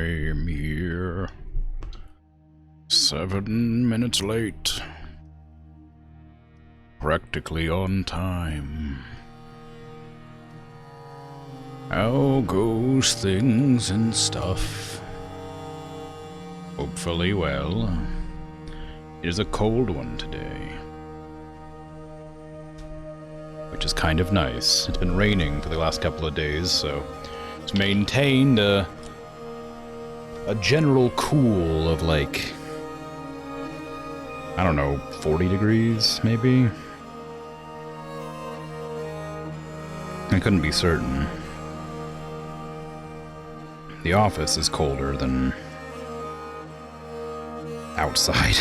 I'm here. 7 minutes late. Practically on time. How goes things and stuff? Hopefully well. It is a cold one today. Which is kind of nice. It's been raining for the last couple of days, so it's maintained a general cool of like, I don't know, 40 degrees maybe? I couldn't be certain. The office is colder than outside.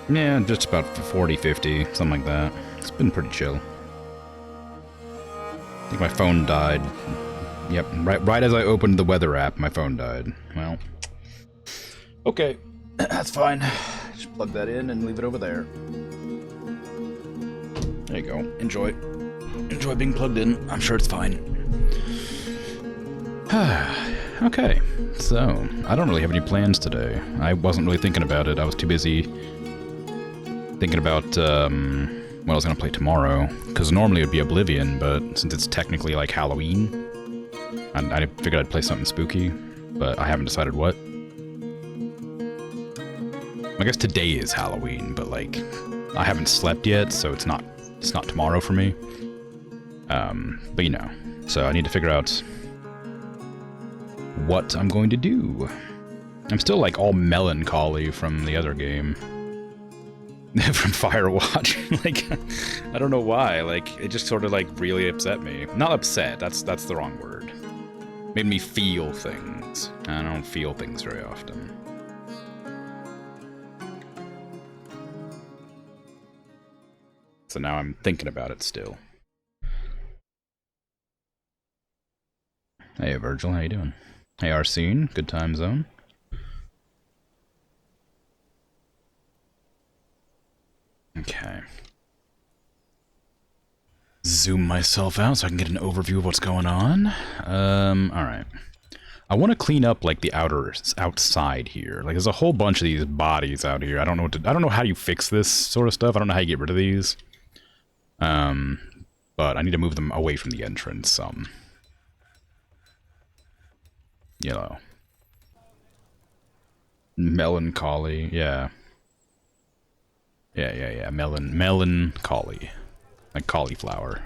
Yeah, just about 40, 50, something like that. It's been pretty chill. I think my phone died. Yep, right as I opened the weather app, my phone died. Well, okay, that's fine. Just plug that in and leave it over there. There you go. Enjoy. Enjoy being plugged in. I'm sure it's fine. Okay, so I don't really have any plans today. I wasn't really thinking about it. I was too busy thinking about what I was going to play tomorrow, because normally it would be Oblivion, but since it's technically like Halloween, I figured I'd play something spooky, but I haven't decided what. I guess today is Halloween, but like, I haven't slept yet, so it's not tomorrow for me. But you know, so I need to figure out what I'm going to do. I'm still like all melancholy from the other game. From Firewatch. Like, I don't know why, like, it just sort of like really upset me. Not upset, that's the wrong word. Made me feel things. I don't feel things very often. So now I'm thinking about it still. Hey Virgil, how you doing? Hey Arsene, good time zone. Okay. Zoom myself out so I can get an overview of what's going on. Alright. I want to clean up like the outside here. Like there's a whole bunch of these bodies out here. I don't know how you fix this sort of stuff. I don't know how you get rid of these. But I need to move them away from the entrance. You know. Melancholy, yeah. Yeah. Melancholy. Like cauliflower.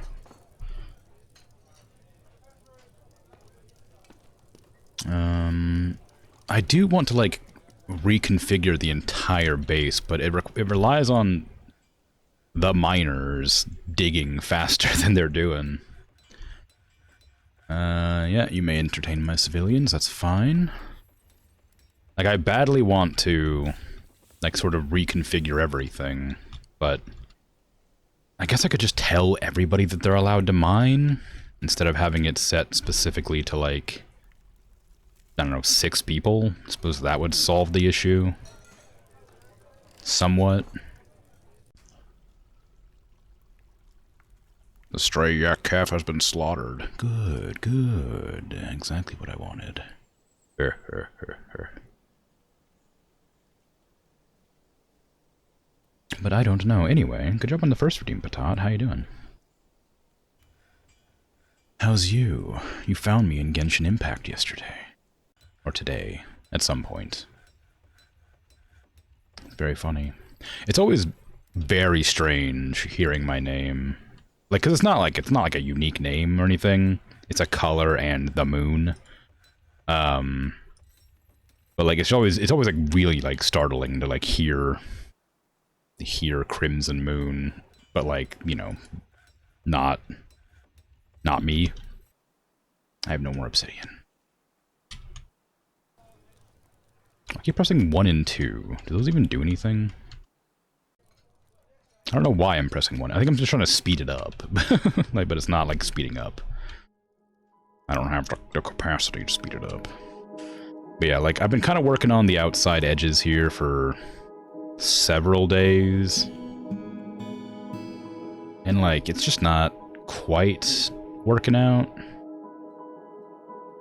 I do want to, like, reconfigure the entire base, but it relies on the miners digging faster than they're doing. Yeah, you may entertain my civilians, that's fine. Like, I badly want to, like, sort of reconfigure everything, but I guess I could just tell everybody that they're allowed to mine, instead of having it set specifically to, like, I don't know, 6 people? I suppose that would solve the issue. Somewhat. The stray yak calf has been slaughtered. Good, good. Exactly what I wanted. But I don't know. Anyway, good job on the first redeem, Patat. How you doing? How's you? You found me in Genshin Impact yesterday. Or today, at some point. Very funny. It's always very strange hearing my name. Like, cause it's not like a unique name or anything. It's a color and the moon. But like it's always like really like startling to like hear Krimzonmoon, but like, you know, not me. I have no more obsidian. I keep pressing 1 and 2. Do those even do anything? I don't know why I'm pressing 1. I think I'm just trying to speed it up. Like, but it's not like speeding up. I don't have the capacity to speed it up. But yeah, like I've been kind of working on the outside edges here for several days. And like, it's just not quite working out.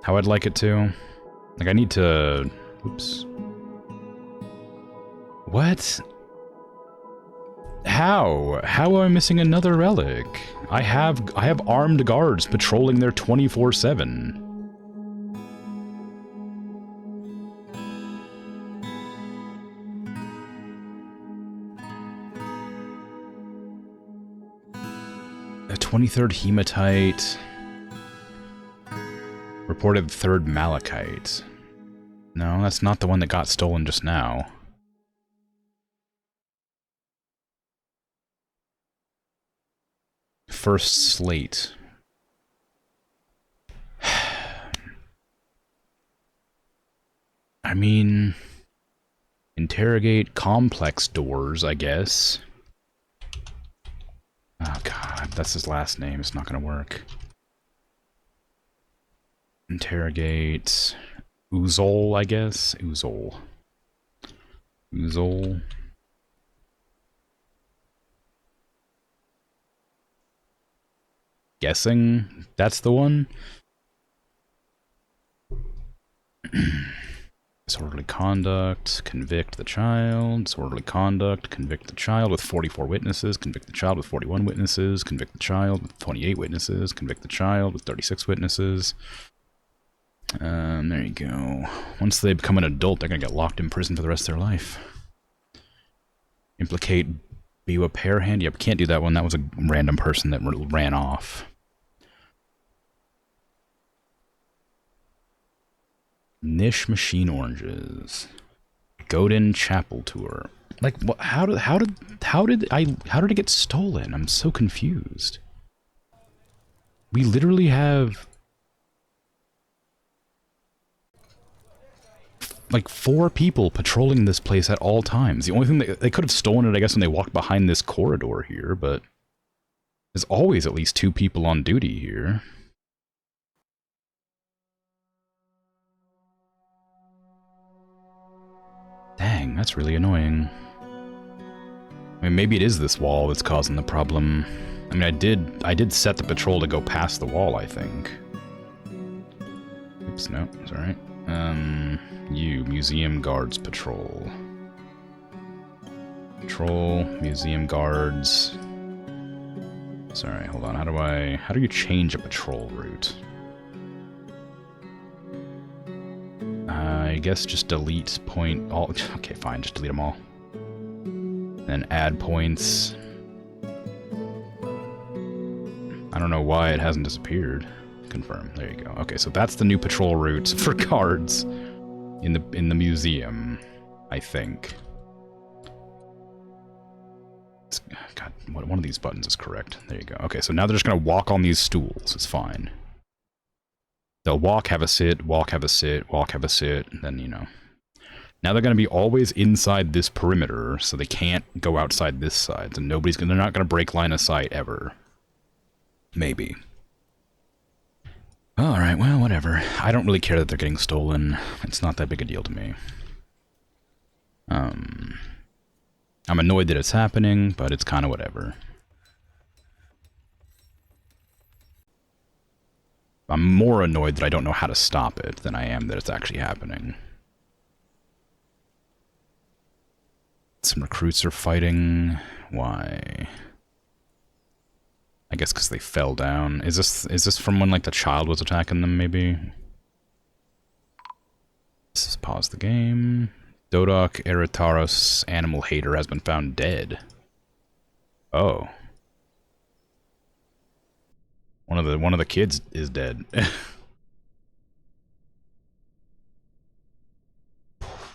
how I'd like it to. Like, I need to... Oops. What? How? How am I missing another relic? I have armed guards patrolling there 24/7. A 23rd hematite. Reported 3rd malachite. No, that's not the one that got stolen just now. First slate. I mean... Interrogate complex doors, I guess. Oh god, that's his last name. It's not gonna work. Interrogate... Uzol, I guess? Uzol. Uzol. Guessing that's the one? Disorderly conduct, convict the child. Disorderly conduct, convict the child with 44 witnesses. Convict the child with 41 witnesses. Convict the child with 28 witnesses. Convict the child with 36 witnesses. There you go. Once they become an adult, they're gonna get locked in prison for the rest of their life. Implicate Biwa Pairhand. Yep, can't do that one. That was a random person that ran off. Niche Machine Oranges. Godin Chapel Tour. Like, what? How did it get stolen? I'm so confused. We literally have like 4 people patrolling this place at all times. The only thing they could have stolen it, I guess, when they walked behind this corridor here, but there's always at least 2 people on duty here. Dang, that's really annoying. I mean, maybe it is this wall that's causing the problem. I mean, I did set the patrol to go past the wall, I think. Oops, no, it's alright. You, Museum Guards Patrol. Patrol, Museum Guards. Sorry, hold on, how do you change a patrol route? I guess just delete point all. Okay, fine, just delete them all. Then add points. I don't know why it hasn't disappeared. Confirm. There you go. Okay, so that's the new patrol route for guards in the museum, I think. God, one of these buttons is correct. There you go. Okay, so now they're just gonna walk on these stools. It's fine. They'll walk, have a sit, walk, have a sit, walk, have a sit, and then, you know. Now they're going to be always inside this perimeter, so they can't go outside this side. So they're not going to break line of sight, ever. Maybe. Alright, well, whatever. I don't really care that they're getting stolen. It's not that big a deal to me. I'm annoyed that it's happening, but it's kind of whatever. I'm more annoyed that I don't know how to stop it than I am that it's actually happening. Some recruits are fighting. Why? I guess because they fell down. Is this from when, like, the child was attacking them, maybe? Let's just pause the game. Dodok Eritaros, animal hater, has been found dead. Oh. One of the kids is dead.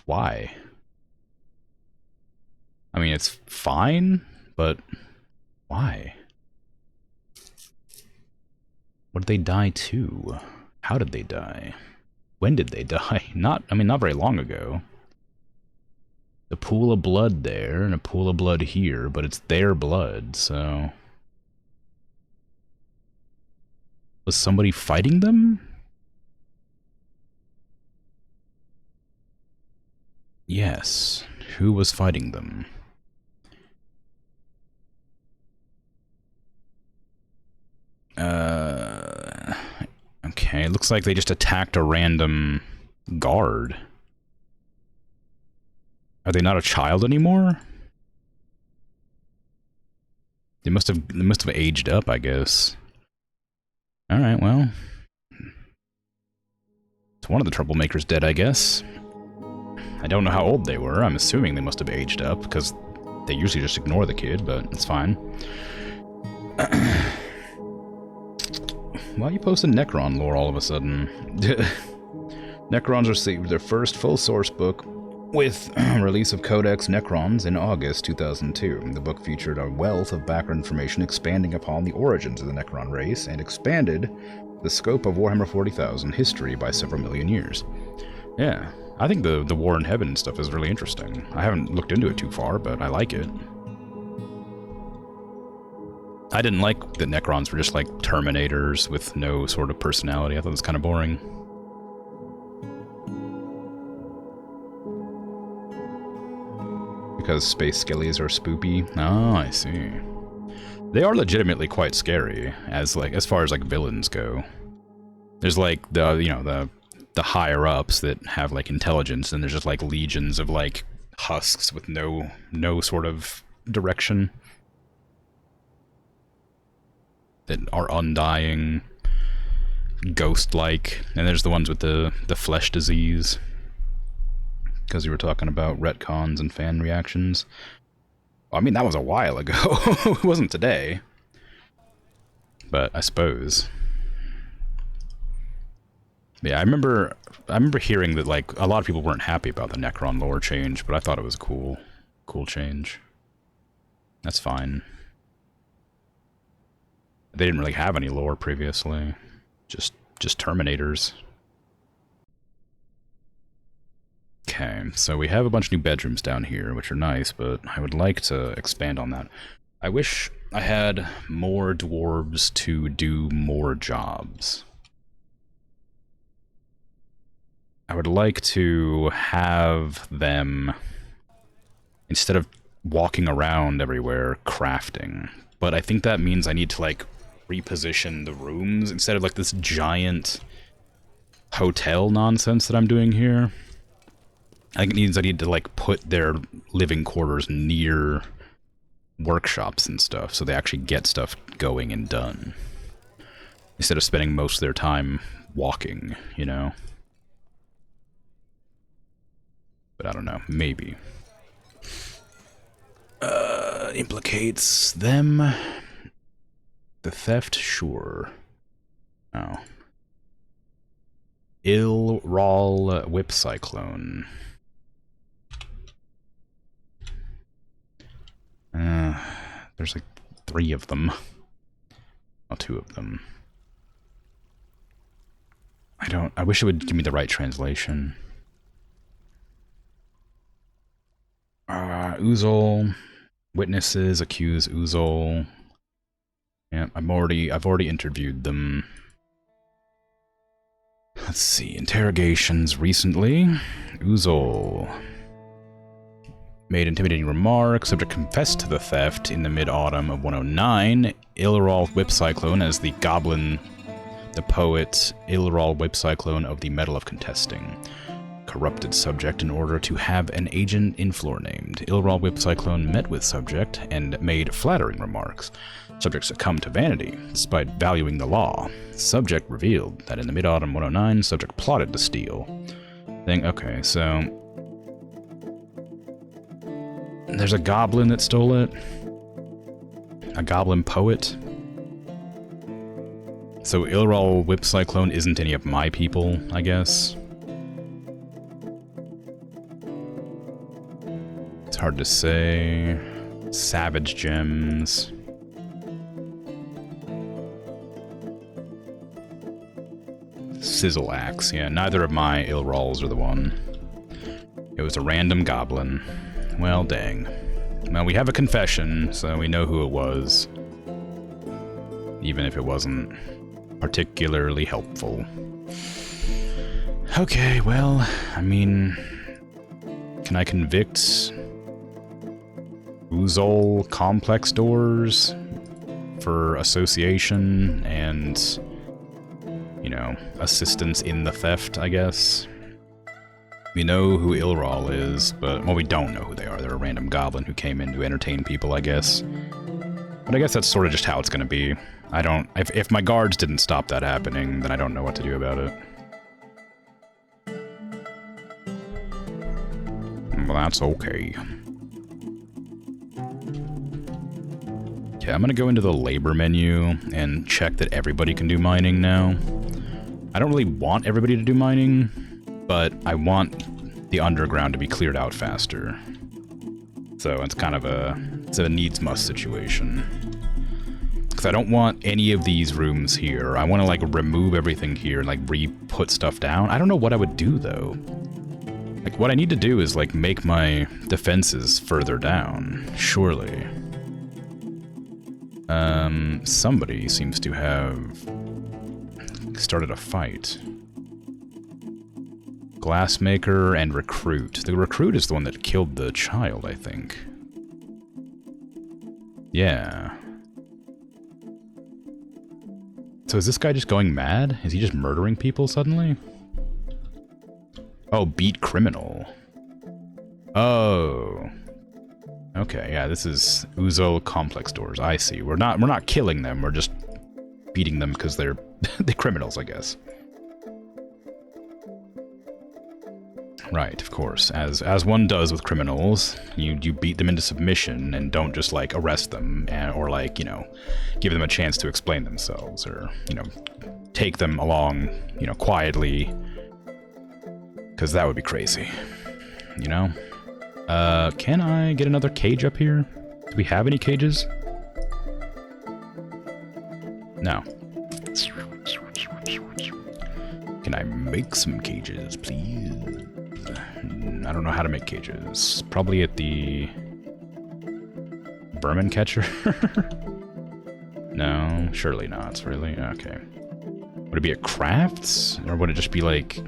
Why? I mean, it's fine, but why? What did they die to? How did they die? When did they die? Not very long ago. The pool of blood there, and a pool of blood here, but it's their blood, so... Was somebody fighting them? Yes. Who was fighting them? Okay. Okay, it looks like they just attacked a random guard. Are they not a child anymore? They must have aged up, I guess. Alright, well. It's one of the troublemakers dead, I guess. I don't know how old they were. I'm assuming they must have aged up, because they usually just ignore the kid, but it's fine. Why you posted Necron lore all of a sudden? Necrons received their first full source book with release of Codex Necrons in August 2002. The book featured a wealth of background information expanding upon the origins of the Necron race and expanded the scope of Warhammer 40,000 history by several million years. Yeah, I think the War in Heaven stuff is really interesting. I haven't looked into it too far, but I like it. I didn't like that Necrons were just like Terminators with no sort of personality. I thought it was kind of boring. Because space skellies are spoopy. Oh, I see. They are legitimately quite scary as far as like villains go. There's like the higher ups that have like intelligence, and there's just like legions of like husks with no sort of direction that are undying, ghost-like, and there's the ones with the flesh disease. Because we were talking about retcons and fan reactions. I mean, that was a while ago. It wasn't today. But I suppose. Yeah, I remember hearing that like a lot of people weren't happy about the Necron lore change, but I thought it was cool change. That's fine. They didn't really have any lore previously. Just Terminators. Okay, so we have a bunch of new bedrooms down here, which are nice, but I would like to expand on that. I wish I had more dwarves to do more jobs. I would like to have them, instead of walking around everywhere, crafting. But I think that means I need to, like, reposition the rooms instead of, like, this giant hotel nonsense that I'm doing here. I think it means I need to, like, put their living quarters near workshops and stuff, so they actually get stuff going and done. Instead of spending most of their time walking, you know? But I don't know, maybe. Implicates them. The theft, sure. Oh. Ilral Whip Cyclone. There's like 3 of them. Well, 2 of them. I wish it would give me the right translation. Uzol. Witnesses accuse Uzol. Yeah, I've already interviewed them. Let's see, interrogations recently. Uzol made intimidating remarks. Subject confessed to the theft in the mid-autumn of 109. Ilral Whip Cyclone as the goblin, the poet Ilral Whip Cyclone of the Medal of Contesting. Corrupted subject in order to have an agent in floor named. Ilral Whip Cyclone met with subject and made flattering remarks. Subject succumbed to vanity, despite valuing the law. Subject revealed that in the mid-autumn 109, subject plotted to steal. Okay, so there's a goblin that stole it. A goblin poet. So Ilral Whip Cyclone isn't any of my people, I guess. It's hard to say. Savage gems. Sizzle axe. Yeah, neither of my Ilrals are the one. It was a random goblin. Well, dang. Well, we have a confession, so we know who it was. Even if it wasn't particularly helpful. Okay, well, I mean, can I convict Uzol complex doors for association and, you know, assistance in the theft, I guess. We know who Ilral is, but, well, we don't know who they are. They're a random goblin who came in to entertain people, I guess. But I guess that's sort of just how it's gonna be. I don't... If my guards didn't stop that happening, then I don't know what to do about it. Well, that's okay. Okay, I'm gonna go into the labor menu and check that everybody can do mining now. I don't really want everybody to do mining, but I want the underground to be cleared out faster. So it's kind of it's a needs-must situation. Because I don't want any of these rooms here. I want to, like, remove everything here and, like, re-put stuff down. I don't know what I would do, though. Like, what I need to do is, like, make my defenses further down, surely. Somebody seems to have started a fight. Glassmaker and Recruit. The Recruit is the one that killed the child, I think. Yeah. So is this guy just going mad? Is he just murdering people suddenly? Oh, beat criminal. Oh. Okay, yeah, this is Uzo complex doors. I see. We're not killing them. We're just beating them because they're the criminals, I guess. Right, of course. As one does with criminals, you beat them into submission and don't just, like, arrest them or, like, you know, give them a chance to explain themselves or, you know, take them along, you know, quietly. Because that would be crazy, you know? Can I get another cage up here? Do we have any cages? No. Can I make some cages, please? I don't know how to make cages. Probably at the Vermin Catcher? No, surely not, really? Okay. Would it be at Crafts? Or would it just be like...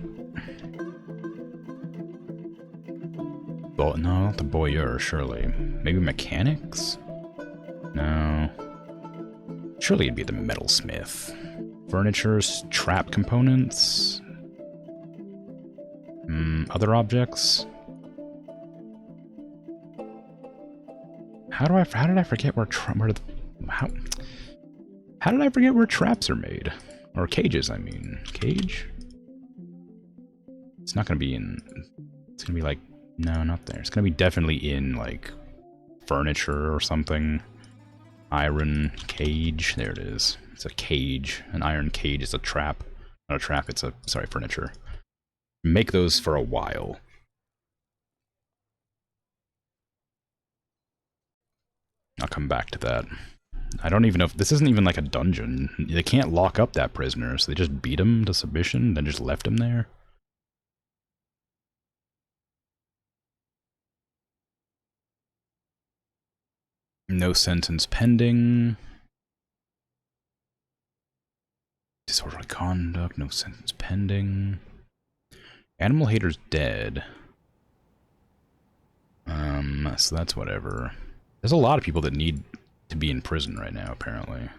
Well, no, not the Boyeur, surely. Maybe Mechanics? No. Surely it'd be the Metalsmith. Furniture, trap components... other objects? How did I forget how did I forget where traps are made? Or cages, I mean. Cage? It's not gonna be in... It's gonna be like... No, not there. It's gonna be definitely in, like, furniture or something. Iron cage. There it is. It's a cage. An iron cage is a trap. Not a trap, it's a... Sorry, furniture. Make those for a while. I'll come back to that. I don't even know if... This isn't even like a dungeon. They can't lock up that prisoner, so they just beat him to submission, then just left him there. No sentence pending. Disorderly conduct, no sentence pending. Animal hater's dead. So that's whatever. There's a lot of people that need to be in prison right now, apparently.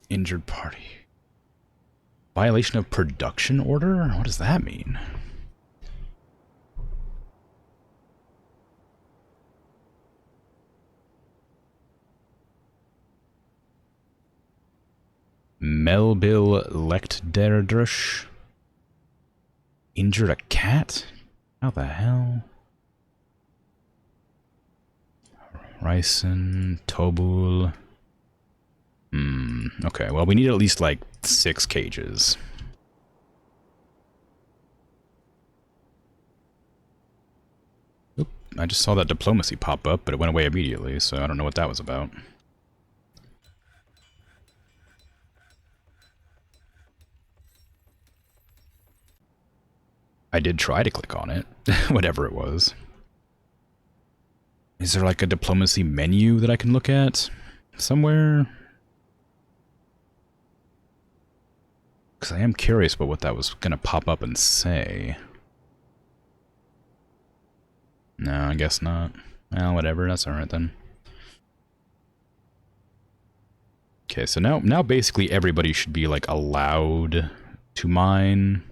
Injured party. Violation of production order? What does that mean? Melbil Lechtderdrush. Injured a cat? How the hell? Ryson, Tobul. Okay, well, we need at least, like, 6 cages. Oop, I just saw that diplomacy pop up, but it went away immediately, so I don't know what that was about. I did try to click on it, whatever it was. Is there like a diplomacy menu that I can look at somewhere? Because I am curious about what that was going to pop up and say. No, I guess not. Well, whatever, that's alright then. Okay, so now basically everybody should be, like, allowed to mine.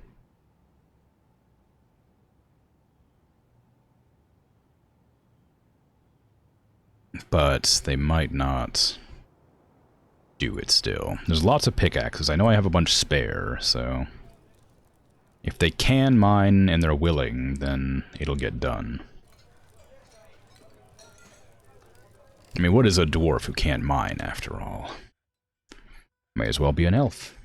But they might not do it still. There's lots of pickaxes. I know I have a bunch spare, so... if they can mine and they're willing, then it'll get done. I mean, what is a dwarf who can't mine, after all? May as well be an elf.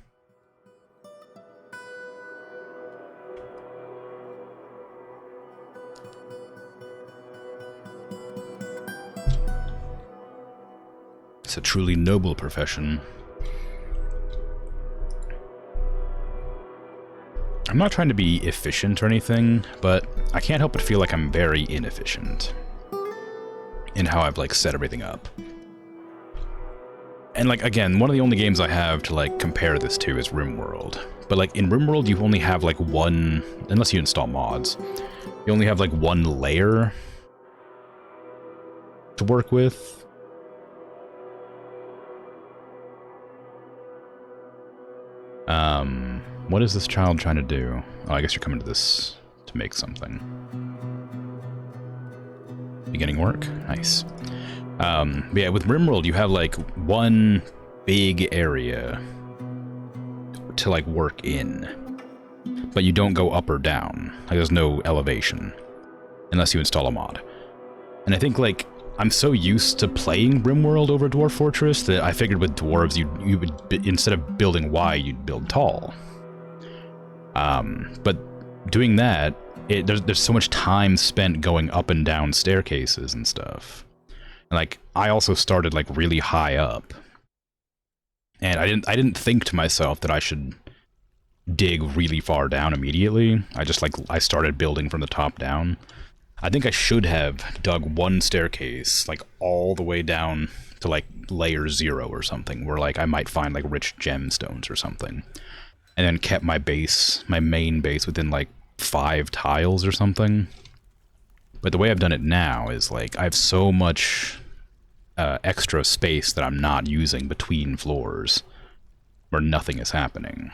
It's a truly noble profession. I'm not trying to be efficient or anything, but I can't help but feel like I'm very inefficient in how I've, like, set everything up. And, like, again, one of the only games I have to, like, compare this to is RimWorld. But, like, in RimWorld, you only have, like, one... unless you install mods. You only have, like, one layer to work with. What is this child trying to do? Oh, I guess you're coming to this to make something. Beginning work? Nice. But yeah, with RimWorld, you have, like, one big area to, like, work in. But you don't go up or down. Like, there's no elevation. Unless you install a mod. And I think, like, I'm so used to playing RimWorld over Dwarf Fortress that I figured with dwarves, you would, instead of building wide, you'd build tall. But doing that, there's so much time spent going up and down staircases and stuff. And, like, I also started, like, really high up. And I didn't think to myself that I should dig really far down immediately. I started building from the top down. I think I should have dug one staircase, like, all the way down to, like, layer 0 or something, where, like, I might find, like, rich gemstones or something. And then kept my base, my main base, within, like, 5 tiles or something. But the way I've done it now is, like, I have so much extra space that I'm not using between floors, where nothing is happening.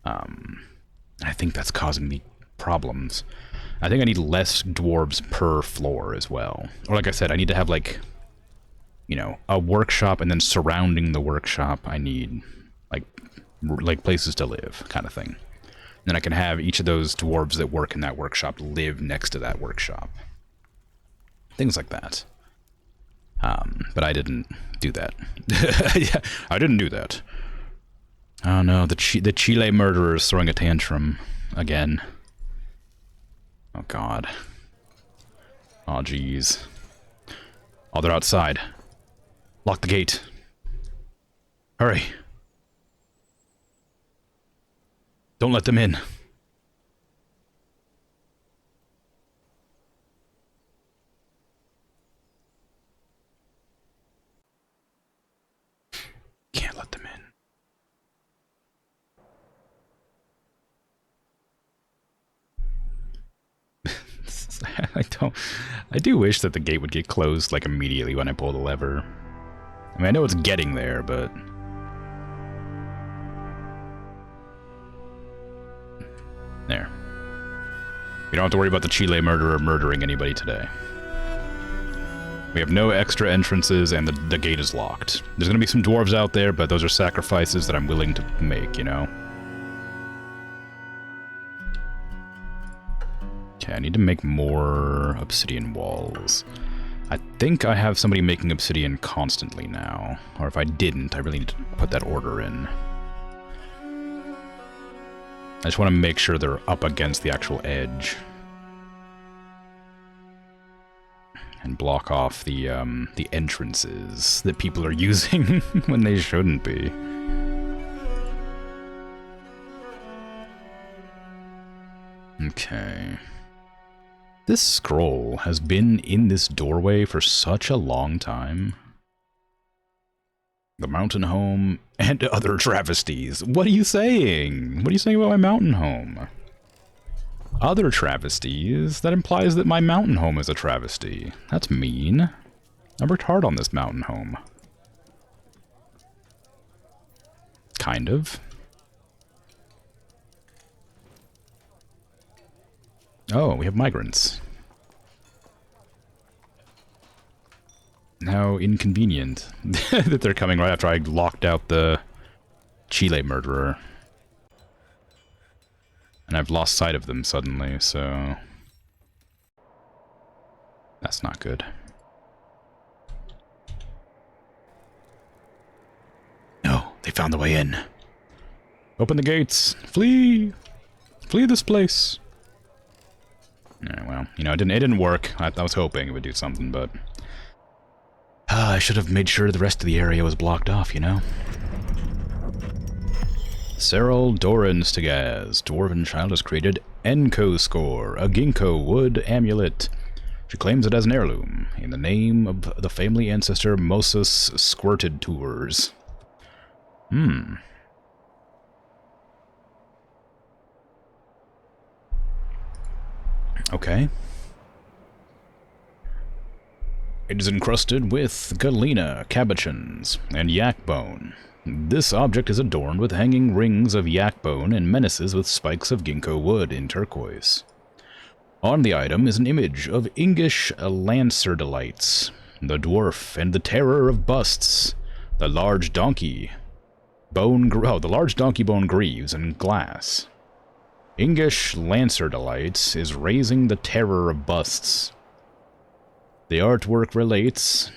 I think that's causing me problems. I think I need less dwarves per floor as well. Or, like I said, I need to have, like, you know, a workshop, and then surrounding the workshop I need, like places to live, kind of thing. And then I can have each of those dwarves that work in that workshop live next to that workshop. Things like that. But I didn't do that. Yeah, I didn't do that. Oh no, the Chile murderer is throwing a tantrum again. Oh god. Oh jeez. Oh, they're outside. Lock the gate. Hurry. Don't let them in. Can't let them in. I do wish that the gate would get closed, like, immediately when I pull the lever. I mean, I know it's getting there, but... there. We don't have to worry about the Chile murderer murdering anybody today. We have no extra entrances, and the gate is locked. There's gonna be some dwarves out there, but those are sacrifices that I'm willing to make, you know? Okay, I need to make more obsidian walls. I think I have somebody making obsidian constantly now. Or if I didn't, I really need to put that order in. I just want to make sure they're up against the actual edge. And block off the entrances that people are using when they shouldn't be. Okay. This scroll has been in this doorway for such a long time. The mountain home and other travesties. What are you saying? What are you saying about my mountain home? Other travesties? That implies that my mountain home is a travesty. That's mean. I worked hard on this mountain home. Kind of. Oh, we have migrants. How inconvenient that they're coming right after I locked out the Chile murderer. And I've lost sight of them suddenly, so... That's not good. No, they found the way in. Open the gates! Flee! Flee this place! Yeah, well, you know, it didn't work. I was hoping it would do something, but... I should have made sure the rest of the area was blocked off, you know? Cyril Doranstagaz, Dwarven child, has created Enko Score, a ginkgo wood amulet. She claims it as an heirloom, in the name of the family ancestor Moses Squirted Tours. Okay. It is encrusted with galena, cabochons, and yak bone. This object is adorned with hanging rings of yak bone and menaces with spikes of ginkgo wood in turquoise. On the item is an image of English Lancerdalites, the dwarf and the terror of busts, the large donkey bone greaves and glass. English Lancerdalites is raising the terror of busts. The artwork relates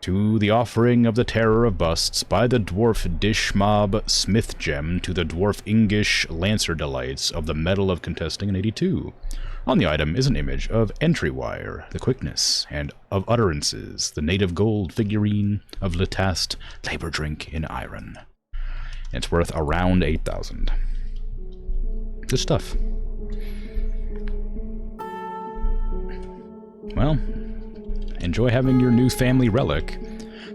to the offering of the terror of busts by the dwarf Dishmob Smithgem to the dwarf English Lancerdalites of the Medal of Contesting in 82. On the item is an image of Entrywire, the quickness, and of Utterances, the native gold figurine of Letast, labor drink in iron. It's worth around 8,000. Good stuff. Well, enjoy having your new family relic.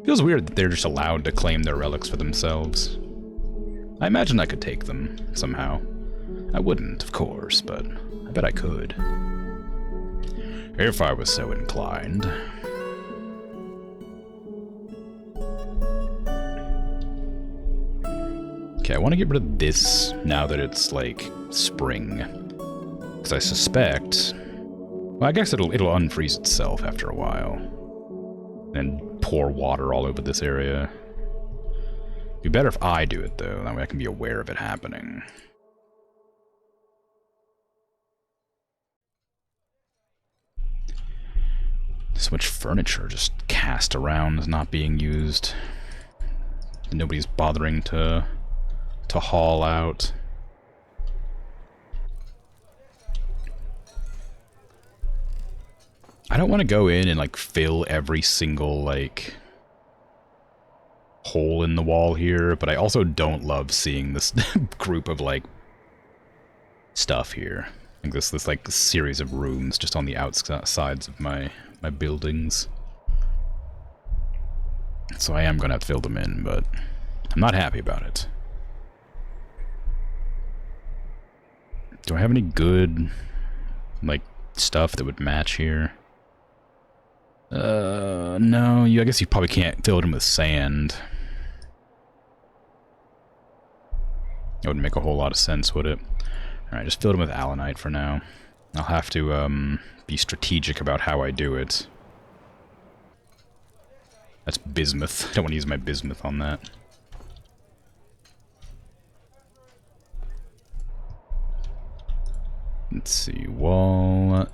Feels weird that they're just allowed to claim their relics for themselves. I imagine I could take them, somehow. I wouldn't, of course, but I bet I could. If I was so inclined. Okay, I want to get rid of this now that it's, like, spring. Because I suspect... Well, I guess it'll unfreeze itself after a while. And pour water all over this area. Be better if I do it, though. That way I can be aware of it happening. So much furniture just cast around is not being used. Nobody's bothering to haul out. I don't want to go in and, like, fill every single, like, hole in the wall here, but I also don't love seeing this group of, like, stuff here. Like this like, series of rooms just on the outsides of my buildings. So I am going to have to fill them in, but I'm not happy about it. Do I have any good, like, stuff that would match here? No, I guess you probably can't fill it in with sand. It wouldn't make a whole lot of sense, would it? Alright, just fill it in with allanite for now. I'll have to, be strategic about how I do it. That's bismuth. I don't want to use my bismuth on that. Let's see, wall.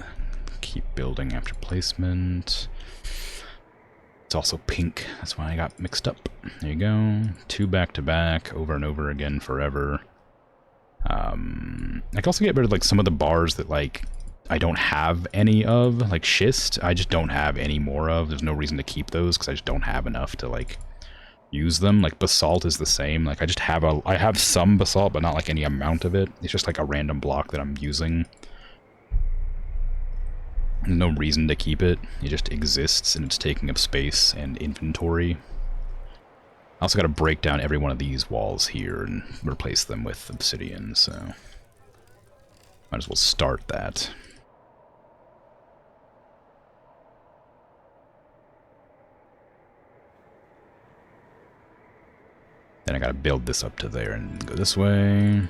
Keep building after placement. It's also pink, that's why I got mixed up. There you go. 2 back-to-back, over and over again, forever. I can also get rid of, like, some of the bars that, like, I don't have any of, like schist. I just don't have any more of. There's no reason to keep those, because I just don't have enough to, like, use them. Like, basalt is the same. Like, I have some basalt, but not, like, any amount of it. It's just, like, a random block that I'm using. There's no reason to keep it. It just exists, and it's taking up space and inventory. I also got to break down every one of these walls here and replace them with obsidian, so... might as well start that. Then I gotta build this up to there and go this way.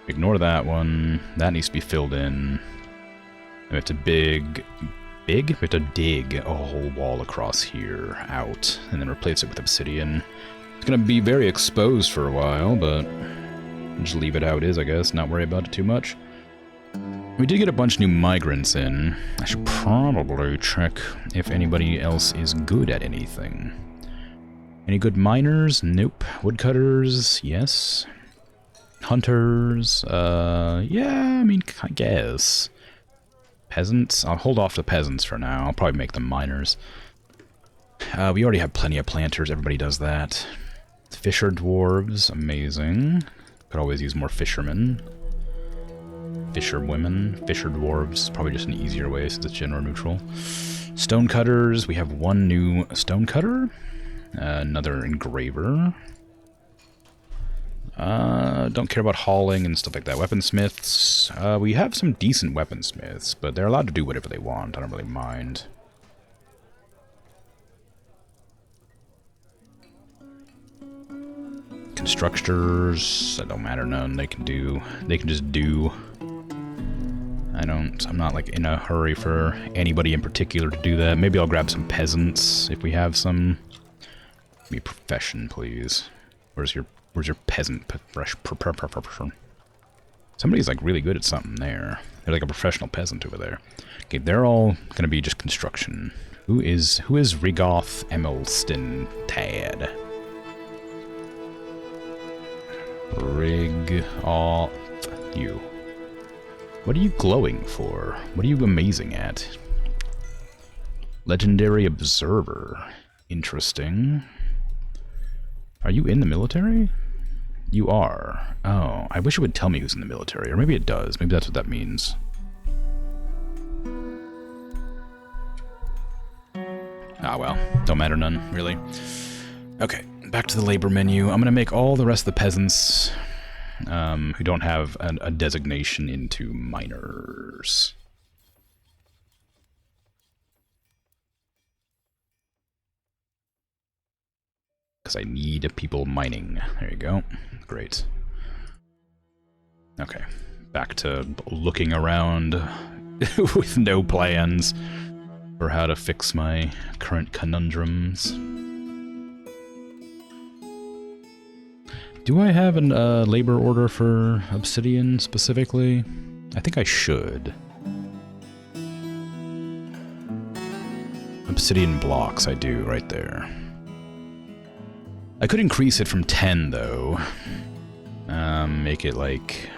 Ignore that one. That needs to be filled in. And we have to we have to dig a whole wall across here out and then replace it with obsidian. It's gonna be very exposed for a while, but just leave it how it is, I guess. Not worry about it too much. We did get a bunch of new migrants in. I should probably check if anybody else is good at anything. Any good miners? Nope. Woodcutters? Yes. Hunters? Yeah, I mean, I guess. Peasants? I'll hold off the peasants for now. I'll probably make them miners. We already have plenty of planters. Everybody does that. Fisher dwarves. Amazing. Could always use more fishermen. Fisher women. Fisher dwarves. Probably just an easier way since it's gender neutral. Stonecutters. We have one new stonecutter. Another engraver. Don't care about hauling and stuff like that. Weaponsmiths. We have some decent weaponsmiths, but they're allowed to do whatever they want. I don't really mind. Constructors. That don't matter none. They can just do. I'm not like in a hurry for anybody in particular to do that. Maybe I'll grab some peasants if we have some. Give me a profession, please. Where's your peasant profession? Somebody's like really good at something there. They're like a professional peasant over there. Okay, they're all gonna be just construction. Who is Rigoth Emilston Tad? Rigoth, you. What are you glowing for? What are you amazing at? Legendary Observer. Interesting. Are you in the military? You are. Oh, I wish it would tell me who's in the military. Or maybe it does. Maybe that's what that means. Ah, well. Don't matter none, really. Okay, back to the labor menu. I'm going to make all the rest of the peasants who don't have a designation into miners. Because I need people mining. There you go. Great. Okay, back to looking around with no plans for how to fix my current conundrums. Do I have a labor order for obsidian specifically? I think I should. Obsidian blocks, I do, right there. I could increase it from 10, though. Make it like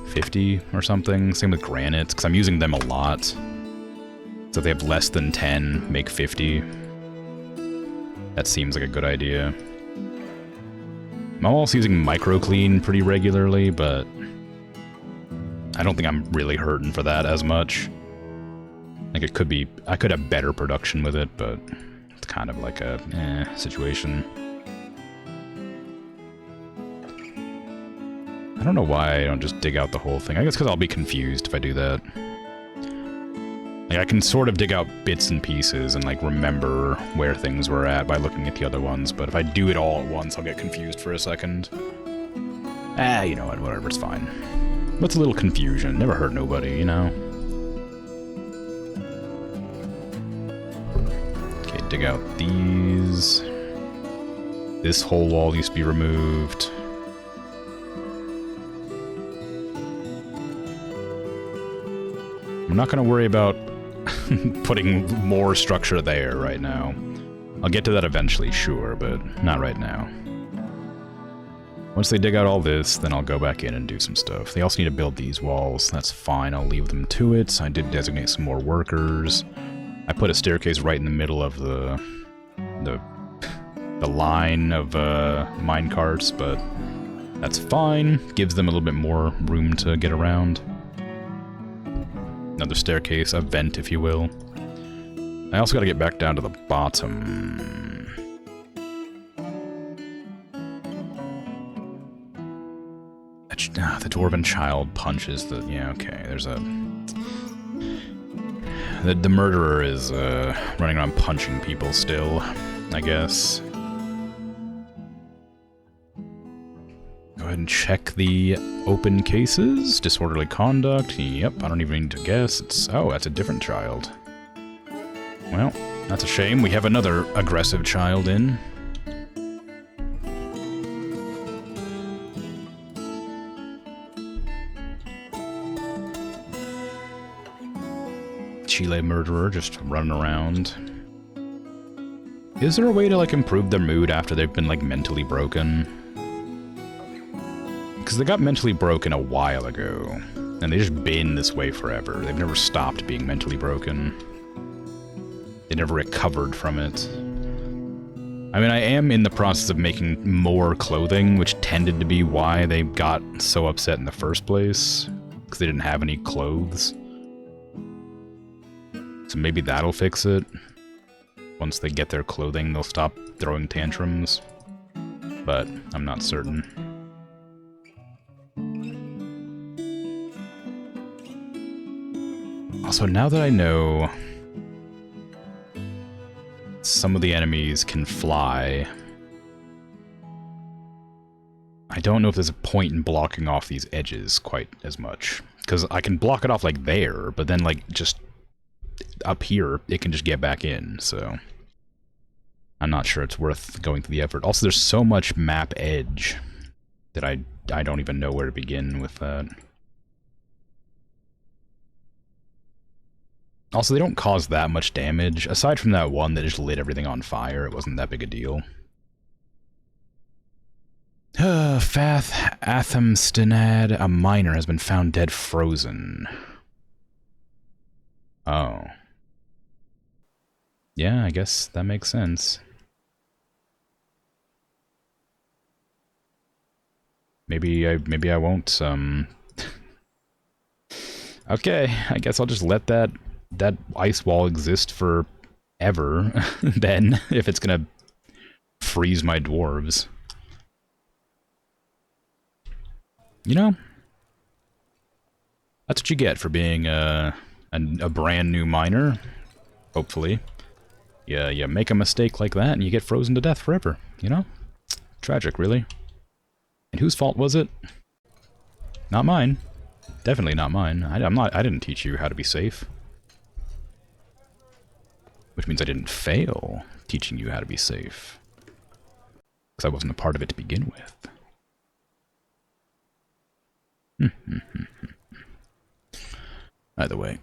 50 or something. Same with granites, because I'm using them a lot. So if they have less than 10, make 50. That seems like a good idea. I'm also using microclean pretty regularly, but I don't think I'm really hurting for that as much. Like it could be, I could have better production with it, but it's kind of like a situation. I don't know why I don't just dig out the whole thing. I guess because I'll be confused if I do that. Like I can sort of dig out bits and pieces and like remember where things were at by looking at the other ones, but if I do it all at once, I'll get confused for a second. You know what, whatever, it's fine. What's a little confusion? Never hurt nobody, you know? Okay, dig out these. This whole wall needs to be removed. I'm not going to worry about putting more structure there right now. I'll get to that eventually, sure, but not right now. Once they dig out all this, then I'll go back in and do some stuff. They also need to build these walls. That's fine, I'll leave them to it. I did designate some more workers. I put a staircase right in the middle of the line of minecarts, but that's fine. Gives them a little bit more room to get around. Another staircase, a vent, if you will. I also gotta get back down to the bottom. The dwarven child punches the... Yeah, okay, there's a... The murderer is running around punching people still, I guess. ahead and check the open cases. Disorderly conduct. Yep, I don't even need to guess. It's... oh, that's a different child. Well, that's a shame. We have another aggressive child in. Chile murderer just running around. Is there a way to, like, improve their mood after they've been, like, mentally broken? Because they got mentally broken a while ago, and they've just been this way forever. They've never stopped being mentally broken. They never recovered from it. I mean, I am in the process of making more clothing, which tended to be why they got so upset in the first place. Because they didn't have any clothes. So maybe that'll fix it. Once they get their clothing, they'll stop throwing tantrums. But I'm not certain. Also, now that I know some of the enemies can fly, I don't know if there's a point in blocking off these edges quite as much. Because I can block it off like there, but then like just up here, it can just get back in, so I'm not sure it's worth going through the effort. Also, there's so much map edge that I don't even know where to begin with that. Also, they don't cause that much damage. Aside from that one that just lit everything on fire, it wasn't that big a deal. Fath Athamstenad, a miner, has been found dead frozen. Oh. Yeah, I guess that makes sense. Maybe I won't, Okay, I guess I'll just let that ice wall exist forever, then, if it's gonna freeze my dwarves. You know, that's what you get for being a brand new miner, hopefully. Yeah, you make a mistake like that and you get frozen to death forever, you know? Tragic, really. And whose fault was it? Not mine. Definitely not mine. I didn't teach you how to be safe. Which means I didn't fail teaching you how to be safe. Because I wasn't a part of it to begin with. Either way,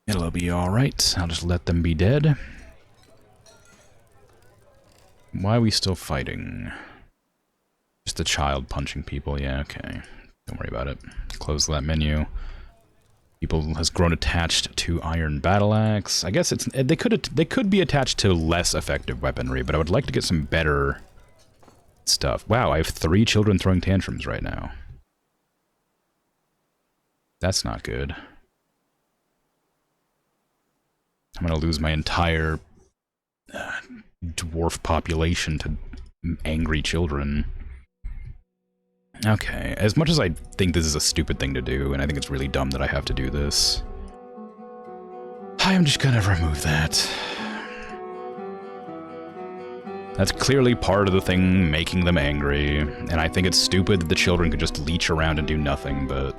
it'll be alright. I'll just let them be dead. Why are we still fighting? Just a child punching people. Yeah, okay. Don't worry about it. Close that menu. People has grown attached to iron battle axe. I guess they could be attached to less effective weaponry, but I would like to get some better stuff. Wow, I have 3 children throwing tantrums right now. That's not good. I'm gonna lose my entire dwarf population to angry children. Okay, as much as I think this is a stupid thing to do, and I think it's really dumb that I have to do this, I am just gonna remove that. That's clearly part of the thing making them angry, and I think it's stupid that the children could just leech around and do nothing, but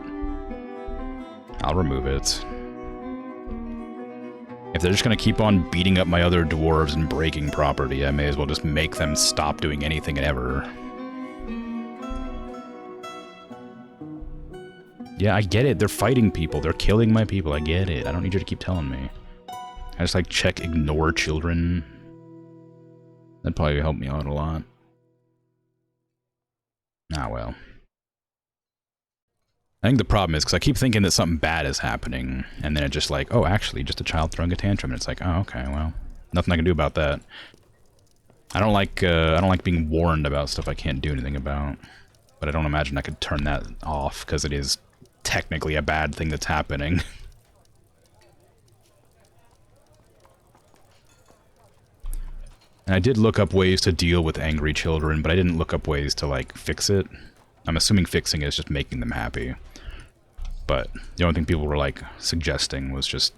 I'll remove it. If they're just gonna keep on beating up my other dwarves and breaking property, I may as well just make them stop doing anything and ever. Yeah, I get it. They're fighting people. They're killing my people. I get it. I don't need you to keep telling me. I just, like, check ignore children. That'd probably help me out a lot. Ah, well. I think the problem is, because I keep thinking that something bad is happening, and then it's just like, oh, actually, just a child throwing a tantrum, and it's like, oh, okay, well, nothing I can do about that. I don't like being warned about stuff I can't do anything about, but I don't imagine I could turn that off, because it is technically a bad thing that's happening. And I did look up ways to deal with angry children, but I didn't look up ways to, like, fix it. I'm assuming fixing it is just making them happy. But the only thing people were, like, suggesting was just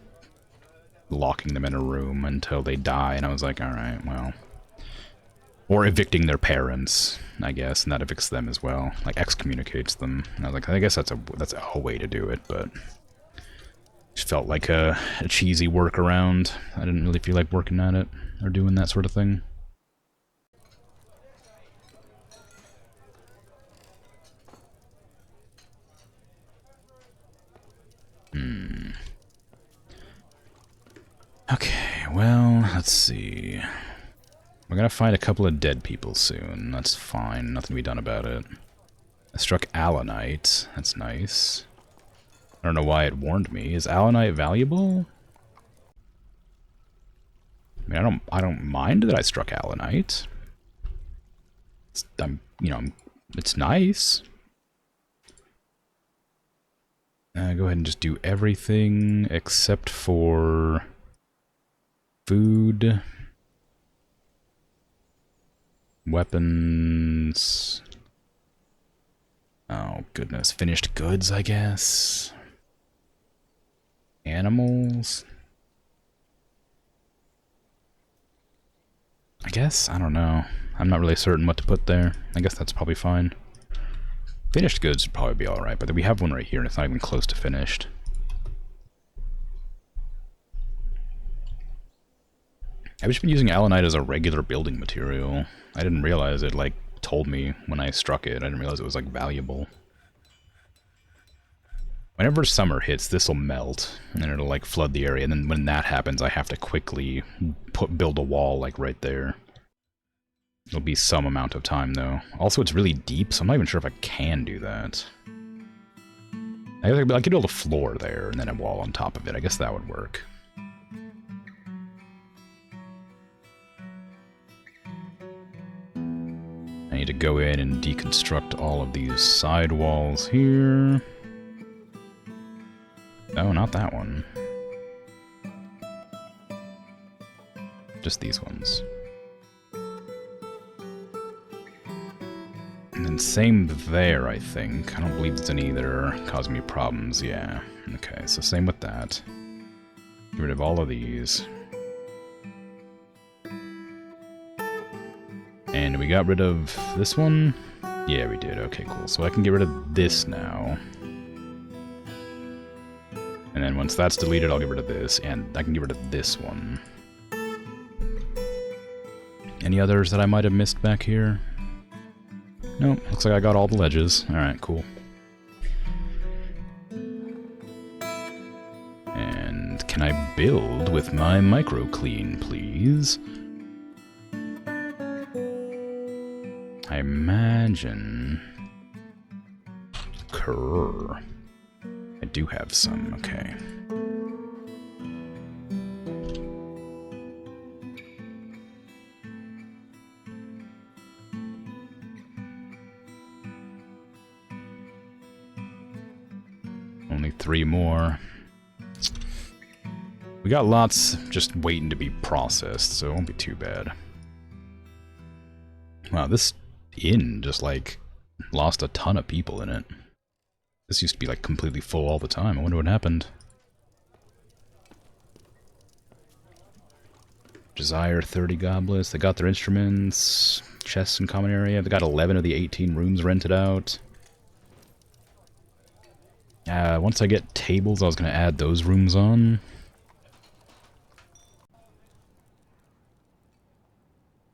locking them in a room until they die, and I was like, alright, well, Or evicting their parents, I guess, and that evicts them as well. Like, excommunicates them. And I was like, I guess that's a whole way to do it, but... Just felt like a cheesy workaround. I didn't really feel like working at it, or doing that sort of thing. Okay, well, let's see. We're gonna find a couple of dead people soon. That's fine. Nothing to be done about it. I struck Allanite. That's nice. I don't know why it warned me. Is Allanite valuable? I mean, I don't mind that I struck Allanite. It's nice. Go ahead and just do everything except for food, weapons. Oh, goodness. Finished goods, I guess. Animals. I guess? I don't know. I'm not really certain what to put there. I guess that's probably fine. Finished goods would probably be alright, but we have one right here and it's not even close to finished. I've just been using Allanite as a regular building material. I didn't realize it, like, told me when I struck it. I didn't realize it was, like, valuable. Whenever summer hits, this will melt, and it'll, like, flood the area, and then when that happens, I have to quickly build a wall, like, right there. It'll be some amount of time, though. Also, it's really deep, so I'm not even sure if I can do that. I could build a floor there, and then a wall on top of it. I guess that would work. I need to go in and deconstruct all of these side walls here. Oh, not that one. Just these ones. And then same there, I think. I don't believe there's any that are causing me problems. Yeah. Okay, so same with that. Get rid of all of these. And we got rid of this one? Yeah, we did. Okay, cool. So I can get rid of this now. And then once that's deleted, I'll get rid of this, and I can get rid of this one. Any others that I might have missed back here? Nope, looks like I got all the ledges. Alright, cool. And can I build with my micro-clean, please? I imagine... Grrr. I do have some, okay. Only 3 more. We got lots just waiting to be processed, so it won't be too bad. Wow, this inn just, like, lost a ton of people in it. This used to be, like, completely full all the time. I wonder what happened. Desire 30 goblets. They got their instruments, chests in common area. They got 11 of the 18 rooms rented out. Once I get tables, I was going to add those rooms on.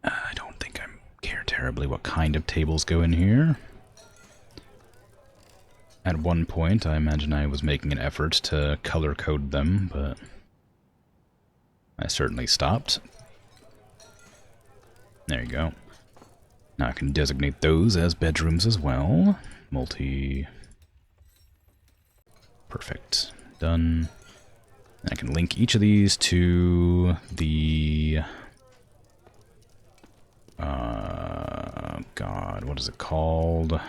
I don't think I care terribly what kind of tables go in here. At one point, I imagine I was making an effort to color code them, but I certainly stopped. There you go. Now I can designate those as bedrooms as well. Multi... Perfect. Done. And I can link each of these to the... God, what is it called? I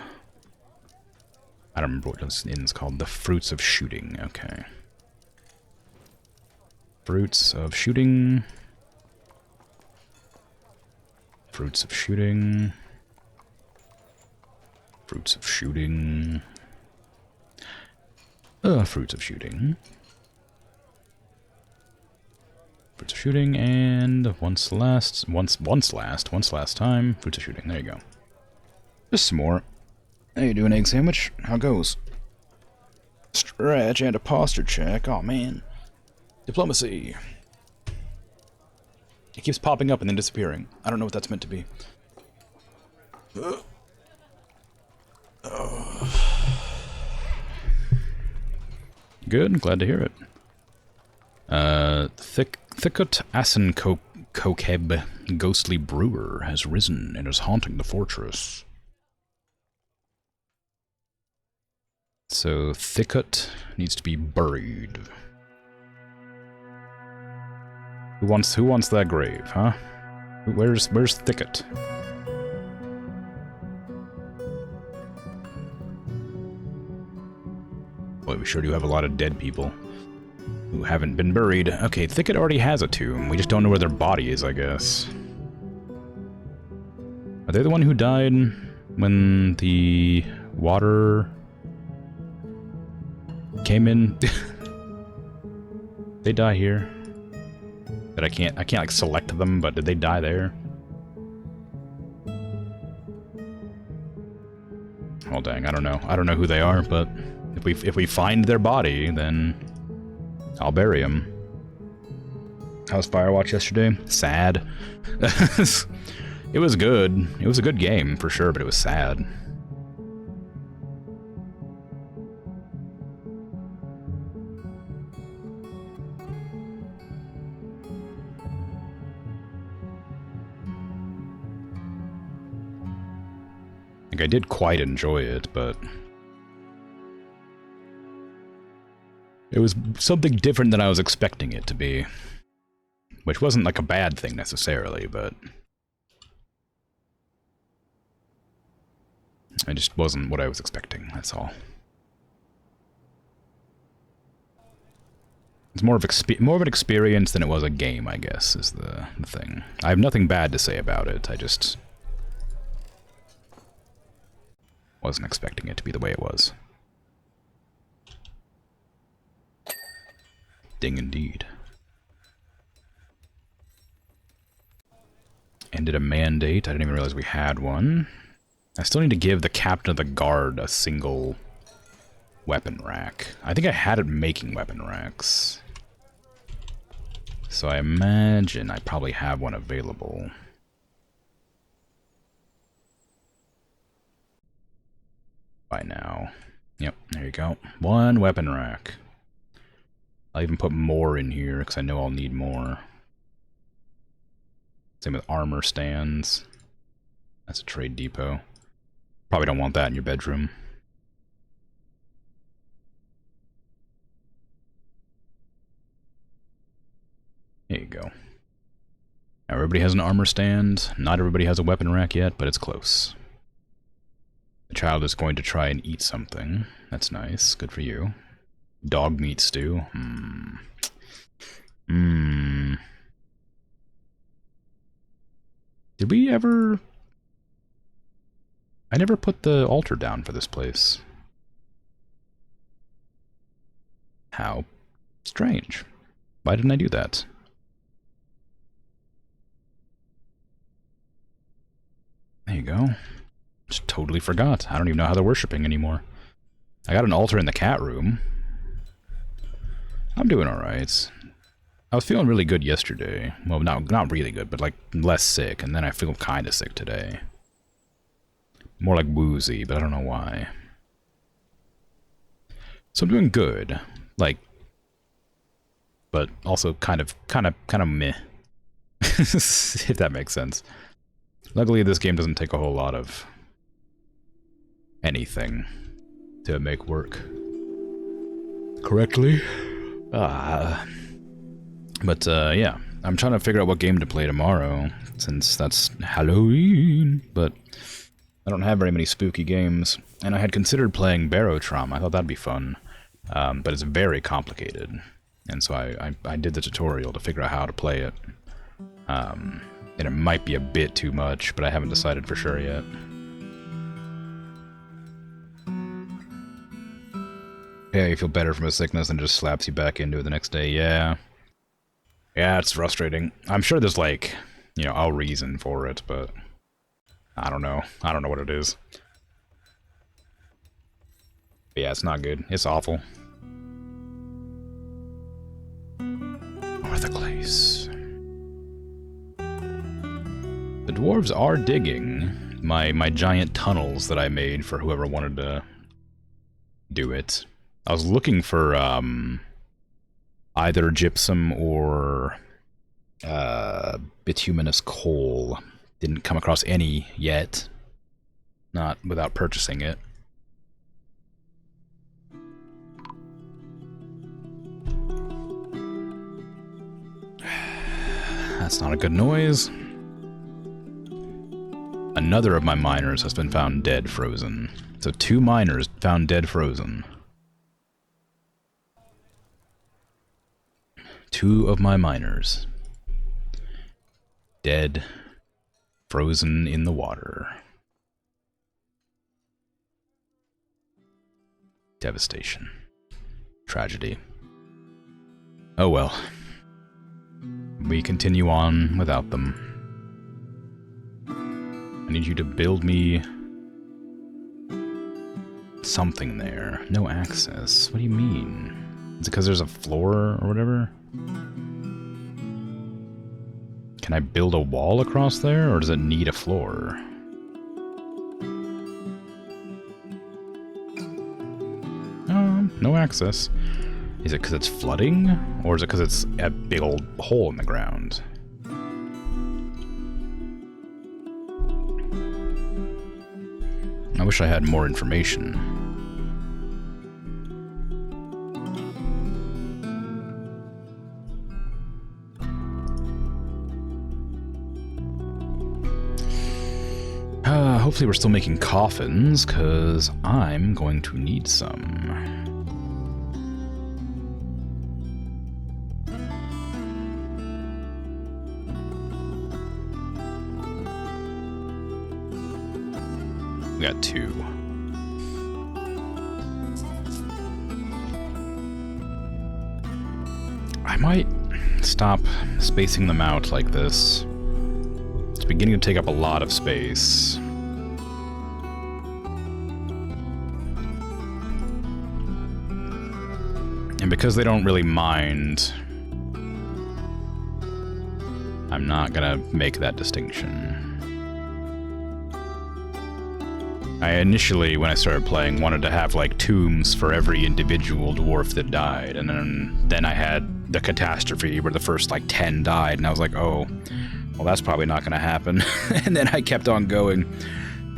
don't remember what this inn's called. The Fruits of Shooting. Okay. Fruits of Shooting. Fruits of Shooting. Fruits of Shooting. Fruits of Shooting. Fruits fruits of shooting, and once last time, fruits of shooting. There you go. Just some more. How you doing, egg sandwich? How goes? Stretch and a posture check. Oh man. Diplomacy. It keeps popping up and then disappearing. I don't know what that's meant to be. Good, glad to hear it. Thickut Asen Kokeb, ghostly brewer, has risen and is haunting the fortress. So Thickut needs to be buried. Who wants that grave, huh? Where's Thickut? Boy, we sure do have a lot of dead people who haven't been buried. Okay, Thicket already has a tomb. We just don't know where their body is, I guess. Are they the one who died when the water came in? They die here. But I can't like select them, but did they die there? Oh dang, I don't know. I don't know who they are, but if we find their body, then I'll bury him. How's Firewatch yesterday? Sad. It was good. It was a good game, for sure, but it was sad. Like, I did quite enjoy it, but it was something different than I was expecting it to be. Which wasn't like a bad thing necessarily, but it just wasn't what I was expecting, that's all. It's more of an experience than it was a game, I guess, is the thing. I have nothing bad to say about it, I just wasn't expecting it to be the way it was. Ding indeed. Ended a mandate. I didn't even realize we had one. I still need to give the captain of the guard a single weapon rack. I think I had it making weapon racks. So I imagine I probably have one available. By now. Yep, there you go. One weapon rack. I'll even put more in here, because I know I'll need more. Same with armor stands. That's a trade depot. Probably don't want that in your bedroom. There you go. Now everybody has an armor stand. Not everybody has a weapon rack yet, but it's close. The child is going to try and eat something. That's nice. Good for you. Dog meat stew. Did we ever... I never put the altar down for this place. How strange. Why didn't I do that? There you go. Just totally forgot. I don't even know how they're worshipping anymore. I got an altar in the cat room. I'm doing alright. I was feeling really good yesterday. Well, not really good, but like less sick, and then I feel kind of sick today. More like woozy, but I don't know why. So I'm doing good, like, but also kind of meh, if that makes sense. Luckily, this game doesn't take a whole lot of anything to make work correctly. But yeah, I'm trying to figure out what game to play tomorrow, since that's Halloween, but I don't have very many spooky games, and I had considered playing Barotrom. I thought that'd be fun, but it's very complicated, and so I did the tutorial to figure out how to play it, and it might be a bit too much, but I haven't decided for sure yet. Yeah, you feel better from a sickness and it just slaps you back into it the next day, yeah. Yeah, it's frustrating. I'm sure there's like, you know, a reason for it, but I don't know. I don't know what it is. But yeah, it's not good. It's awful. Orthoclase. The dwarves are digging my giant tunnels that I made for whoever wanted to do it. I was looking for either gypsum or bituminous coal. Didn't come across any yet. Not without purchasing it. That's not a good noise. Another of my miners has been found dead frozen. So 2 miners found dead frozen. 2 of my miners. Dead, frozen in the water. Devastation. Tragedy. Oh well. We continue on without them. I need you to build me something there. No access. What do you mean? Is it because there's a floor or whatever? Can I build a wall across there, or does it need a floor? No access. Is it because it's flooding, or is it because it's a big old hole in the ground? I wish I had more information. Hopefully we're still making coffins, because I'm going to need some. We got 2. I might stop spacing them out like this. It's beginning to take up a lot of space. And because they don't really mind, I'm not gonna make that distinction. I initially, when I started playing, wanted to have, like, tombs for every individual dwarf that died, and then I had the catastrophe where the first, like, 10 died, and I was like, oh, well, that's probably not gonna happen. And then I kept on going,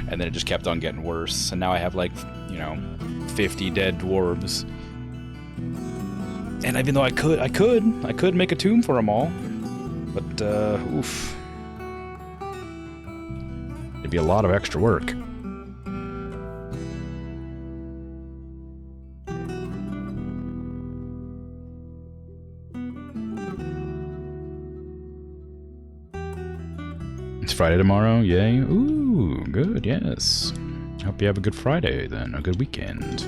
and then it just kept on getting worse, and now I have, like, you know, 50 dead dwarves. And even though I could make a tomb for them all, but, oof. It'd be a lot of extra work. It's Friday tomorrow, yay. Ooh, good, yes. Hope you have a good Friday, then, a good weekend.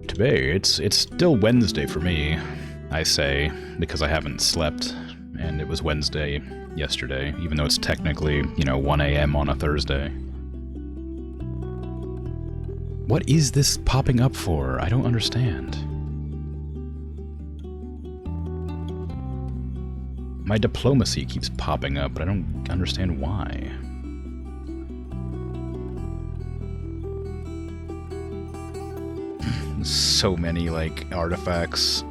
Today, it's still Wednesday for me, I say, because I haven't slept, and it was Wednesday yesterday, even though it's technically, you know, 1 a.m. on a Thursday. What is this popping up for? I don't understand. My diplomacy keeps popping up, but I don't understand why. So many, like, artifacts.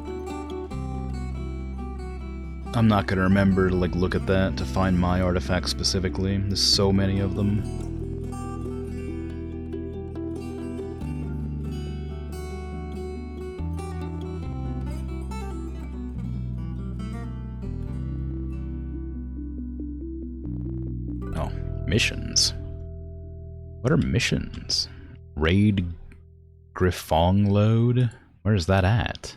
I'm not gonna remember to, like, look at that to find my artifacts specifically. There's so many of them. Oh, missions. What are missions? Raid Griffong load? Where's that at?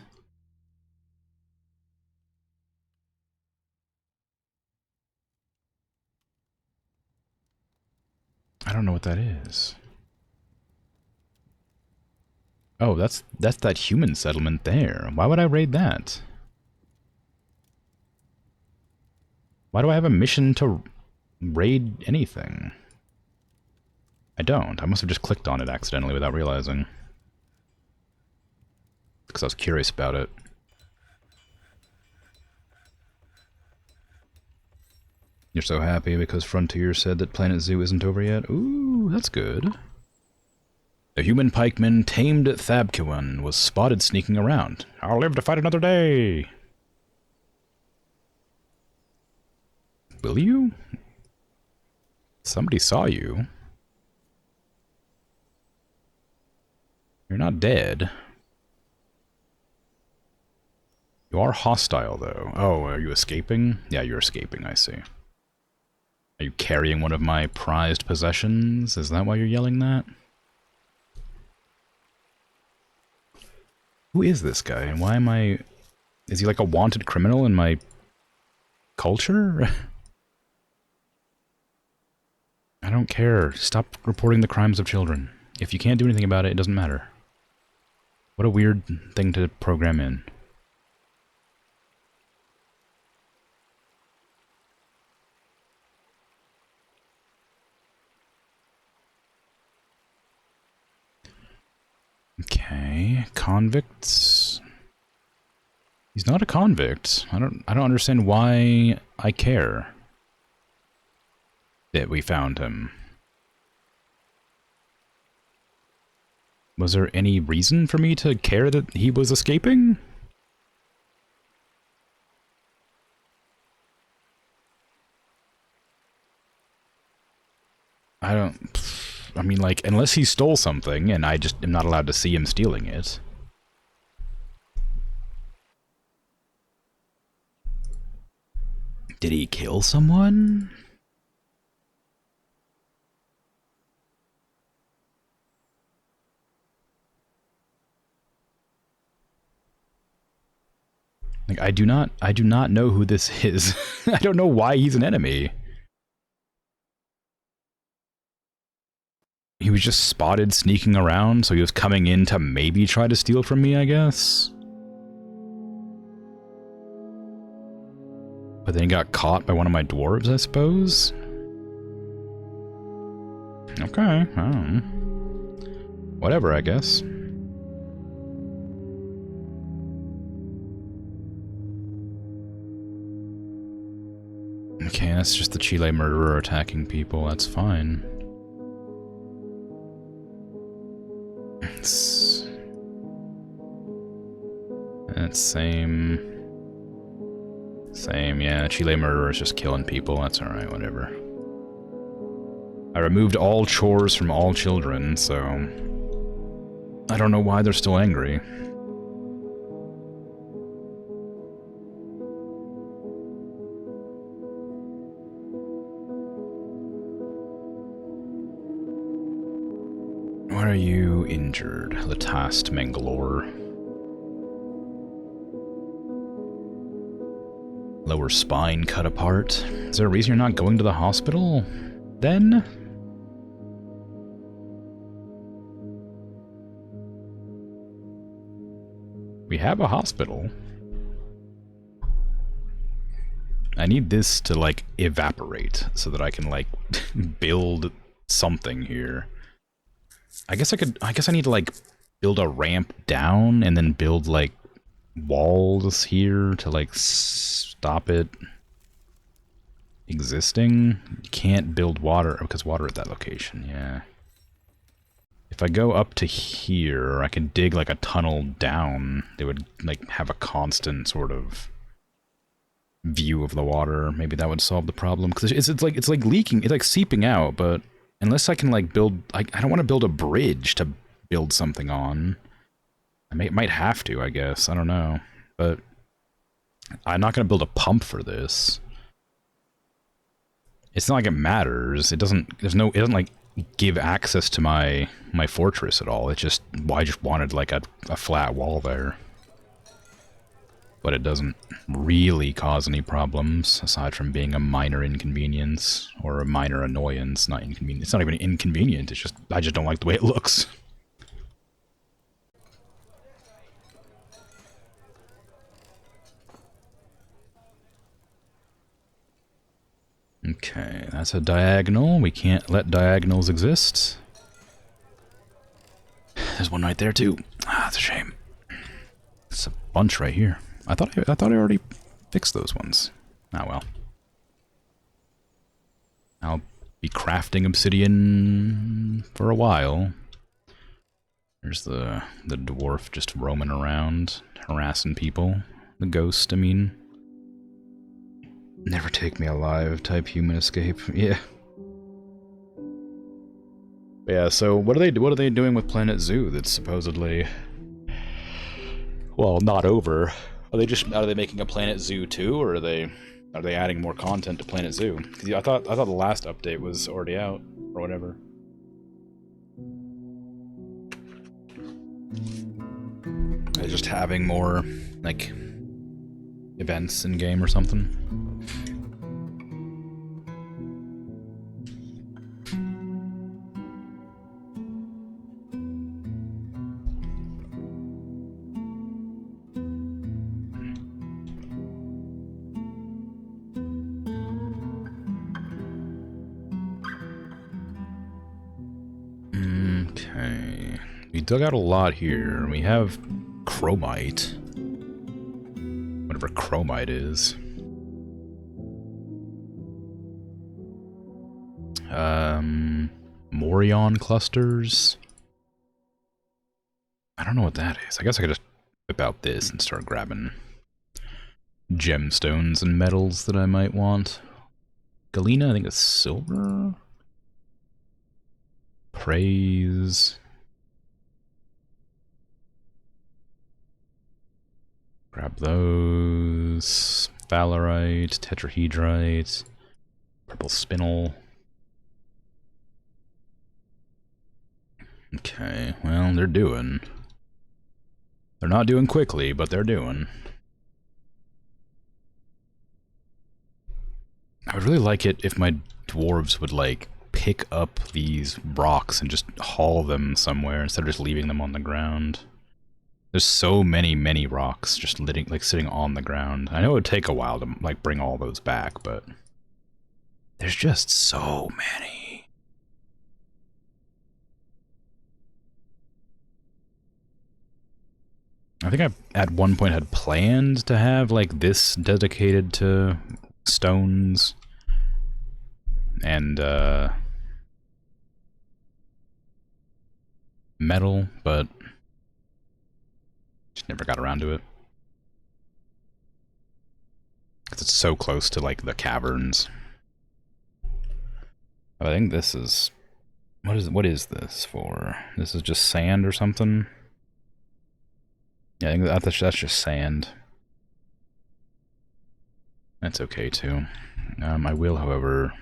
I don't know what that is. Oh, that's that human settlement there. Why would I raid that? Why do I have a mission to raid anything? I don't. I must have just clicked on it accidentally without realizing. Because I was curious about it. You're so happy because Frontier said that Planet Zoo isn't over yet? Ooh, that's good. The human pikeman tamed at Thabkiwan was spotted sneaking around. I'll live to fight another day! Will you? Somebody saw you. You're not dead. You are hostile, though. Oh, are you escaping? Yeah, you're escaping, I see. Are you carrying one of my prized possessions? Is that why you're yelling that? Who is this guy, and why am I... Is he like a wanted criminal in my culture? I don't care. Stop reporting the crimes of children. If you can't do anything about it, it doesn't matter. What a weird thing to program in. Okay, convicts. He's not a convict. I don't understand why I care that we found him. Was there any reason for me to care that he was escaping? I mean, like, unless he stole something and I just am not allowed to see him stealing it. Did he kill someone? Like, I do not know who this is. I don't know why he's an enemy. He was just spotted sneaking around, so he was coming in to maybe try to steal from me, I guess. But then he got caught by one of my dwarves, I suppose? Okay, whatever, I guess. Okay, that's just the Chile murderer attacking people, that's fine. That's same, yeah, Chile murderer is just killing people, that's alright, whatever. I removed all chores from all children, so... I don't know why they're still angry. Where are you injured? Latast Mangalore. Lower spine cut apart. Is there a reason you're not going to the hospital? Then? We have a hospital. I need this to, like, evaporate so that I can, like, build something here. I guess I need to, like, build a ramp down and then build, like, walls here to, like, stop it existing. You can't build water because water at that location, yeah. If I go up to here, I can dig, like, a tunnel down. They would, like, have a constant sort of view of the water. Maybe that would solve the problem, because it's like leaking, it's like seeping out, but unless I can, like, build... I don't want to build a bridge to build something on. I might have to, I guess. I don't know. But I'm not going to build a pump for this. It's not like it matters. It doesn't... it doesn't, like, give access to my fortress at all. It's just... well, I just wanted, like, a flat wall there. But it doesn't really cause any problems, aside from being a minor inconvenience, or a minor annoyance, not inconvenience. It's not even inconvenient, it's just, I just don't like the way it looks. Okay, that's a diagonal. We can't let diagonals exist. There's one right there too. Ah, that's a shame. It's a bunch right here. I thought I already fixed those ones. Ah well. I'll be crafting obsidian for a while. There's the dwarf just roaming around, harassing people. The ghost, I mean. Never take me alive type human escape. Yeah. Yeah, so what are they doing with Planet Zoo that's supposedly, well, not over? Are they making a Planet Zoo 2, or are they adding more content to Planet Zoo? Because I thought the last update was already out or whatever. They're just having more like events in game or something. Okay. We dug out a lot here. We have chromite. Whatever chromite is. Morion clusters. I don't know what that is. I guess I could just whip out this and start grabbing gemstones and metals that I might want. Galena, I think it's silver. Praise. Grab those. Valerite, tetrahedrite, purple spinel. Okay, well, they're doing. They're not doing quickly, but they're doing. I would really like it if my dwarves would, like, pick up these rocks and just haul them somewhere instead of just leaving them on the ground. There's so many rocks just sitting on the ground. I know it would take a while to, like, bring all those back, but there's just so many. I think I, at one point, had planned to have, like, this dedicated to stones and, metal, but just never got around to it. Because it's so close to, like, the caverns. But I think this is... What is this for? This is just sand or something? Yeah, I think that's just sand. That's okay, too. I will, however,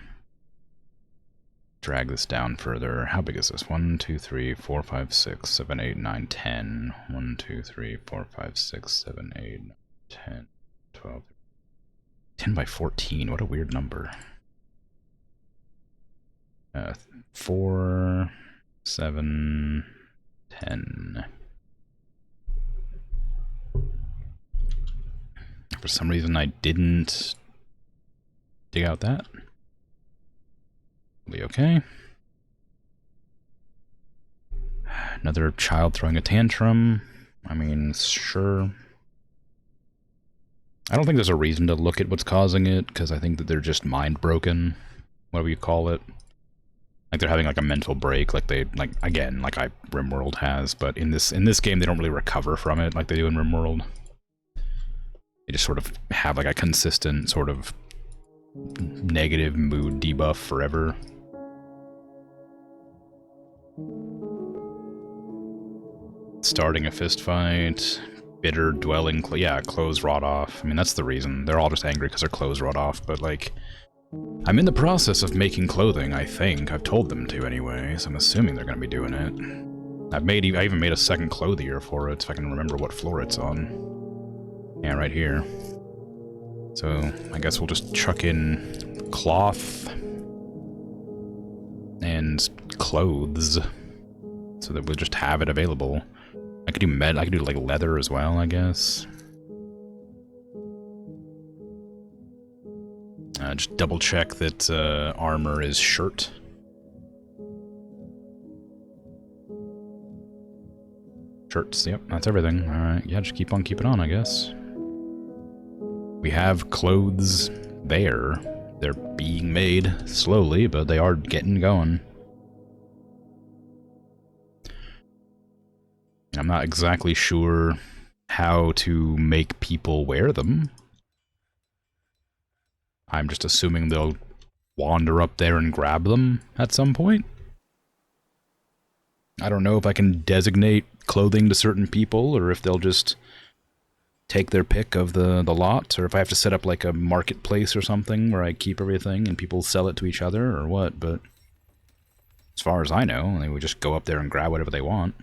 drag this down further. How big is this? 1, 2, 3, 4, 5, 6, 7, 8, 9, 10. 1, 2, 3, 4, 5, 6, 7, 8, 9, 10, 12. 10 by 14. What a weird number. 4, 7, 10. For some reason I didn't dig out that. Be okay. Another child throwing a tantrum. I mean, sure. I don't think there's a reason to look at what's causing it, because I think that they're just mind broken, whatever you call it. Like they're having like a mental break, like they again, like RimWorld has, but in this game they don't really recover from it like they do in RimWorld. They just sort of have like a consistent sort of negative mood debuff forever. Starting a fist fight, bitter dwelling, yeah, clothes rot off. I mean, that's the reason. They're all just angry because their clothes rot off, but like, I'm in the process of making clothing, I think. I've told them to anyway, so I'm assuming they're going to be doing it. I even made a second clothier for it, if I can remember what floor it's on. Yeah, right here. So, I guess we'll just chuck in cloth and clothes so that we'll just have it available. I could do like leather as well, I guess. Just double check that armor is shirt. Shirts, yep, that's everything. Alright, yeah, just keep on keeping on, I guess. We have clothes there. They're being made slowly, but they are getting going. I'm not exactly sure how to make people wear them. I'm just assuming they'll wander up there and grab them at some point. I don't know if I can designate clothing to certain people, or if they'll just take their pick of the lot, or if I have to set up like a marketplace or something where I keep everything and people sell it to each other, or what, but as far as I know, they would just go up there and grab whatever they want.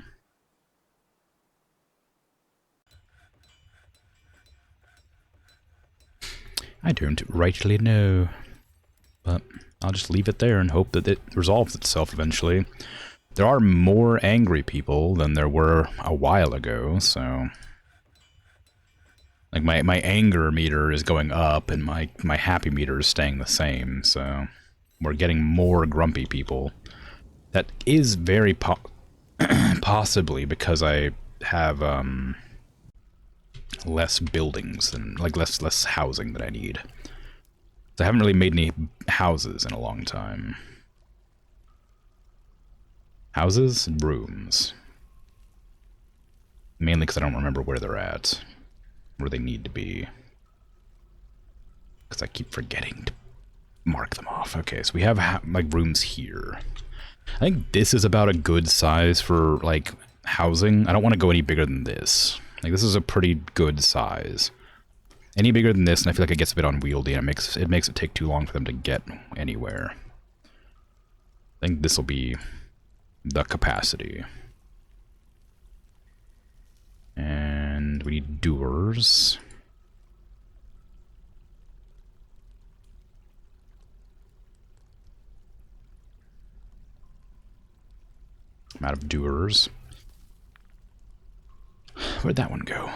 I don't rightly know, but I'll just leave it there and hope that it resolves itself eventually. There are more angry people than there were a while ago, so... Like, my anger meter is going up, and my happy meter is staying the same, so... We're getting more grumpy people. That is very possibly because I have, less buildings than... Like, less housing that I need. So I haven't really made any houses in a long time. Houses and rooms. Mainly because I don't remember where they're at. Where they need to be. Because I keep forgetting to mark them off. Okay, so we have like rooms here. I think this is about a good size for like housing. I don't want to go any bigger than this. Like this is a pretty good size. Any bigger than this and I feel like it gets a bit unwieldy and it makes it take too long for them to get anywhere. I think this will be the capacity. And we need doers. I'm out of doers. Where'd that one go?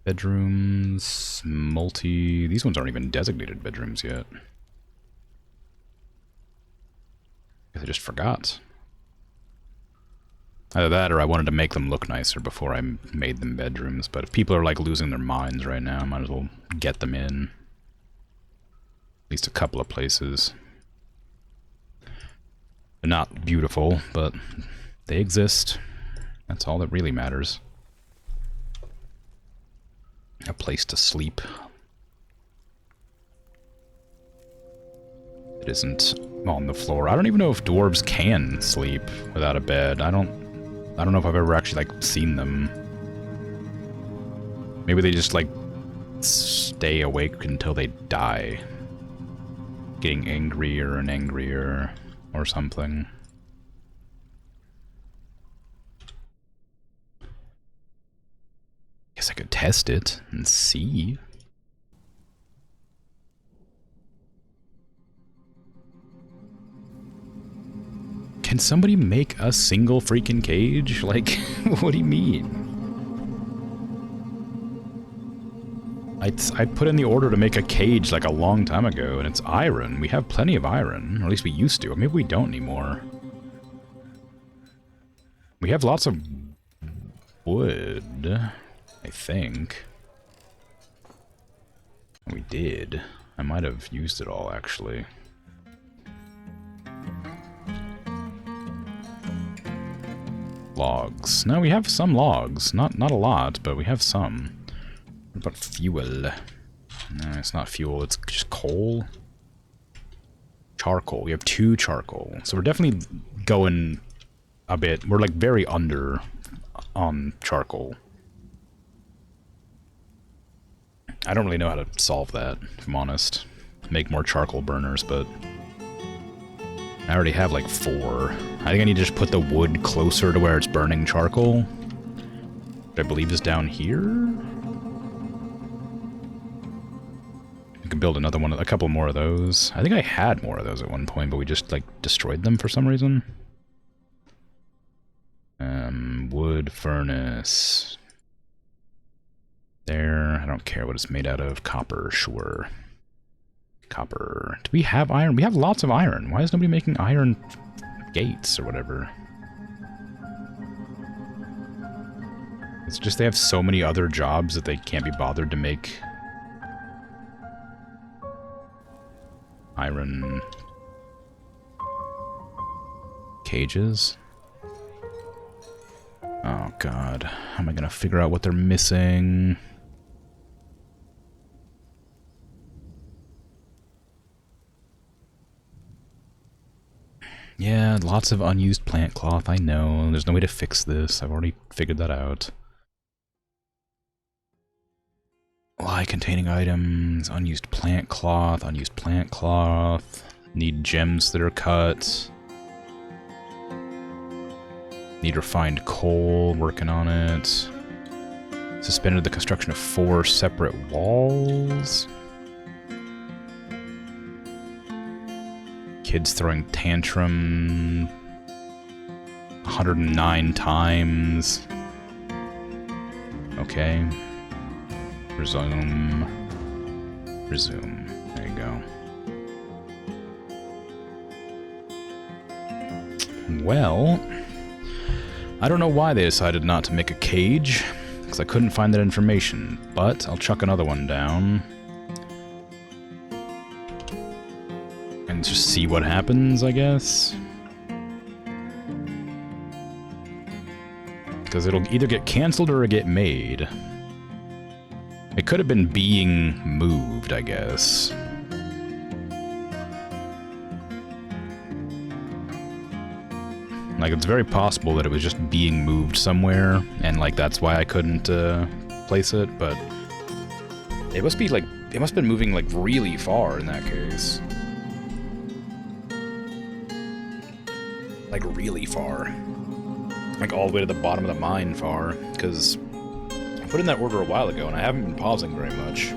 Bedrooms, multi... These ones aren't even designated bedrooms yet. I just forgot. Either that or I wanted to make them look nicer before I made them bedrooms, but if people are like losing their minds right now, I might as well get them in. At least a couple of places. They're not beautiful, but they exist. That's all that really matters. A place to sleep. It isn't on the floor. I don't even know if dwarves can sleep without a bed. I don't know if I've ever actually like seen them. Maybe they just like stay awake until they die. Getting angrier and angrier or something. Guess I could test it and see. Can somebody make a single freaking cage? Like, what do you mean? I put in the order to make a cage like a long time ago, and it's iron. We have plenty of iron, or at least we used to. Maybe we don't anymore. We have lots of wood, I think. We did. I might have used it all, actually. Logs. No, we have some logs. Not a lot, but we have some. What about fuel? No, it's not fuel. It's just coal. Charcoal. We have 2 charcoal. So we're definitely going a bit. We're like very under on charcoal. I don't really know how to solve that, if I'm honest. Make more charcoal burners, but I already have like 4. I think I need to just put the wood closer to where it's burning charcoal. Which I believe is down here. We can build another one, a couple more of those. I think I had more of those at one point, but we just like destroyed them for some reason. Wood furnace. There. I don't care what it's made out of. Copper, sure. Copper. Do we have iron? We have lots of iron. Why is nobody making iron gates or whatever? It's just they have so many other jobs that they can't be bothered to make iron cages. Oh god, how am I gonna figure out what they're missing? Yeah, lots of unused plant cloth, I know. There's no way to fix this. I've already figured that out. Lye containing items, unused plant cloth, need gems that are cut. Need refined coal, working on it. Suspended the construction of 4 separate walls. Kids throwing tantrum 109 times. Okay. Resume. Resume. There you go. Well, I don't know why they decided not to make a cage, because I couldn't find that information, but I'll chuck another one down. And just see what happens, I guess. Because it'll either get cancelled or get made. It could have been being moved, I guess. Like, it's very possible that it was just being moved somewhere, and, like, that's why I couldn't, place it, but... It must be, like, it must have been moving, like, really far in that case. Like, really far. Like, all the way to the bottom of the mine far, because... I put in that order a while ago, and I haven't been pausing very much.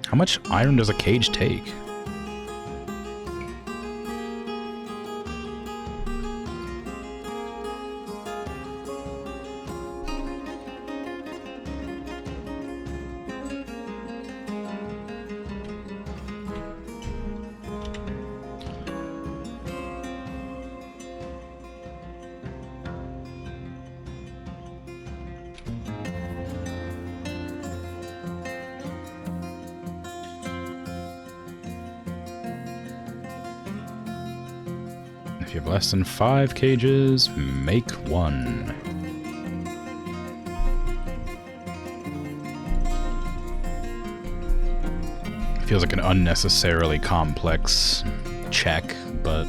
How much iron does a cage take? If you have less than 5 cages, make 1. Feels like an unnecessarily complex check, but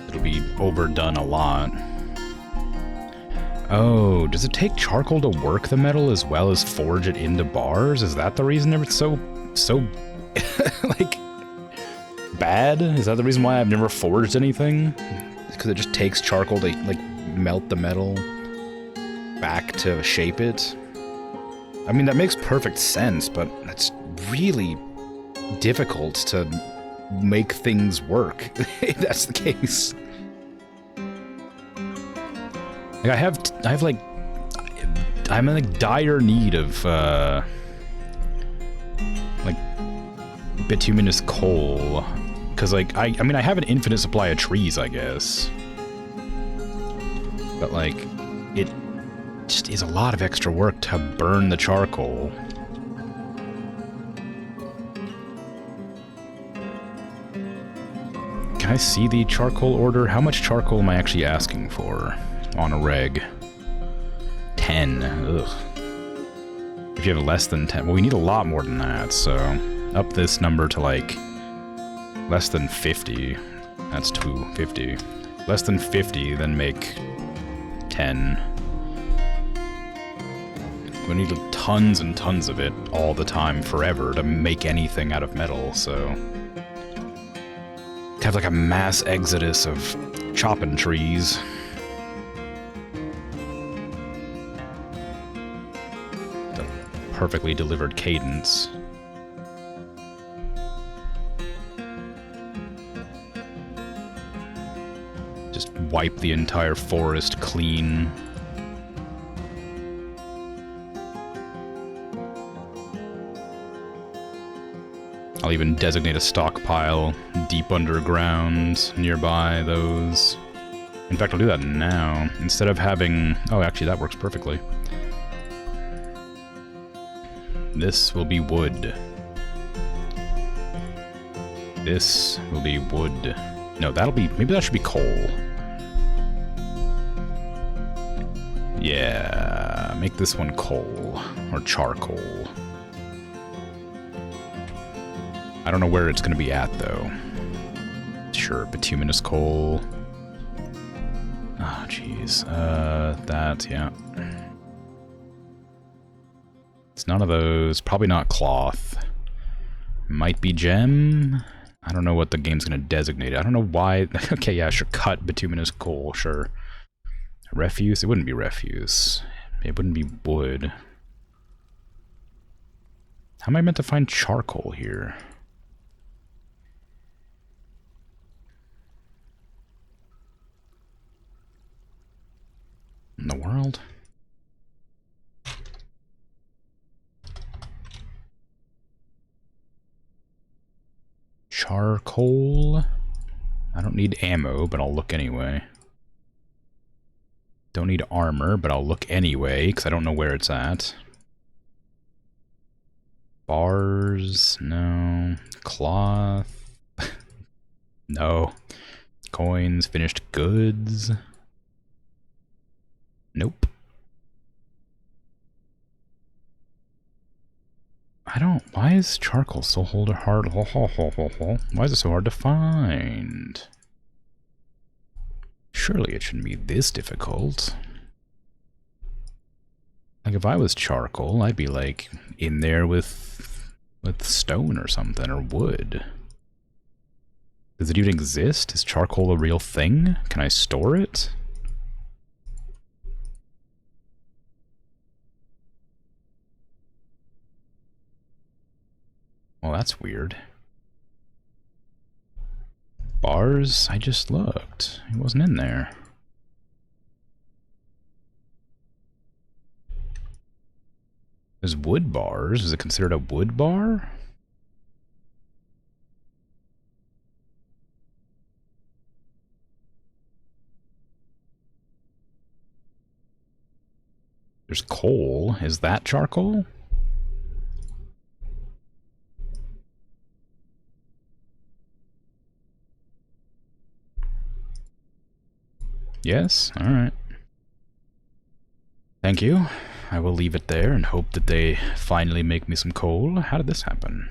it'll be overdone a lot. Oh, does it take charcoal to work the metal as well as forge it into bars? Is that the reason it's so like bad? Is that the reason why I've never forged anything? Because it just takes charcoal to like melt the metal back to shape it? I mean, that makes perfect sense, but it's really difficult to make things work if that's the case. Like I'm in like dire need of like bituminous coal, because like I mean I have an infinite supply of trees, I guess, but like it just is a lot of extra work to burn the charcoal. Can I see the charcoal order? How much charcoal am I actually asking for on a reg? 10. Ugh. If you have less than 10, well, we need a lot more than that, so up this number to like less than 50. That's 250. Less than 50, then make 10. We need tons and tons of it all the time, forever, to make anything out of metal, so have like a mass exodus of chopping trees. The perfectly delivered cadence. Just wipe the entire forest clean. I'll even designate a stockpile deep underground nearby those. In fact, I'll do that now. Instead of having... Oh, actually, that works perfectly. This will be wood. This will be wood. No, that'll be... Maybe that should be coal. Yeah, make this one coal. Or charcoal. I don't know where it's going to be at, though. Sure, bituminous coal. Oh, jeez. That, yeah. It's none of those. Probably not cloth. Might be gem. I don't know what the game's going to designate. I don't know why. Okay, yeah, sure. Cut bituminous coal, sure. Refuse? It wouldn't be refuse. It wouldn't be wood. How am I meant to find charcoal here? In the world? Charcoal? I don't need ammo, but I'll look anyway. Don't need armor, but I'll look anyway, because I don't know where it's at. Bars? No. Cloth? No. Coins? Finished goods? Nope. I don't... Why is charcoal so hard? Why is it so hard to find? Surely it shouldn't be this difficult. Like, if I was charcoal, I'd be, like, in there with stone or something, or wood. Does it even exist? Is charcoal a real thing? Can I store it? Well, that's weird. Bars? I just looked. It wasn't in there. There's wood bars. Is it considered a wood bar? There's coal. Is that charcoal? Yes? Alright. Thank you. I will leave it there and hope that they finally make me some coal. How did this happen?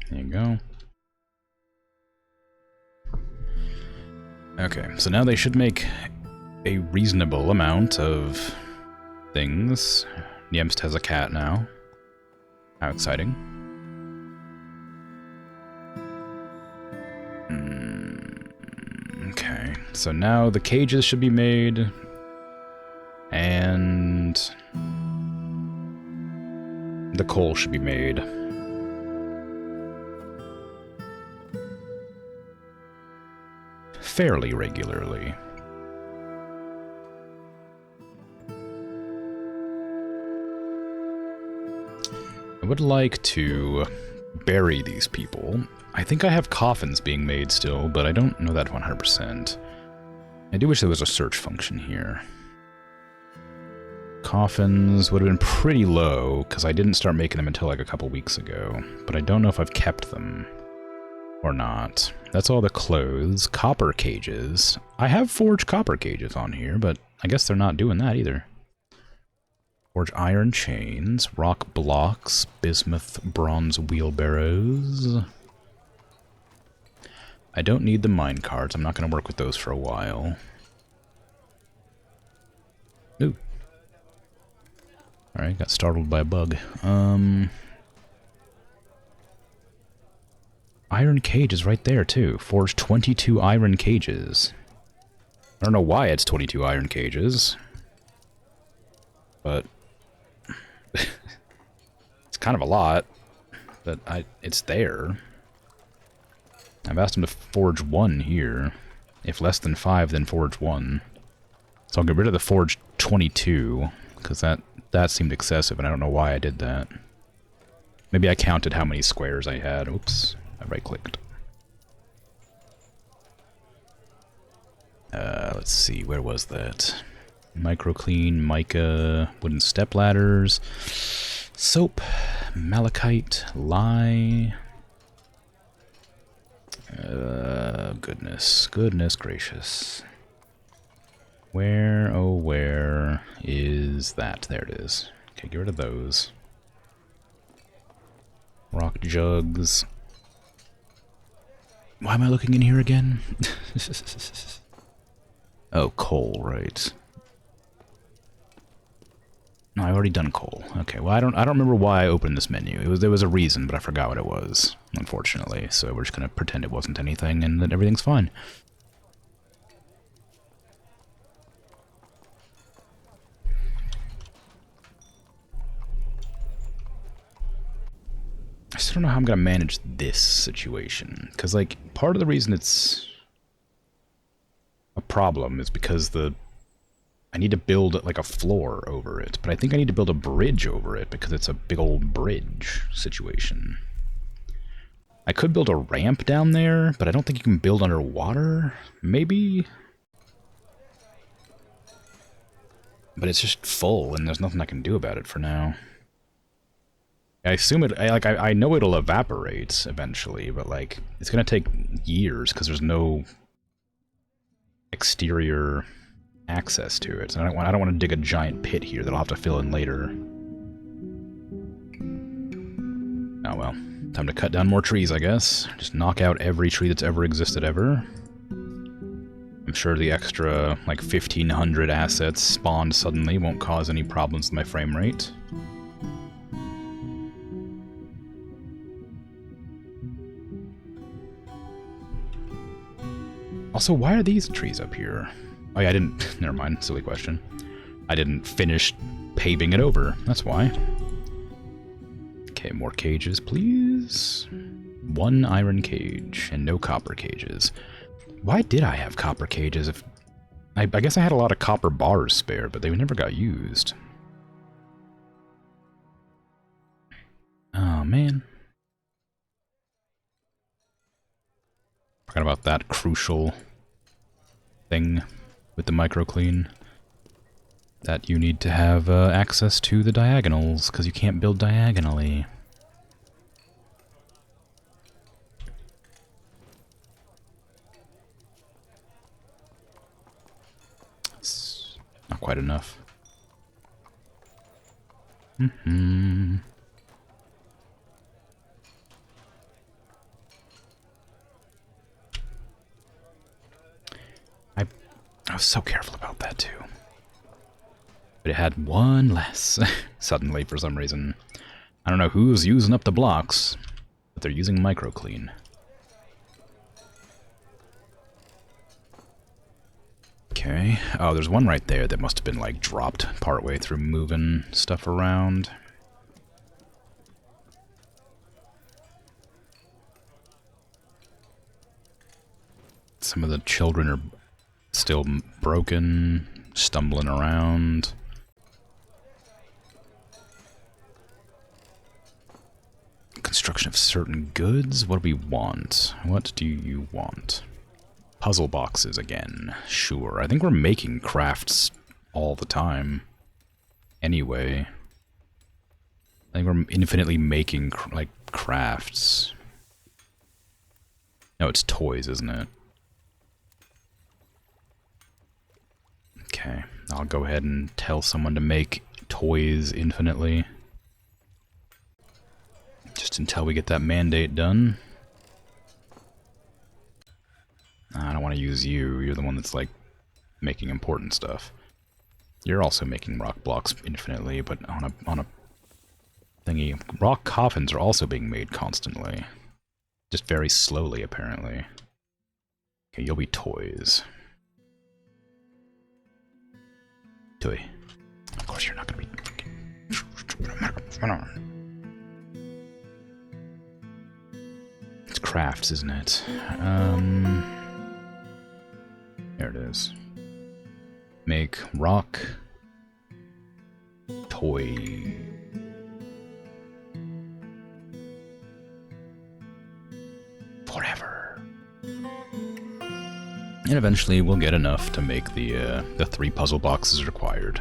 There you go. Okay, so now they should make a reasonable amount of things. Yemst has a cat now. How exciting. Okay, so now the cages should be made. And the coal should be made. Fairly regularly. I would like to bury these people. I think I have coffins being made still, but I don't know that 100%. I do wish there was a search function here. Coffins would have been pretty low, because I didn't start making them until like a couple weeks ago. But I don't know if I've kept them or not. That's all the clothes. Copper cages. I have forged copper cages on here, but I guess they're not doing that either. Forge iron chains, rock blocks, bismuth bronze wheelbarrows. I don't need the mine carts. I'm not going to work with those for a while. Ooh. Alright, got startled by a bug. Iron cage is right there, too. Forge 22 iron cages. I don't know why it's 22 iron cages. But It's kind of a lot, but it's there. I've asked him to forge 1 here. If less than 5, then forge 1. So I'll get rid of the forge 22, because that seemed excessive, and I don't know why I did that. Maybe I counted how many squares I had. Oops, I right-clicked. Let's see, where was that? Microclean, mica, wooden step ladders, soap, malachite, lye. Goodness gracious. Where, oh where is that? There it is. Okay, get rid of those. Rock jugs. Why am I looking in here again? Oh, coal, right. No, I already done coal. Okay, well I don't remember why I opened this menu. There was a reason, but I forgot what it was, unfortunately. So we're just gonna pretend it wasn't anything and that everything's fine. I still don't know how I'm gonna manage this situation. Because, like, part of the reason it's a problem is because I need to build, like, a floor over it. But I think I need to build a bridge over it because it's a big old bridge situation. I could build a ramp down there, but I don't think you can build underwater. Maybe? But it's just full, and there's nothing I can do about it for now. I assume I know it'll evaporate eventually, but, like, it's gonna take years because there's no exterior access to it. So I don't want to dig a giant pit here that I'll have to fill in later. Oh well, time to cut down more trees, I guess. Just knock out every tree that's ever existed ever. I'm sure the extra, like, 1,500 assets spawned suddenly won't cause any problems with my frame rate. Also, why are these trees up here? Oh yeah, I didn't... Never mind, silly question. I didn't finish paving it over, that's why. Okay, more cages, please. 1 iron cage, and no copper cages. Why did I have copper cages if... I guess I had a lot of copper bars spare, but they never got used. Oh, man. Forgot about that crucial thing with the microclean. That you need to have access to the diagonals, because you can't build diagonally. It's not quite enough. I was so careful about that, too. But it had 1 less, suddenly, for some reason. I don't know who's using up the blocks, but they're using microclean. Okay. Oh, there's one right there that must have been, like, dropped partway through moving stuff around. Some of the children are still broken, stumbling around. Construction of certain goods? What do we want? What do you want? Puzzle boxes again. Sure. I think we're making crafts all the time. Anyway. I think we're infinitely making, like, crafts. No, it's toys, isn't it? Okay. I'll go ahead and tell someone to make toys infinitely. Just until we get that mandate done. I don't want to use you. You're the one that's, like, making important stuff. You're also making rock blocks infinitely, but on a thingy. Rock coffins are also being made constantly. Just very slowly, apparently. Okay, you'll be toys. Toy. Of course you're not gonna be... Come on. It's crafts, isn't it? There it is. Make rock toy. Forever. And eventually we'll get enough to make the 3 puzzle boxes required.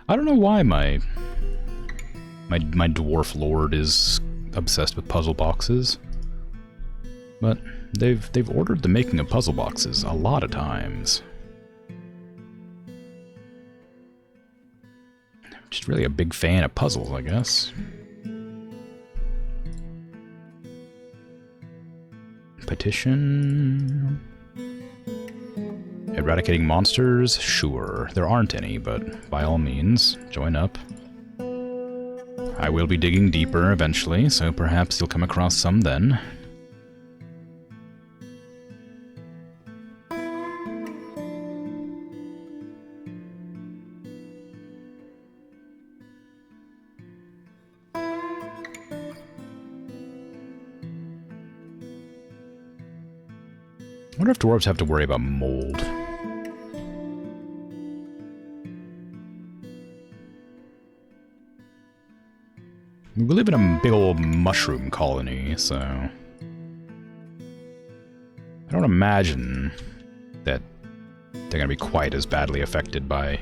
I don't know why my dwarf lord is obsessed with puzzle boxes, but they've ordered the making of puzzle boxes a lot of times. Just really a big fan of puzzles, I guess. Petition. Eradicating monsters? Sure. There aren't any, but by all means, join up. I will be digging deeper eventually, so perhaps you'll come across some then. I wonder if dwarves have to worry about mold. We live in a big old mushroom colony, so I don't imagine that they're going to be quite as badly affected by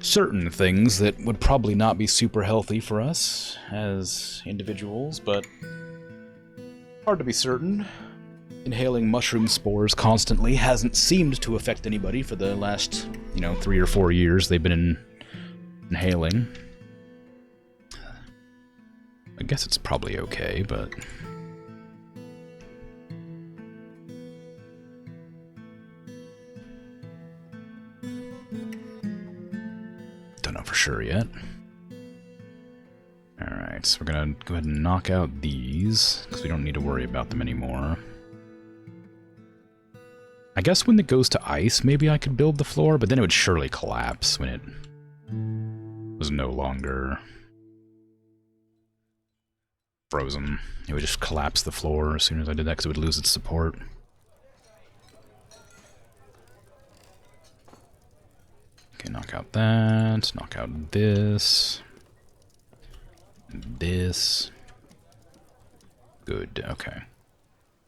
certain things that would probably not be super healthy for us as individuals, but hard to be certain. Inhaling mushroom spores constantly hasn't seemed to affect anybody for the last, 3 or 4 years they've been inhaling. I guess it's probably okay, but... don't know for sure yet. Alright, so we're gonna go ahead and knock out these, because we don't need to worry about them anymore. I guess when it goes to ice, maybe I could build the floor, but then it would surely collapse when it was no longer frozen. It would just collapse the floor as soon as I did that, because it would lose its support. Okay, knock out that, knock out this, this. Good, okay.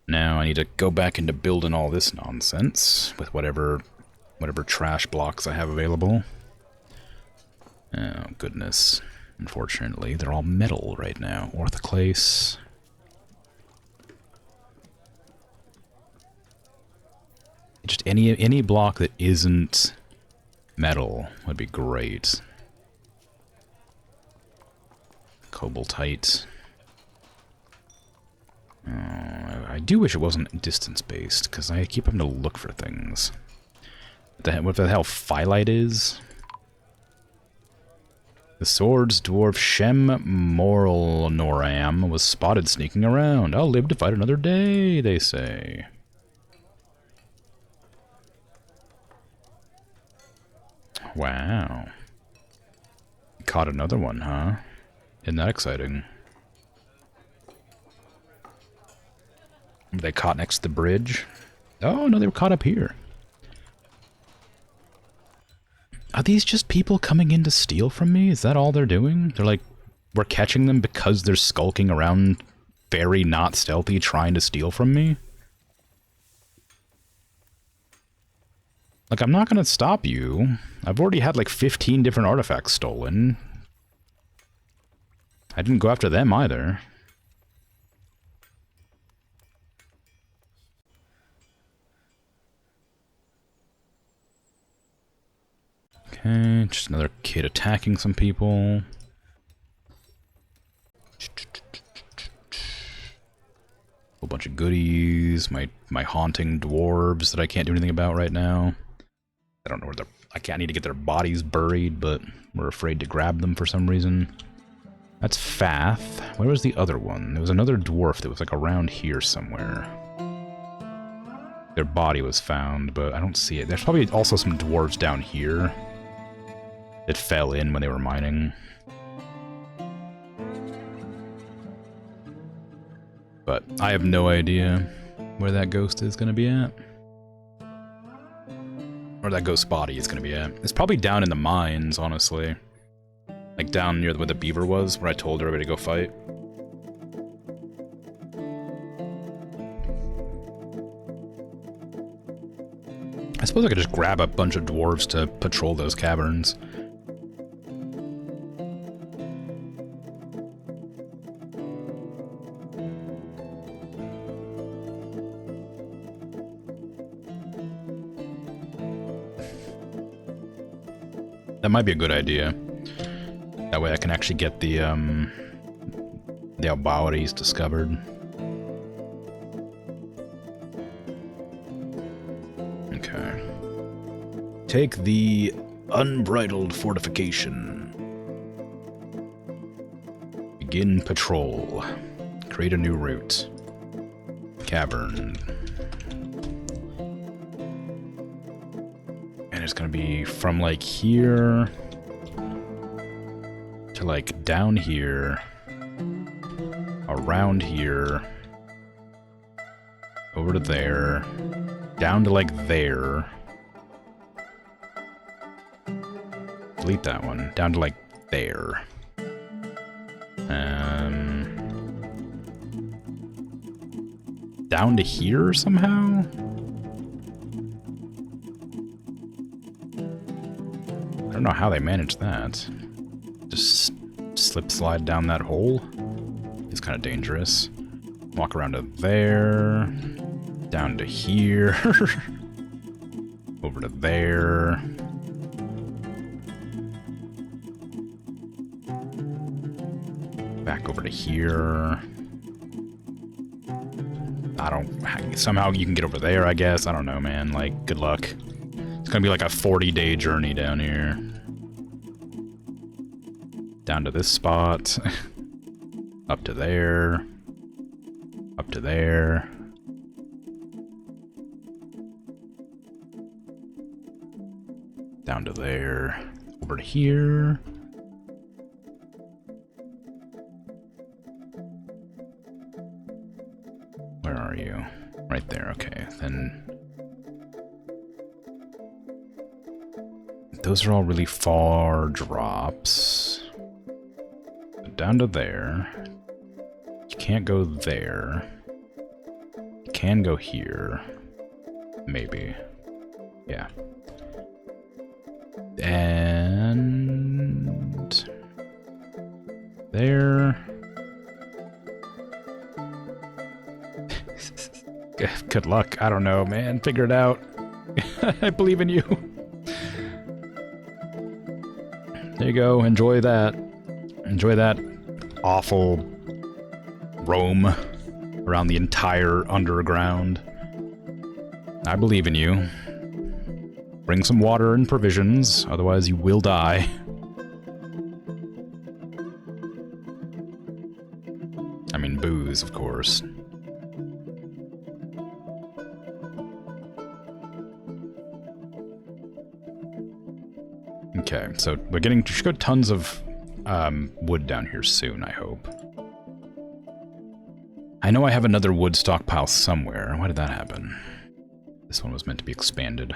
Now I need to go back into building all this nonsense with whatever trash blocks I have available. Oh, goodness. Unfortunately, they're all metal right now. Orthoclase. Just any block that isn't metal would be great. Cobaltite. I do wish it wasn't distance-based, because I keep having to look for things. What the hell phyllite is? The sword's dwarf Shem Morlnoram was spotted sneaking around. I'll live to fight another day, they say. Wow. Caught another one, huh? Isn't that exciting? Were they caught next to the bridge? Oh, no, they were caught up here. Are these just people coming in to steal from me? Is that all they're doing? They're like, we're catching them because they're skulking around very not stealthy trying to steal from me? Like, I'm not gonna stop you. I've already had like 15 different artifacts stolen. I didn't go after them either. Okay, just another kid attacking some people. Whole bunch of goodies. My haunting dwarves that I can't do anything about right now. I don't know where they're... I need to get their bodies buried, but we're afraid to grab them for some reason. That's Fath. Where was the other one? There was another dwarf that was like around here somewhere. Their body was found, but I don't see it. There's probably also some dwarves down here that fell in when they were mining. But I have no idea where that ghost is going to be at. Or that ghost body is going to be at. It's probably down in the mines, honestly. Like down near where the beaver was, where I told everybody to go fight. I suppose I could just grab a bunch of dwarves to patrol those caverns. That might be a good idea. That way I can actually get the Albawaris discovered. Okay. Take the unbridled fortification. Begin patrol. Create a new route. Cavern. And it's gonna be from like here to like down here, around here, over to there, down to like there. Delete that one. Down to like there. Down to here somehow? I don't know how they managed that. Just slip slide down that hole? It's kind of dangerous. Walk around to there. Down to here. Over to there. Back over to here. I don't... Somehow you can get over there, I guess. I don't know, man. Like, good luck. It's gonna be like a 40-day journey down here. Down to this spot. Up to there. Up to there. Down to there. Over to here. Where are you? Right there, okay. Then... Those are all really far drops. Down to there. You can't go there. You can go here. Maybe. Yeah. And... There... Good luck. I don't know, man. Figure it out. I believe in you. There you go. Enjoy that. Enjoy that awful roam around the entire underground. I believe in you. Bring some water and provisions, otherwise you will die. I mean, booze, of course. Okay, so we're getting... should got tons of wood down here soon, I hope. I know I have another wood stockpile somewhere. Why did that happen? This one was meant to be expanded.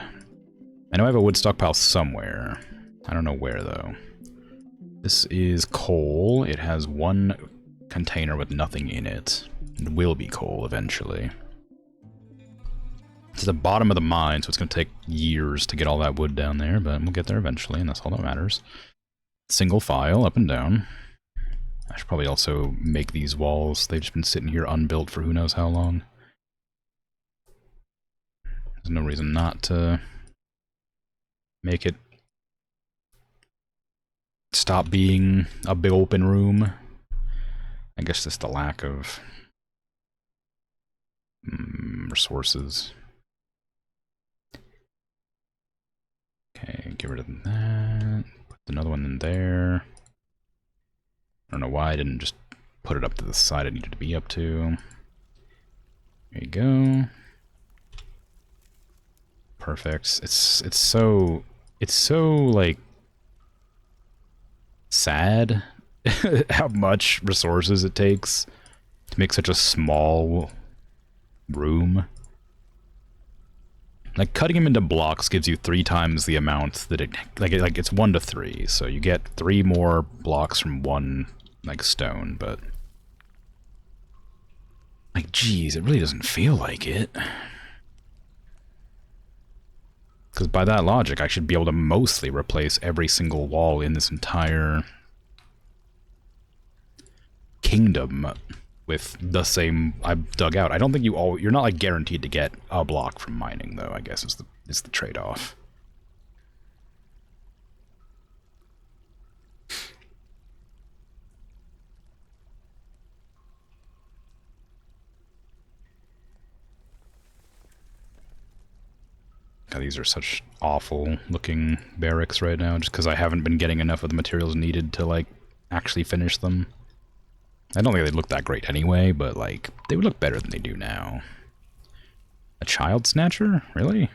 I know I have a wood stockpile somewhere. I don't know where, though. This is coal. It has one container with nothing in it. It will be coal eventually. It's the bottom of the mine, so it's going to take years to get all that wood down there, but we'll get there eventually, and that's all that matters. Single file, up and down. I should probably also make these walls. They've just been sitting here unbuilt for who knows how long. There's no reason not to make it stop being a big open room. I guess just the lack of resources. Okay, get rid of that. Put another one in there. I don't know why I didn't just put it up to the side it needed to be up to. There you go. Perfect. It's so like sad how much resources it takes to make such a small room. Like, cutting them into blocks gives you 3 times the amount that it... Like, it's 1 to 3, so you get 3 more blocks from 1, like, stone, but... Like, geez, it really doesn't feel like it. Because by that logic, I should be able to mostly replace every single wall in this entire kingdom with the same I've dug out. I don't think you're not like guaranteed to get a block from mining, though, I guess is the trade-off. God, these are such awful looking barracks right now, just because I haven't been getting enough of the materials needed to, like, actually finish them. I don't think they'd look that great anyway, but, like, they would look better than they do now. A child snatcher? Really? I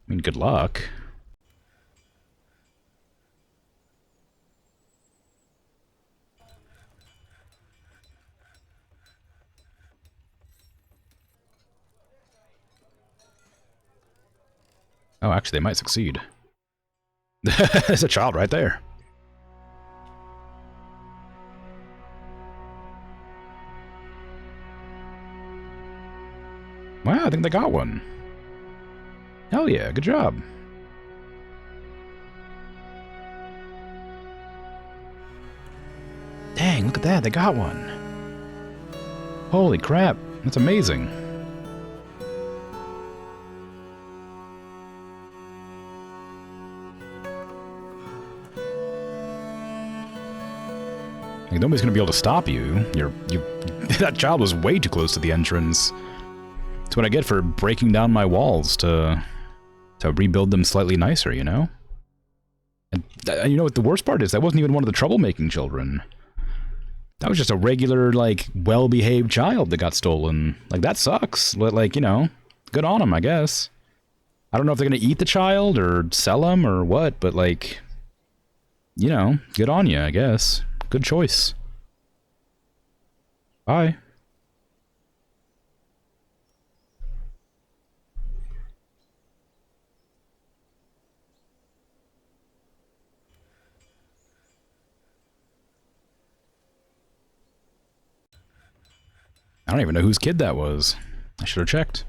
mean, good luck. Oh, actually, they might succeed. There's a child right there. Wow, I think they got one. Hell yeah, good job. Dang, look at that, they got one. Holy crap, that's amazing. Like, nobody's gonna be able to stop you. That child was way too close to the entrance. That's what I get for breaking down my walls to rebuild them slightly nicer, you know? And you know what the worst part is? That wasn't even one of the troublemaking children. That was just a regular, like, well-behaved child that got stolen. Like, that sucks. But, like, you know, good on them, I guess. I don't know if they're gonna eat the child or sell him or what, but, like, you know, good on you, I guess. Good choice. Bye. I don't even know whose kid that was. I should have checked.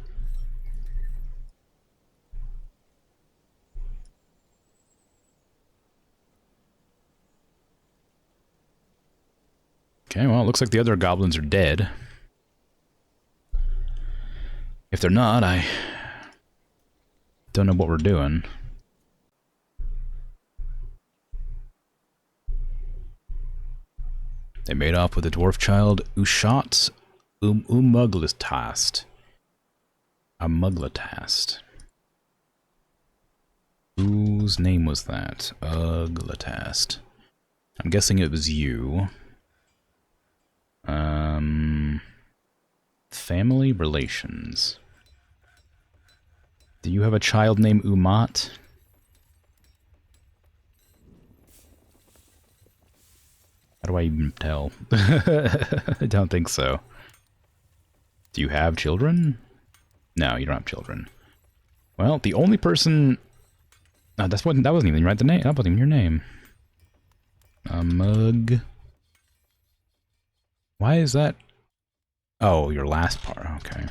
Okay, well, it looks like the other goblins are dead. If they're not, I don't know what we're doing. They made off with the dwarf child Ushat Umuglatast. Umuglatast. Whose name was that? Uglatast. I'm guessing it was you. Family relations. Do you have a child named Umat? How do I even tell? I don't think so. Do you have children? No, you don't have children. Well, the only person... Oh, that wasn't even right. That wasn't even your name. Mug... Why is that? Oh, your last part. Okay.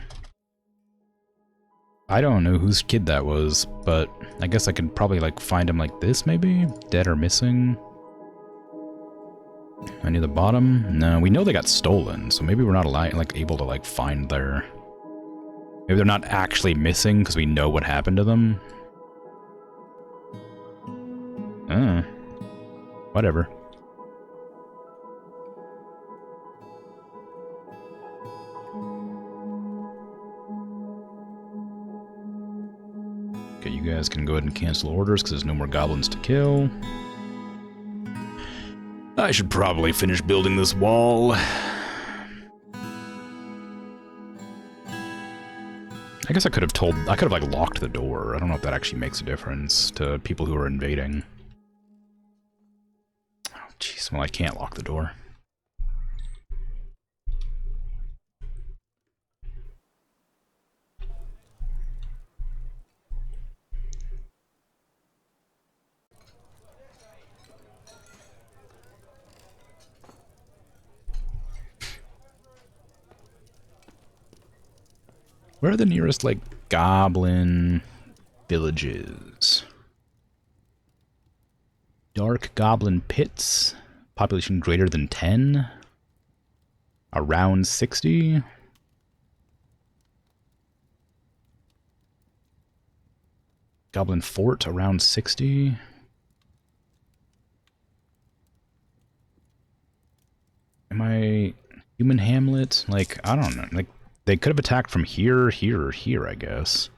I don't know whose kid that was, but I guess I could probably, like, find him like this, maybe? Dead or missing? Near the bottom? No, we know they got stolen, so maybe we're not able to, like, find their... Maybe they're not actually missing because we know what happened to them. Whatever. Okay, you guys can go ahead and cancel orders because there's no more goblins to kill. I should probably finish building this wall. I guess I could have like locked the door. I don't know if that actually makes a difference to people who are invading. Oh, jeez, well, I can't lock the door. Where are the nearest, like, goblin villages? Dark Goblin Pits. Population greater than 10. Around 60. Goblin Fort, around 60. Am I... Human Hamlet? Like, I don't know. Like, they could have attacked from here, here, or here, I guess.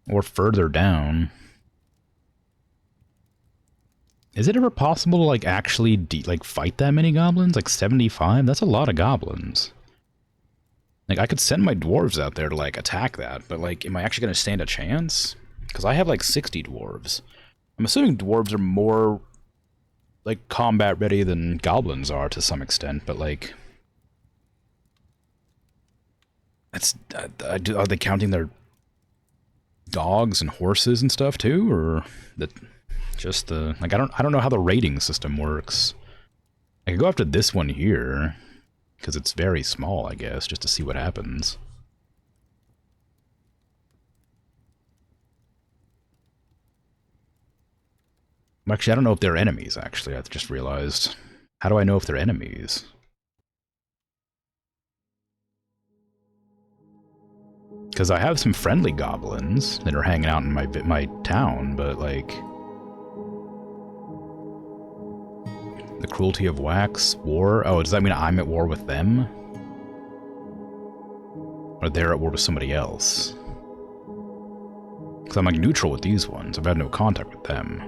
Or further down. Is it ever possible to, like, actually, fight that many goblins? Like, 75? That's a lot of goblins. Like, I could send my dwarves out there to, like, attack that, but, like, am I actually going to stand a chance? Because I have, like, 60 dwarves. I'm assuming dwarves are more, like, combat-ready than goblins are to some extent, but, like... That's... are they counting their dogs and horses and stuff, too? Or... that? Just the... Like, I don't know how the rating system works. I could go after this one here, because it's very small, I guess, just to see what happens. Actually, I don't know if they're enemies, actually. I just realized. How do I know if they're enemies? Because I have some friendly goblins that are hanging out in my town, but, like... The cruelty of wax, war. Oh, does that mean I'm at war with them? Or they're at war with somebody else? Because I'm like neutral with these ones. I've had no contact with them.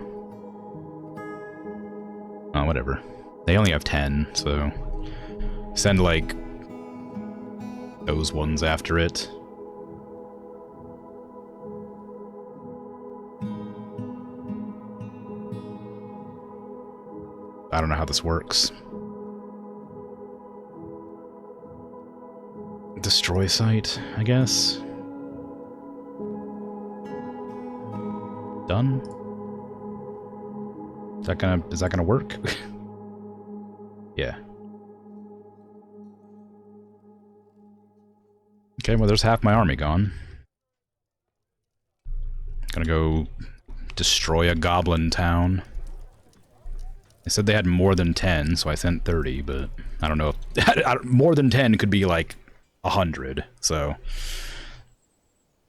Oh, whatever. They only have 10, so... Send, like... those ones after it. I don't know how this works. Destroy site, I guess. Done. Is that gonna work? Yeah. Okay, well there's half my army gone. Gonna go destroy a goblin town. They said they had more than 10, so I sent 30, but I don't know if... more than 10 could be, like, 100, so...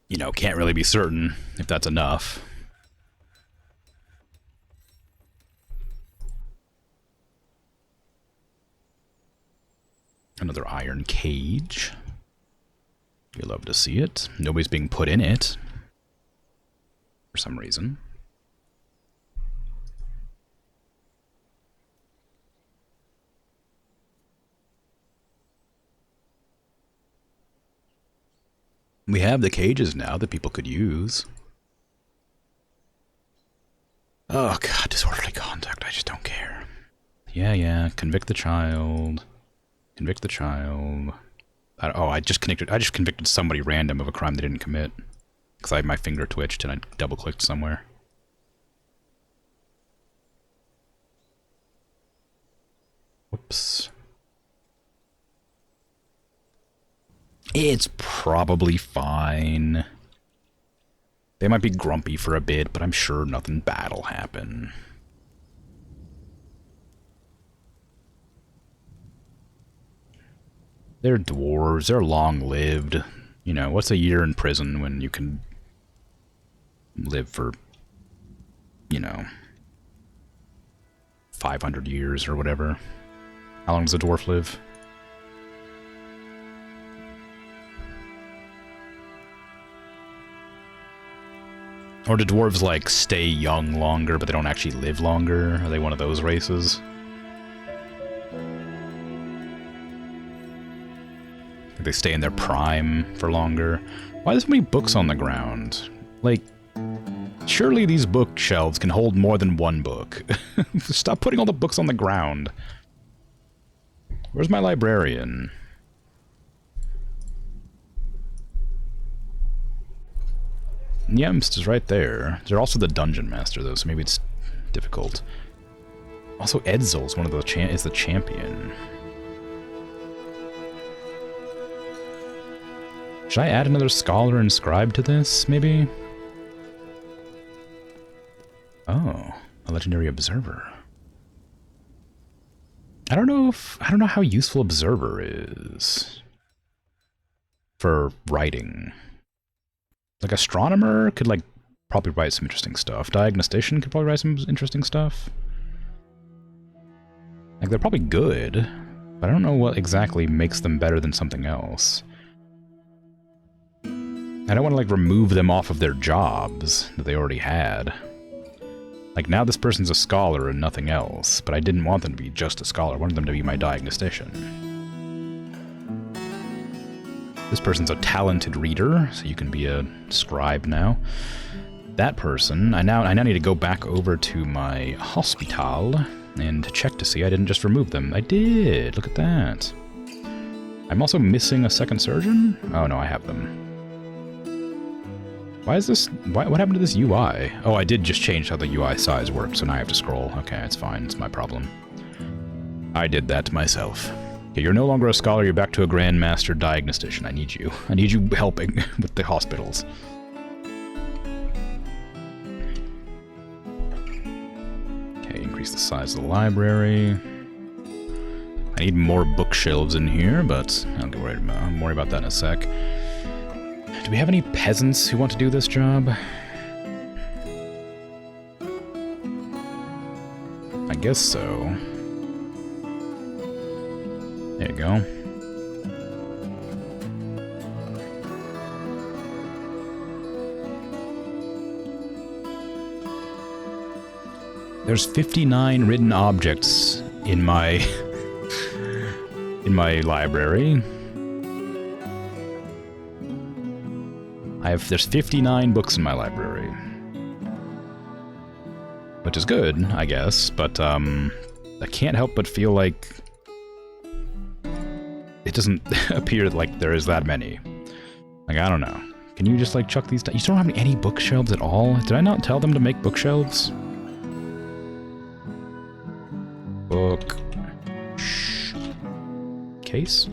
You know, can't really be certain if that's enough. Another iron cage. You love to see it. Nobody's being put in it. For some reason. We have the cages now that people could use. Oh god, disorderly conduct, I just don't care. Yeah, convict the child. Convict the child. I just convicted somebody random of a crime they didn't commit. Because my finger twitched and I double-clicked somewhere. Whoops. It's probably fine. They might be grumpy for a bit, but I'm sure nothing bad'll happen. They're dwarves, they're long-lived. You know, what's a year in prison when you can live for, you know, 500 years or whatever? How long does a dwarf live? Or do dwarves, like, stay young longer, but they don't actually live longer? Are they one of those races? They stay in their prime for longer. Why are there so many books on the ground? Like, surely these bookshelves can hold more than one book. Stop putting all the books on the ground. Where's my librarian? Yemst is right there. They're also the dungeon master, though, so maybe it's difficult. Also, Edzel's one of the is the champion. Should I add another scholar and scribe to this, maybe? Oh, a legendary observer. I don't know how useful observer is for writing. Like astronomer could like probably write some interesting stuff. Diagnostician could probably write some interesting stuff. Like they're probably good, but I don't know what exactly makes them better than something else. I don't want to like remove them off of their jobs that they already had. Like now this person's a scholar and nothing else, but I didn't want them to be just a scholar. I wanted them to be my diagnostician. This person's a talented reader, so you can be a scribe now. That person, I now need to go back over to my hospital and check to see I didn't just remove them. I did! Look at that. I'm also missing a second surgeon? Oh no, I have them. Why is this... what happened to this UI? Oh, I did just change how the UI size works, so now I have to scroll. Okay, it's fine. It's my problem. I did that myself. Okay, you're no longer a scholar. You're back to a Grandmaster Diagnostician. I need you. I need you helping with the hospitals. Okay, increase the size of the library. I need more bookshelves in here, but I'll get worried about, I'll worry about that in a sec. Do we have any peasants who want to do this job? I guess so. There you go. There's 59 written objects in my in my library. There's 59 books in my library. Which is good, I guess, but I can't help but feel like it doesn't appear like there is that many. Like, I don't know. Can you just like chuck these down? You still don't have any bookshelves at all? Did I not tell them to make bookshelves? Book... case?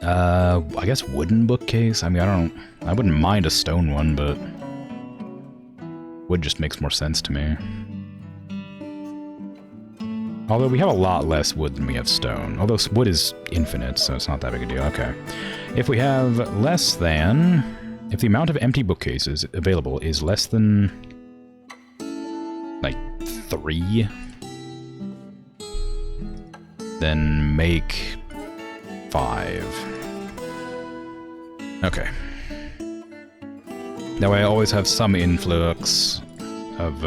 I guess wooden bookcase? I mean, I wouldn't mind a stone one, but wood just makes more sense to me. Although we have a lot less wood than we have stone. Although wood is infinite, so it's not that big a deal. Okay. If we have less than... if the amount of empty bookcases available is less than... like, 3... then make 5. Okay. That way I always have some influx of,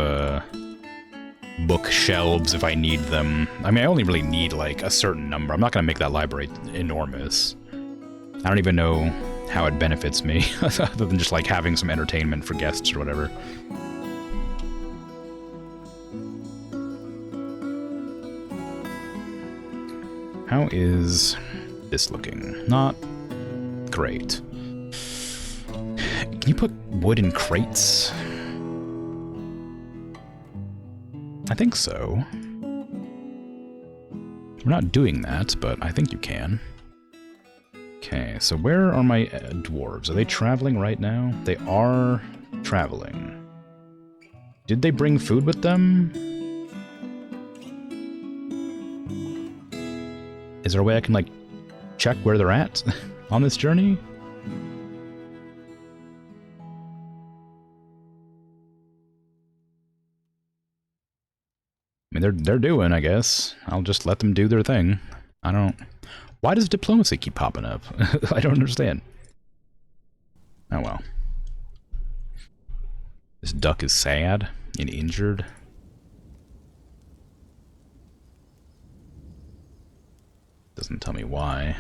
bookshelves if I need them. I mean, I only really need, like, a certain number. I'm not gonna make that library enormous. I don't even know how it benefits me, other than just, like, having some entertainment for guests or whatever. How is this looking? Not great. Can you put wood in crates? I think so. We're not doing that, but I think you can. Okay, so where are my dwarves? Are they traveling right now? They are traveling. Did they bring food with them? Is there a way I can, like, check where they're at on this journey? I mean, they're doing, I guess. I'll just let them do their thing. I don't... Why does diplomacy keep popping up? I don't understand. Oh, well. This duck is sad and injured. Doesn't tell me why.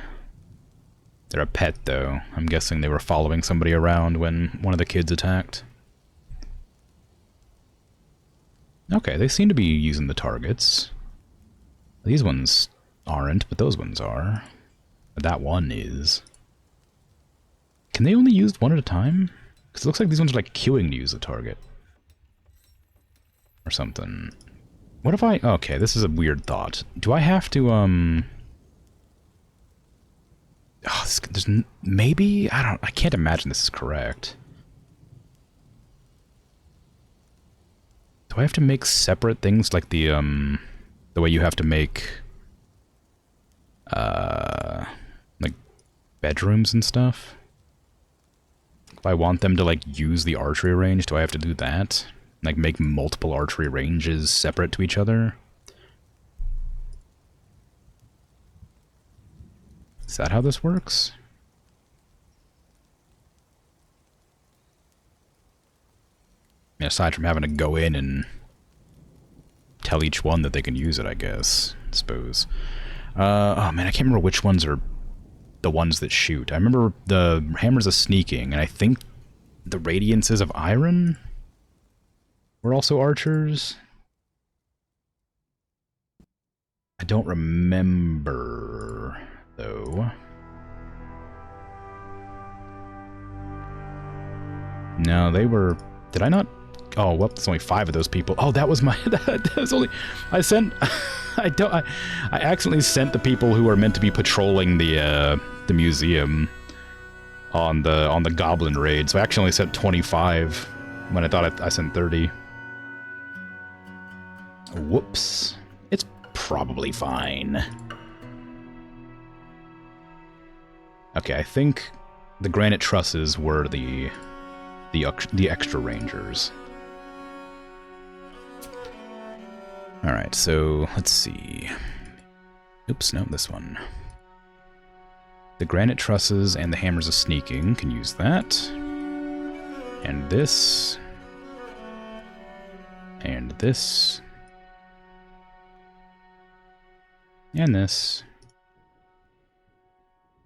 They're a pet, though. I'm guessing they were following somebody around when one of the kids attacked. Okay, they seem to be using the targets. These ones aren't, but those ones are. That one is. Can they only use one at a time? Because it looks like these ones are like queuing to use the target. Or something. What if I... Okay, this is a weird thought. Do I have to, Oh, maybe I can't imagine this is correct. Do I have to make separate things like the way you have to make like bedrooms and stuff? If I want them to like use the archery range, do I have to do that? Like make multiple archery ranges separate to each other? Is that how this works? I mean, aside from having to go in and tell each one that they can use it, I guess. I suppose. Oh man, I can't remember which ones are the ones that shoot. I remember the hammers of sneaking, and I think the radiances of iron were also archers. I don't remember, though. No, they were... Did I not... Oh, well, there's only 5 of those people. Oh, that was my... that was only... I sent... I accidentally sent the people who are meant to be patrolling the museum on the goblin raid. So I actually only sent 25 when I thought I sent 30. Whoops. It's probably fine. Okay, I think the granite trusses were the extra rangers. Alright, so let's see. Oops, no, this one. The granite trusses and the hammers of sneaking can use that. And this. And this. And this.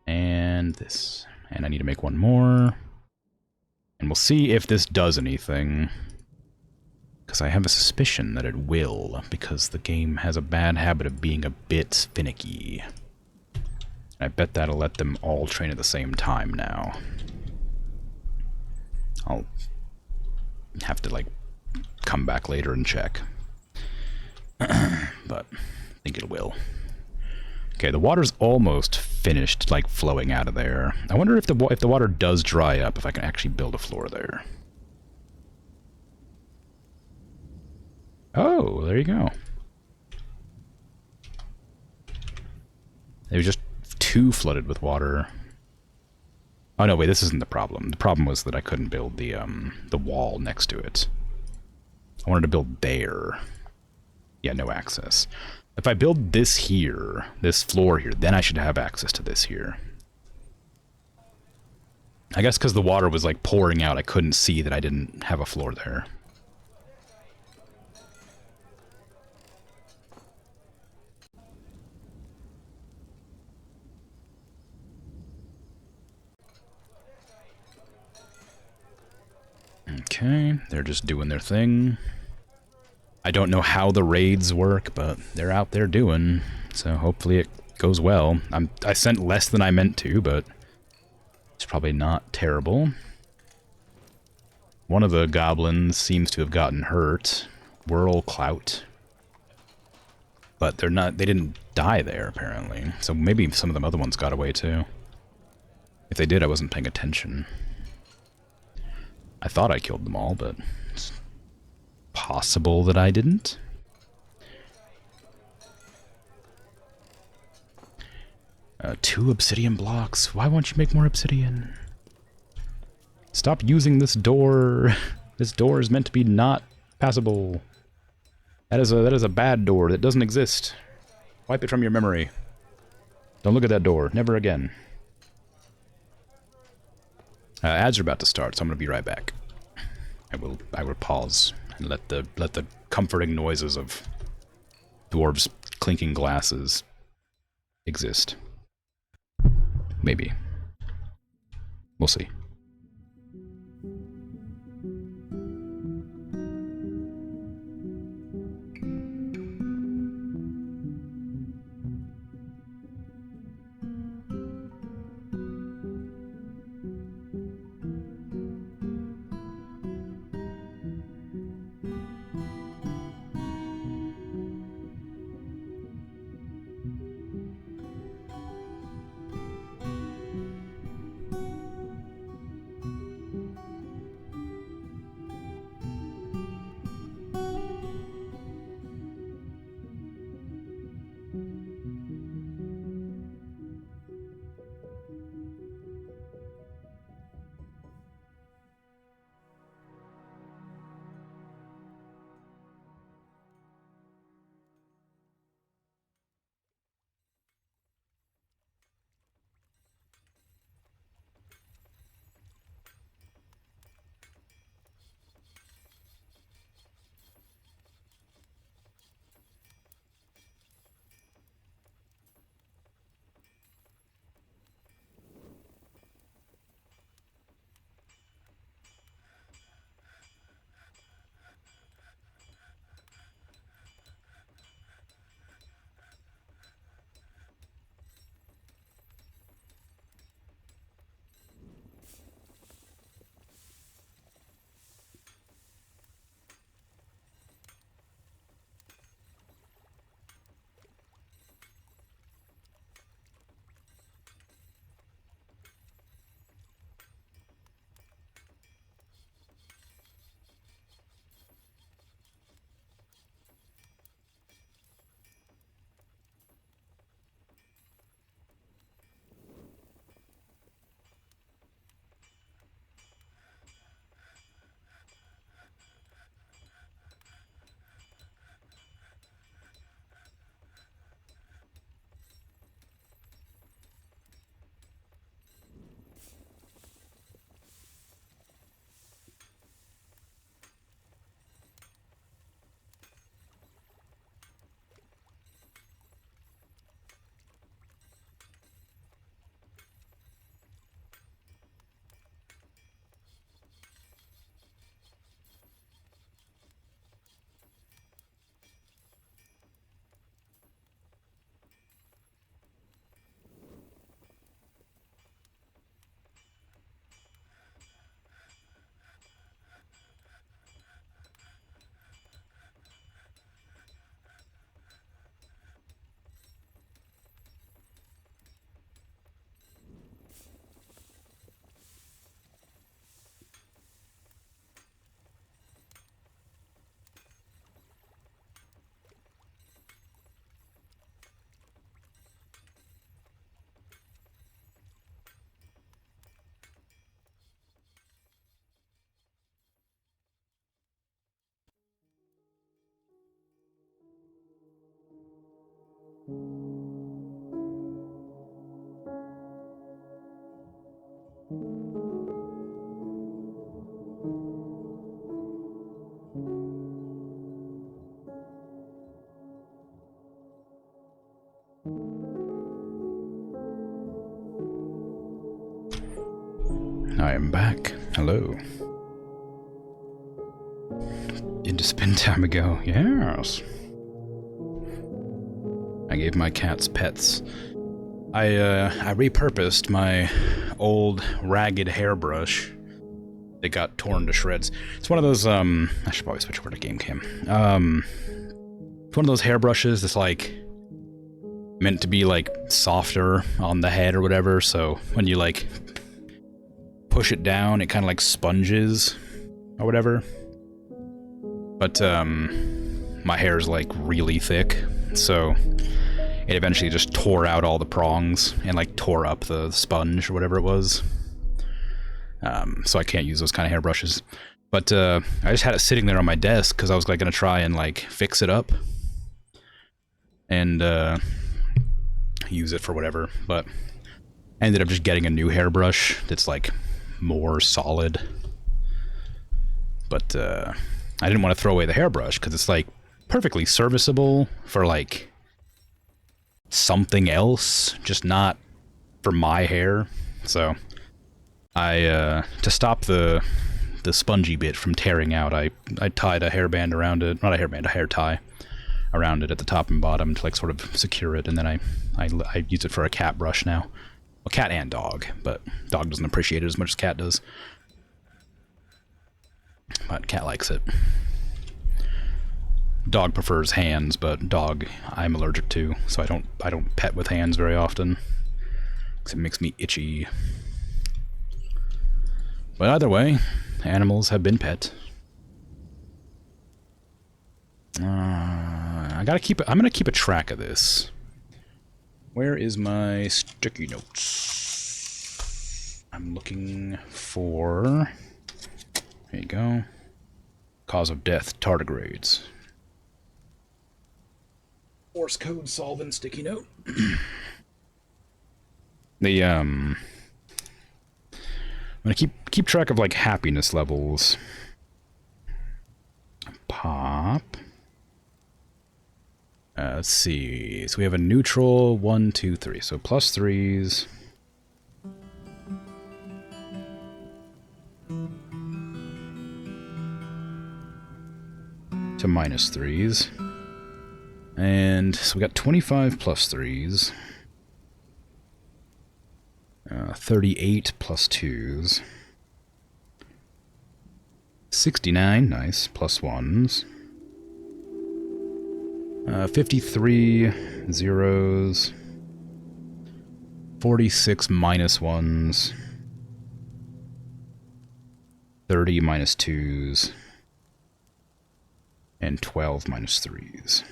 And this. And I need to make one more. And we'll see if this does anything. Because I have a suspicion that it will, because the game has a bad habit of being a bit finicky. I bet that'll let them all train at the same time now. I'll have to, like, come back later and check. But I think it will. Okay, the water's almost finished, like, flowing out of there. I wonder if the water does dry up, if I can actually build a floor there. Oh, there you go. It was just too flooded with water. Oh no, wait, this isn't the problem. The problem was that I couldn't build the wall next to it. I wanted to build there. Yeah, no access. If I build this here, this floor here, then I should have access to this here. I guess because the water was like pouring out, I couldn't see that I didn't have a floor there. Okay, they're just doing their thing. I don't know how the raids work, but they're out there doing, so hopefully it goes well. I sent less than I meant to, but it's probably not terrible. One of the goblins seems to have gotten hurt. Whirl Clout. But they didn't die there, apparently. So maybe some of the other ones got away, too. If they did, I wasn't paying attention. I thought I killed them all, but it's possible that I didn't. Two obsidian blocks. Why won't you make more obsidian? Stop using this door. This door is meant to be not passable. That is a bad door that doesn't exist. Wipe it from your memory. Don't look at that door. Never again. Ads are about to start, so I'm going to be right back. I will pause and let the comforting noises of dwarves clinking glasses exist. Maybe. We'll see. I am back. Hello. Into spin time ago. Yes. I gave my cats pets. I repurposed my old ragged hairbrush. They got torn to shreds. It's one of those, I should probably switch over to game cam. It's one of those hairbrushes that's like meant to be like softer on the head or whatever, so when you like push it down, it kind of like sponges or whatever. But my hair is like really thick, so it eventually just tore out all the prongs and like tore up the sponge or whatever it was. So I can't use those kind of hairbrushes. But I just had it sitting there on my desk because I was like gonna try and like fix it up and use it for whatever. But I ended up just getting a new hairbrush that's like more solid. But I didn't want to throw away the hairbrush because it's like perfectly serviceable for like something else, just not for my hair. So I to stop the spongy bit from tearing out, I tied a hairband around it, not a hairband, a hair tie around it at the top and bottom to like sort of secure it, and then I use it for a cat brush now. Well, cat and dog, but dog doesn't appreciate it as much as cat does. But cat likes it. Dog prefers hands, but dog I'm allergic to, so I don't pet with hands very often, because it makes me itchy. But either way, animals have been pet. I'm gonna keep a track of this. Where is my sticky notes? I'm looking for. There you go. Cause of death, tardigrades. Force code solvent sticky note. I'm gonna keep track of like happiness levels. Pop. Let's see. So we have a neutral 1, 2, 3. So plus 3s. To minus 3s. And so we got 25 plus 3s. 38 plus 2s. 69, nice, plus 1s. 53 zeros. 46 minus 1s. 30 minus 2s. And 12 minus 3s.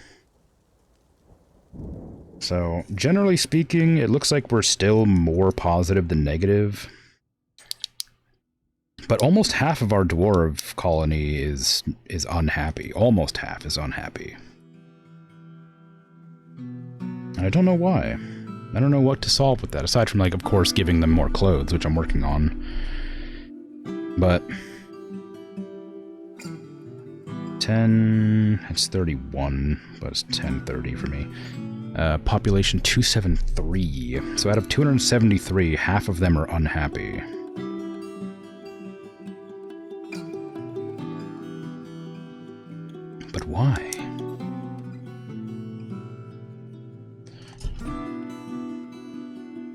So, generally speaking, it looks like we're still more positive than negative. But almost half of our dwarf colony is unhappy. Almost half is unhappy. And I don't know why. I don't know what to solve with that, aside from, like, of course, giving them more clothes, which I'm working on. But 10, that's 31, but it's 1030 for me. Population 273. So out of 273, half of them are unhappy. But why?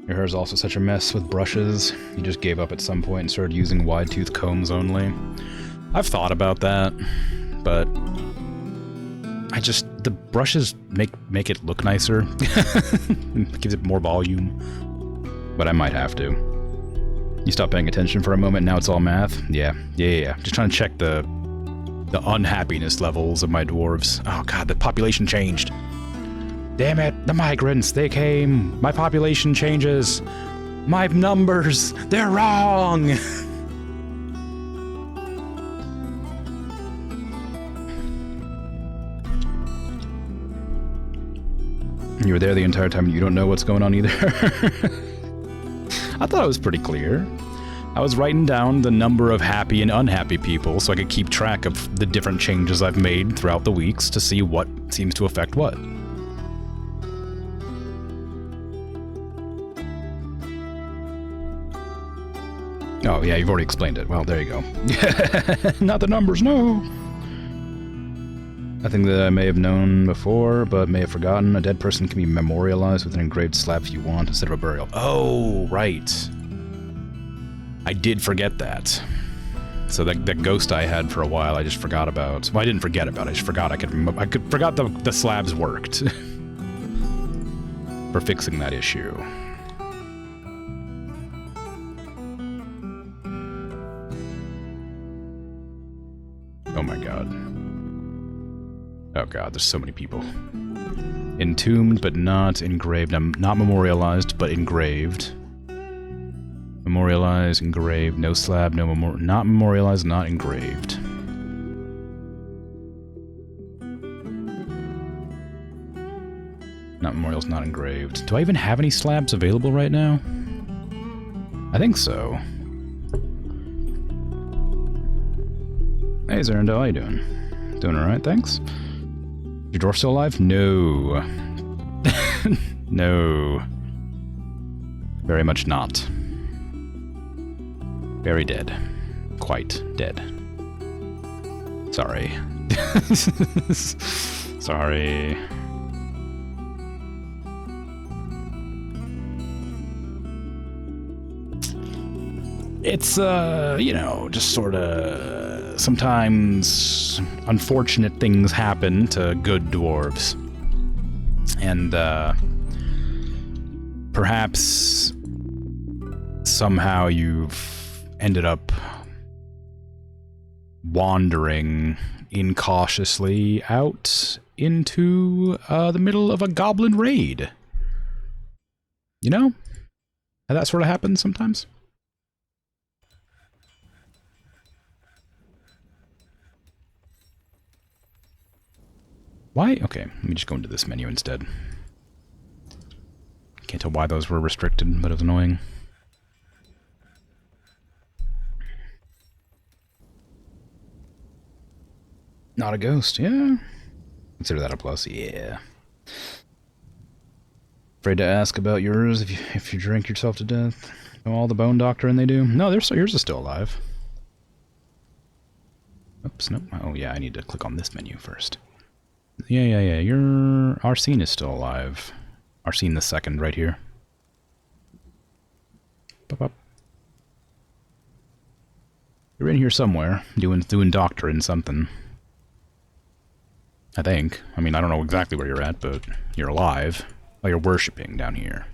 Your hair is also such a mess with brushes. You just gave up at some point and started using wide-tooth combs only. I've thought about that, but the brushes make it look nicer. It gives it more volume. But I might have to. You stopped paying attention for a moment, now it's all math? Yeah. Just trying to check the unhappiness levels of my dwarves. Oh god, the population changed. Damn it, the migrants, they came. My population changes. My numbers, they're wrong. You were there the entire time and you don't know what's going on either? I thought it was pretty clear. I was writing down the number of happy and unhappy people so I could keep track of the different changes I've made throughout the weeks to see what seems to affect what. Oh, yeah, you've already explained it. Well, there you go. Not the numbers, no! Nothing that I may have known before, but may have forgotten. A dead person can be memorialized with an engraved slab if you want, instead of a burial. Oh, right. I did forget that. So that ghost I had for a while, I just forgot about. Well, I didn't forget about it. I just forgot I forgot the slabs worked. For fixing that issue. Oh my god. Oh god, there's so many people. Entombed, but not engraved. Not memorialized, but engraved. Memorialized, engraved, no slab, no not memorialized, not engraved. Not memorials, not engraved. Do I even have any slabs available right now? I think so. Hey Zerando, how you doing? Doing alright, thanks. Your dwarf still alive? No. No. Very much not. Very dead. Quite dead. Sorry. Sorry. It's, you know, just sort of... Sometimes unfortunate things happen to good dwarves. And, perhaps somehow you've ended up wandering incautiously out into the middle of a goblin raid. You know? How that sort of happens sometimes? Why? Okay, let me just go into this menu instead. Can't tell why those were restricted, but it was annoying. Not a ghost, yeah. Consider that a plus, yeah. Afraid to ask about yours if you drink yourself to death. Know all the bone doctoring they do? No, yours is still alive. Oops, nope. Oh yeah, I need to click on this menu first. Yeah. Arsene is still alive. Arsene the second, right here. Pop up. You're in here somewhere, doing doctoring something. I think. I mean, I don't know exactly where you're at, but you're alive. Well, you're worshipping down here.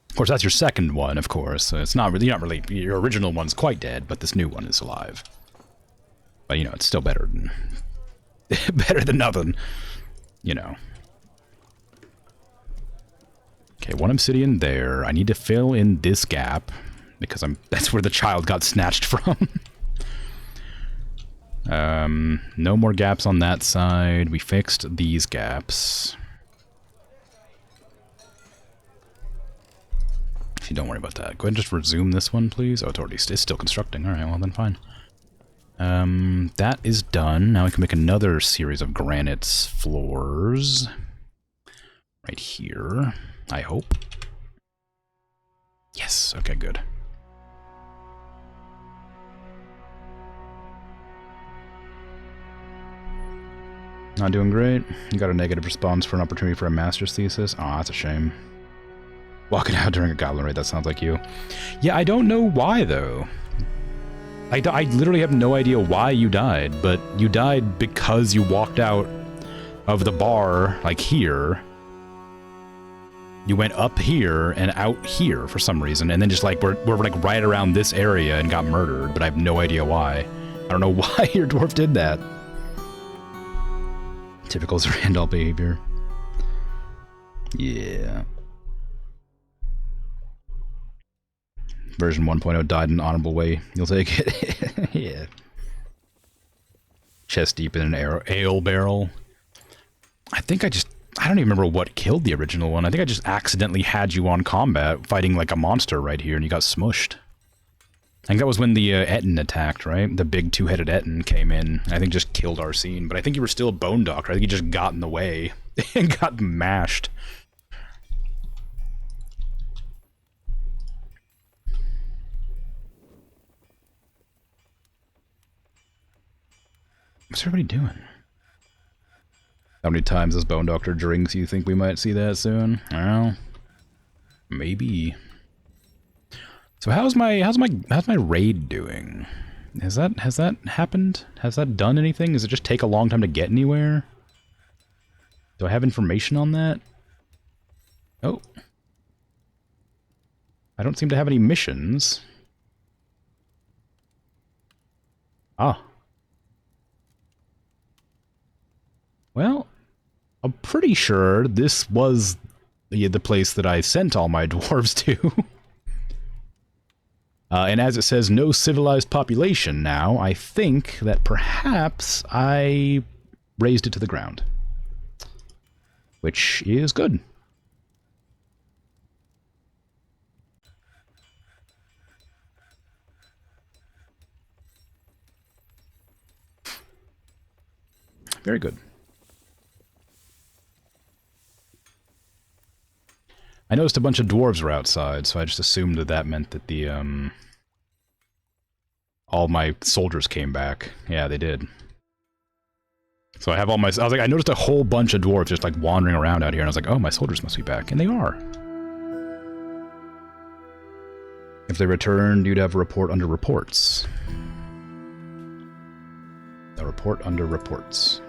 Of course, that's your second one, of course. So it's not really, your original one's quite dead, but this new one is alive. But, you know, it's still better than... better than nothing. You know. Okay, one obsidian there. I need to fill in this gap, because that's where the child got snatched from. No more gaps on that side. We fixed these gaps. Actually, don't worry about that. Go ahead and just resume this one, please. Oh, it's still constructing. Alright, well then fine. That is done. Now we can make another series of granite floors. Right here, I hope. Yes, okay, good. Not doing great. You got a negative response for an opportunity for a master's thesis. Aw, that's a shame. Walking out during a goblin raid, that sounds like you. Yeah, I don't know why, though. I literally have no idea why you died, but you died because you walked out of the bar, like here. You went up here and out here for some reason, and then just like, we're like right around this area and got murdered, but I have no idea why. I don't know why your dwarf did that. Typical Randall behavior. Yeah. Version 1.0 died in an honorable way. You'll take it. Yeah. Chest deep in an ale barrel. I don't even remember what killed the original one. I think I just accidentally had you on combat fighting like a monster right here and you got smushed. I think that was when the Etten attacked, right? The big two-headed Etten came in. I think just killed Arsene, but I think you were still a bone doctor. I think you just got in the way and got mashed. What's everybody doing? How many times as Bone Doctor drinks you think we might see that soon? Well, maybe. So how's my raid doing? Has that happened? Has that done anything? Does it just take a long time to get anywhere? Do I have information on that? Oh. I don't seem to have any missions. Ah. Well, I'm pretty sure this was the place that I sent all my dwarves to. And as it says, no civilized population now, I think that perhaps I raised it to the ground. Which is good. Very good. I noticed a bunch of dwarves were outside, so I just assumed that that meant that the, all my soldiers came back. Yeah, they did. So I have all my... I was like, I noticed a whole bunch of dwarves just, like, wandering around out here, and I was like, oh, my soldiers must be back. And they are. If they returned, you'd have a report under reports. A report under reports.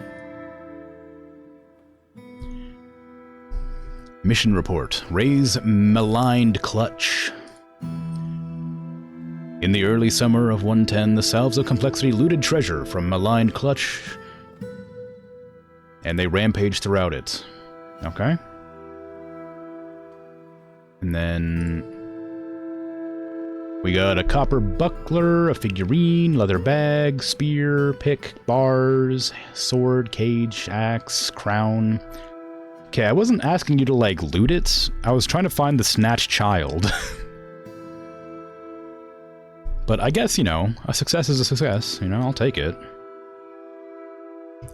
Mission report. Raise maligned clutch. In the early summer of 110, the Salves of Complexity looted treasure from maligned clutch, and they rampaged throughout it. Okay. And then we got a copper buckler, a figurine, leather bag, spear, pick, bars, sword, cage, axe, crown. Okay, I wasn't asking you to, like, loot it. I was trying to find the snatched child. But I guess, you know, a success is a success. You know, I'll take it. I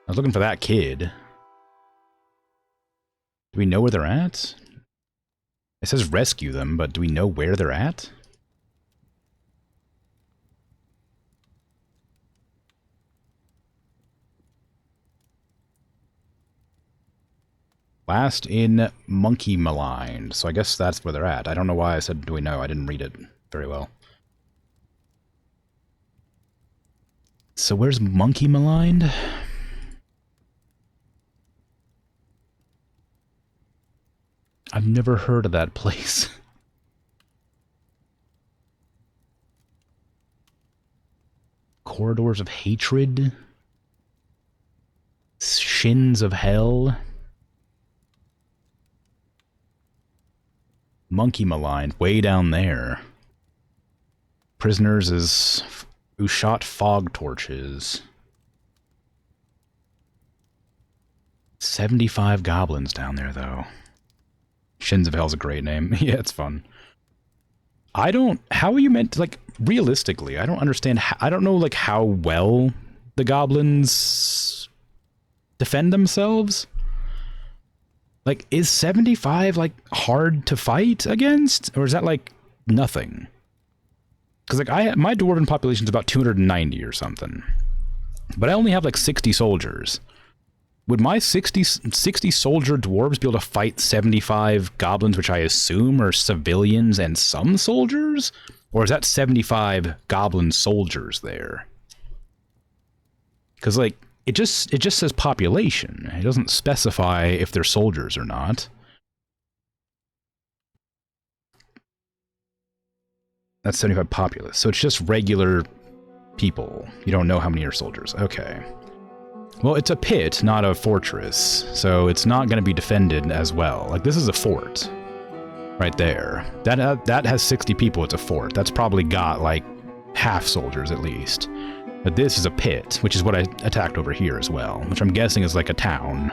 was looking for that kid. Do we know where they're at? It says rescue them, but do we know where they're at? Last in Monkey Maligned, so I guess that's where they're at. I don't know why I said do we know, I didn't read it very well. So where's Monkey Maligned? I've never heard of that place. Corridors of Hatred? Shins of Hell? Monkey Maligned, way down there. Prisoners is Ushat Fog Torches. 75 goblins down there, though. Shins of Hell's a great name. Yeah, it's fun. I don't... How are you meant to, like, realistically, I don't understand... I don't know, like, how well the goblins defend themselves. Like, is 75, like, hard to fight against? Or is that, like, nothing? Because, like, my dwarven population's about 290 or something. But I only have, like, 60 soldiers. Would my 60 soldier dwarves be able to fight 75 goblins, which I assume are civilians and some soldiers? Or is that 75 goblin soldiers there? Because, like... It just says population. It doesn't specify if they're soldiers or not. That's 75 populace. So it's just regular people. You don't know how many are soldiers. Okay. Well, it's a pit, not a fortress. So it's not going to be defended as well. Like, this is a fort. Right there. That has 60 people. It's a fort. That's probably got, like, half soldiers at least. But this is a pit, which is what I attacked over here as well, which I'm guessing is like a town.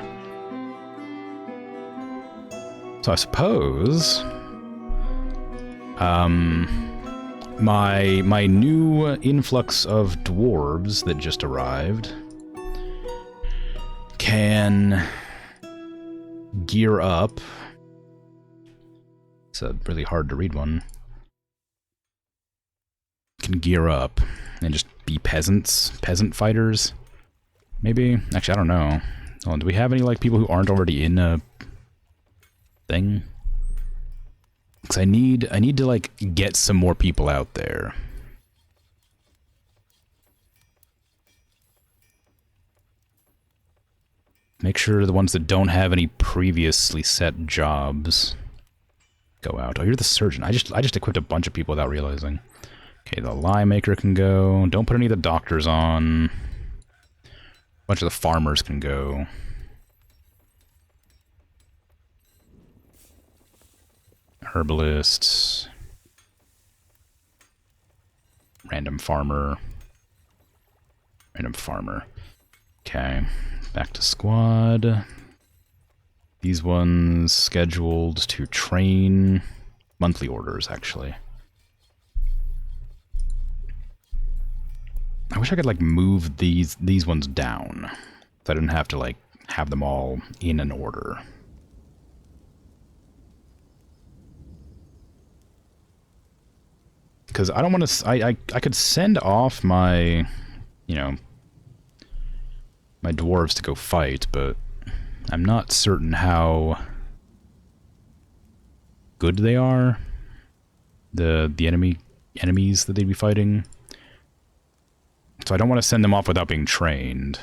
So I suppose... my new influx of dwarves that just arrived can gear up. It's a really hard to read one. Can gear up and just be peasants, peasant fighters, maybe. Actually, I don't know. Oh, do we have any like people who aren't already in a thing? Because I need to like get some more people out there. Make sure the ones that don't have any previously set jobs go out. Oh, you're the surgeon. I just equipped a bunch of people without realizing. Okay, the lye maker can go. Don't put any of the doctors on. A bunch of the farmers can go. Herbalists. Random farmer. Random farmer. Okay. Back to squad. These ones scheduled to train. Monthly orders, actually. I wish I could, like, move these ones down. So I didn't have to, like, have them all in an order. Because I don't want to... I could send off my, you know, my dwarves to go fight, but I'm not certain how good they are. The enemies that they'd be fighting. So I don't want to send them off without being trained.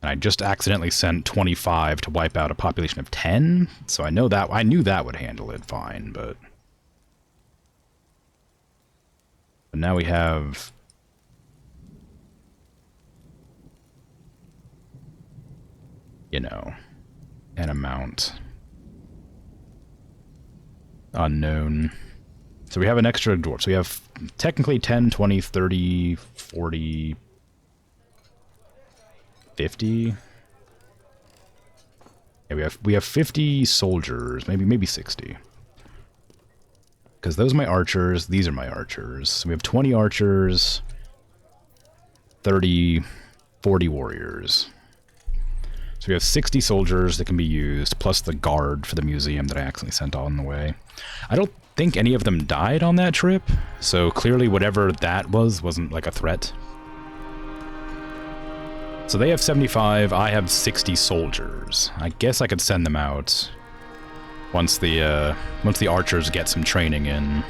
And I just accidentally sent 25 to wipe out a population of 10, so I knew that would handle it fine, but now we have you know, an amount unknown. So we have an extra dwarf. So we have technically 10, 20, 30, 40, 50. Yeah, we have 50 soldiers, maybe 60. Because those are my archers, these are my archers. So we have 20 archers, 30, 40 warriors. So we have 60 soldiers that can be used, plus the guard for the museum that I accidentally sent on the way. I don't think any of them died on that trip, so clearly whatever that wasn't like a threat. So they have 75, I have 60 soldiers. I guess I could send them out once the archers get some training in.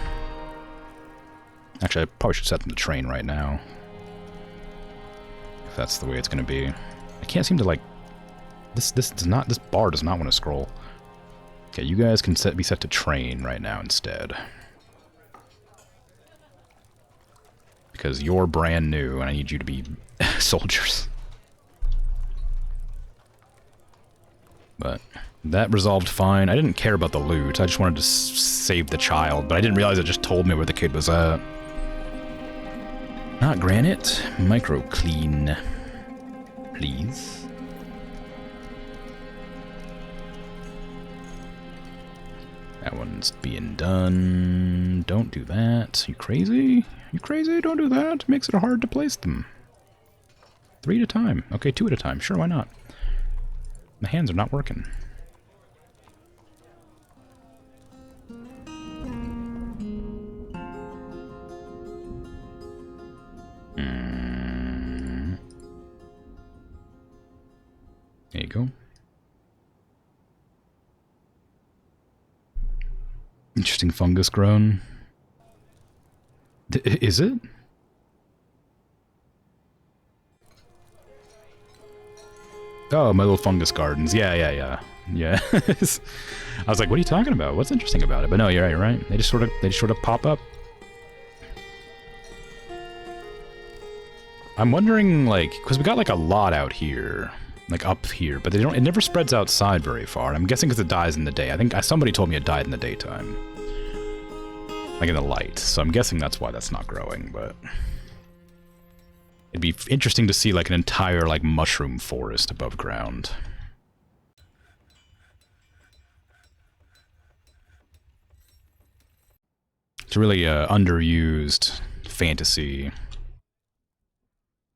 Actually, I probably should set them to train right now, if that's the way it's going to be. I can't seem to like... This bar does not want to scroll. Okay, you guys can be set to train right now instead. Because you're brand new and I need you to be soldiers. But that resolved fine. I didn't care about the loot. I just wanted to save the child, but I didn't realize it just told me where the kid was at. Not granite. Micro clean. Please. That one's being done. Don't do that. You crazy? You crazy? Don't do that. It makes it hard to place them. 3 at a time. Okay, 2 at a time. Sure, why not? My hands are not working. There you go. Interesting fungus grown. Is it? Oh, my little fungus gardens. Yeah. Yeah. I was like, what are you talking about? What's interesting about it? But no, you're right. They just sort of pop up. I'm wondering, like, because we got like a lot out here, like up here, but it never spreads outside very far. I'm guessing because it dies in the day. I think somebody told me it died in the daytime. Like in the light. So I'm guessing that's why that's not growing, but it'd be interesting to see like an entire like mushroom forest above ground. It's a really underused fantasy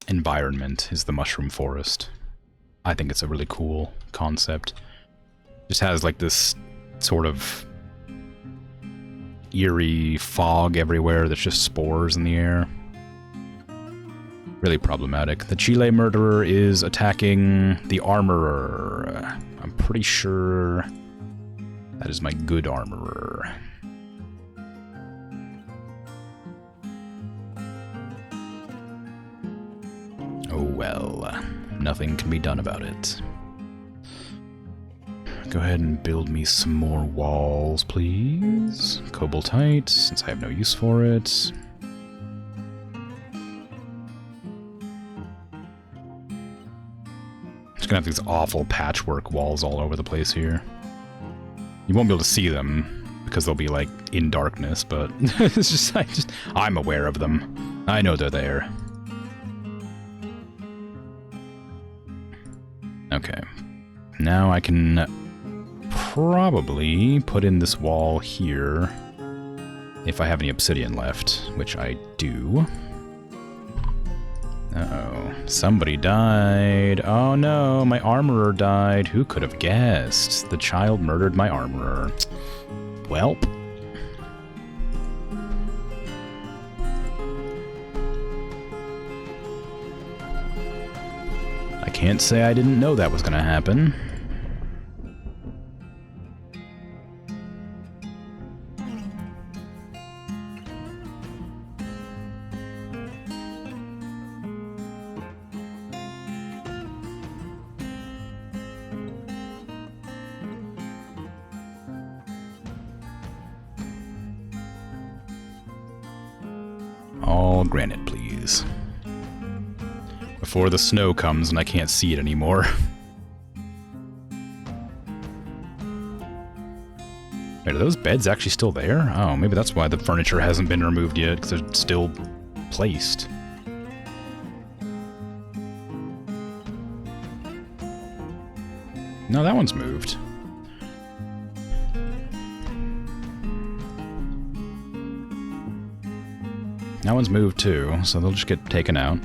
environment is the mushroom forest. I think it's a really cool concept. Just has like this sort of eerie fog everywhere that's just spores in the air. Really problematic. The Chile murderer is attacking the armorer. I'm pretty sure that is my good armorer. Oh well, nothing can be done about it. Go ahead and build me some more walls, please. Cobaltite, since I have no use for it. Just gonna have these awful patchwork walls all over the place here. You won't be able to see them because they'll be like in darkness, but it's just I'm aware of them. I know they're there. Okay. Now I can probably put in this wall here if I have any obsidian left, which I do. Uh-oh. Somebody died. Oh no, my armorer died. Who could have guessed? The child murdered my armorer. Welp. I can't say I didn't know that was gonna happen. All granite, please. Before the snow comes and I can't see it anymore. Wait, are those beds actually still there? Oh, maybe that's why the furniture hasn't been removed yet, because they're still placed. No, that one's moved. That one's moved too, so they'll just get taken out.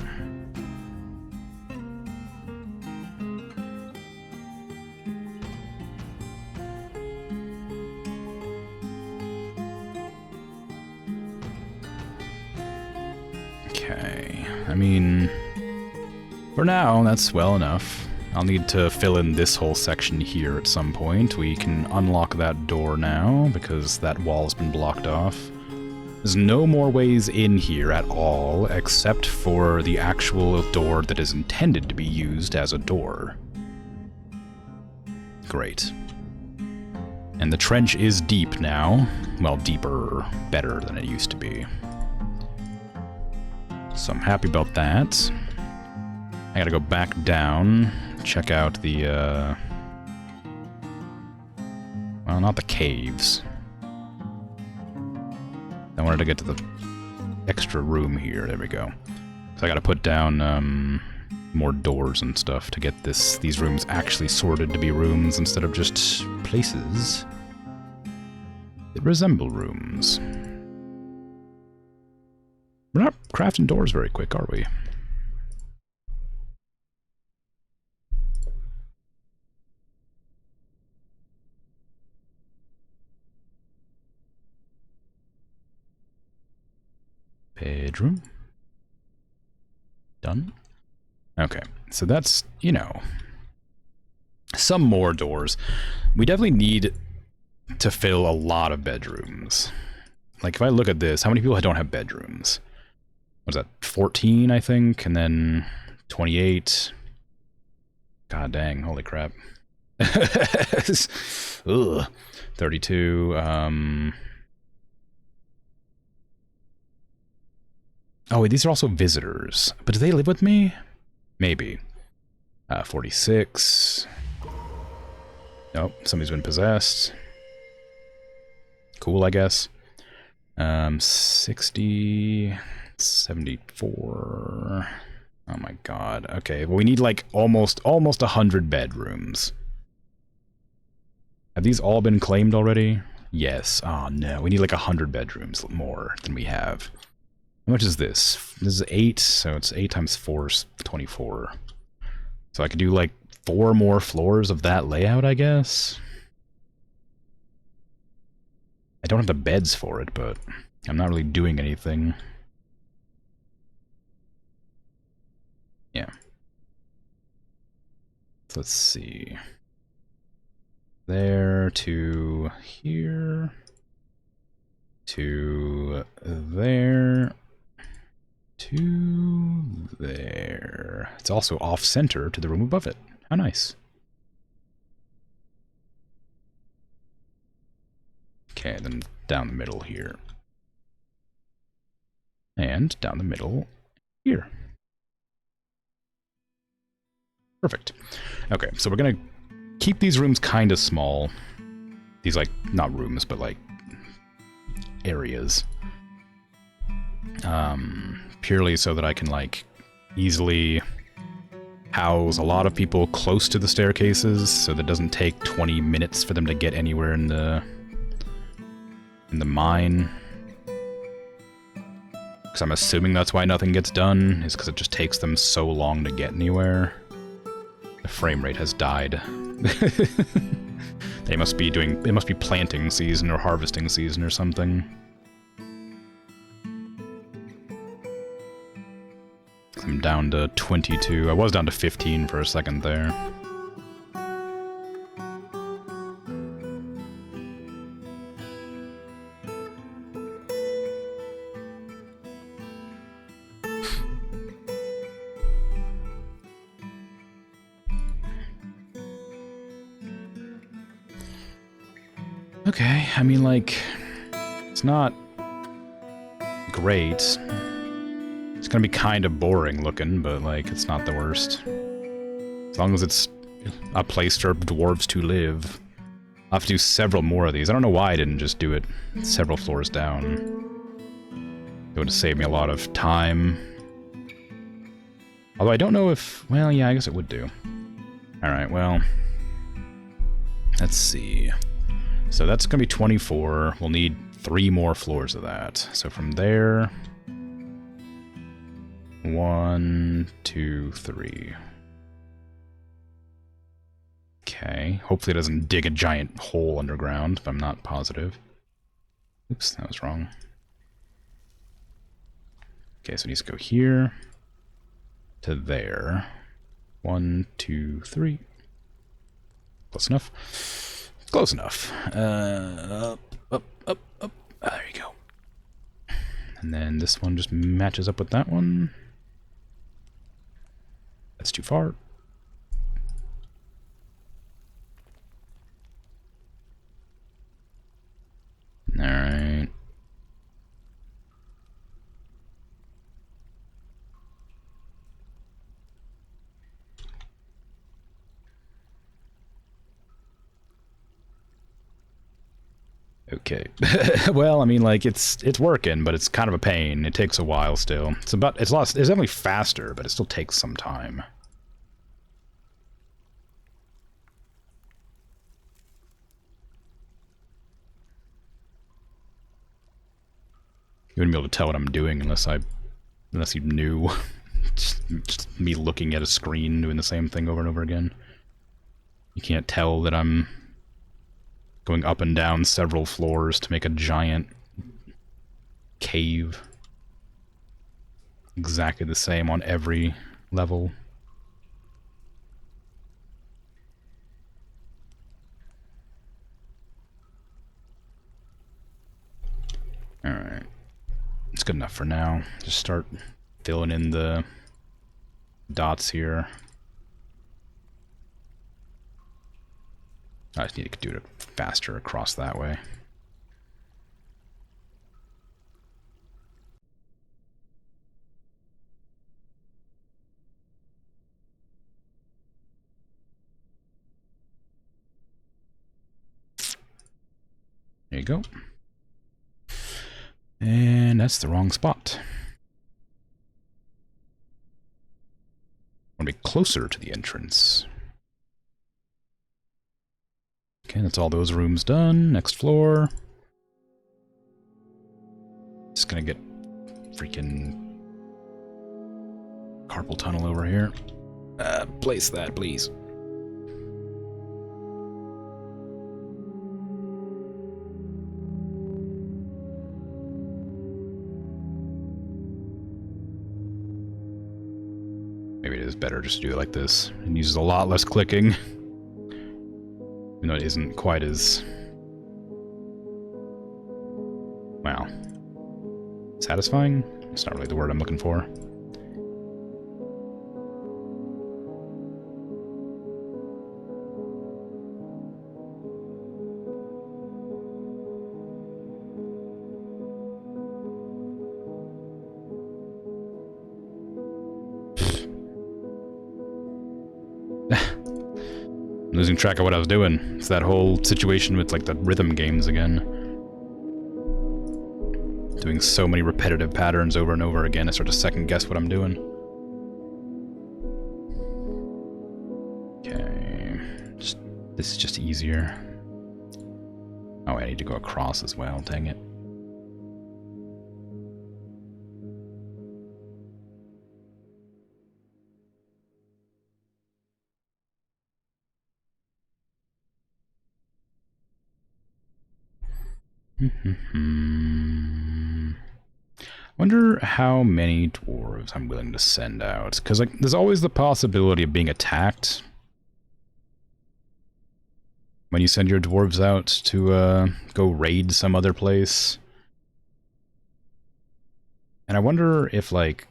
Okay, I mean, for now, that's well enough. I'll need to fill in this whole section here at some point. We can unlock that door now, because that wall's been blocked off. There's no more ways in here at all, except for the actual door that is intended to be used as a door. Great. And the trench is deep now. Well, deeper, better than it used to be. So I'm happy about that. I gotta go back down, check out the, well, not the caves. I wanted to get to the extra room here. There we go. So I gotta put down, more doors and stuff to get these rooms actually sorted to be rooms instead of just places that resemble rooms. We're not crafting doors very quick, are we? Bedroom. Done. Okay, so that's, you know, some more doors. We definitely need to fill a lot of bedrooms. Like, if I look at this, how many people don't have bedrooms? What is that, 14, I think? And then 28. God dang, holy crap. Ugh. 32, Oh, wait, these are also visitors. But do they live with me? Maybe. 46. Nope, somebody's been possessed. Cool, I guess. 60... 74... Oh my god. Okay, well we need like almost 100 bedrooms. Have these all been claimed already? Yes. Oh no, we need like 100 bedrooms more than we have. How much is this? This is 8, so it's 8 times 4 is 24. So I could do like 4 more floors of that layout, I guess? I don't have the beds for it, but I'm not really doing anything. Yeah. So let's see. There to here to there to there. It's also off-center to the room above it. How nice. Okay, then down the middle here. And down the middle here. Perfect. Okay, so we're gonna keep these rooms kind of small. These, like, not rooms, but, like, areas. Purely so that I can, like, easily house a lot of people close to the staircases, so that it doesn't take 20 minutes for them to get anywhere in the mine. Because I'm assuming that's why nothing gets done, is because it just takes them so long to get anywhere. The frame rate has died. It must be planting season or harvesting season or something. I'm down to 22. I was down to 15 for a second there. Okay, I mean, like, it's not great. It's gonna be kind of boring looking, but, like, it's not the worst. As long as it's a place for dwarves to live. I'll have to do several more of these. I don't know why I didn't just do it several floors down. It would have saved me a lot of time. Although I don't know if... Well, yeah, I guess it would do. Alright, well... Let's see. So that's gonna be 24. We'll need 3 more floors of that. So from there... 1, 2, 3. Okay. Hopefully it doesn't dig a giant hole underground, but I'm not positive. Oops, that was wrong. Okay, so it needs to go here to there. 1, 2, 3. Close enough. Close enough. Up, up, up, up. Ah, there you go. And then this one just matches up with that one. That's too far. Alright. Okay. Well, I mean, like, it's working, but it's kind of a pain. It takes a while still. It's definitely faster, but it still takes some time. You wouldn't be able to tell what I'm doing unless you knew. just me looking at a screen doing the same thing over and over again. You can't tell that I'm going up and down several floors to make a giant cave. Exactly the same on every level. Alright. It's good enough for now. Just start filling in the dots here. I just need to do it faster across that way. There you go. And that's the wrong spot. I want to be closer to the entrance. Okay, that's all those rooms done. Next floor. Just gonna get freaking carpal tunnel over here. Place that, please. Maybe it is better just to do it like this. It uses a lot less clicking. You know, it isn't quite as... Wow. Satisfying? It's not really the word I'm looking for. Losing track of what I was doing. It's that whole situation with, like, the rhythm games again. Doing so many repetitive patterns over and over again, I start to second guess what I'm doing. Okay. This is just easier. Oh, I need to go across as well, dang it. Wonder how many dwarves I'm willing to send out. Because, like, there's always the possibility of being attacked when you send your dwarves out to go raid some other place. And I wonder if, like,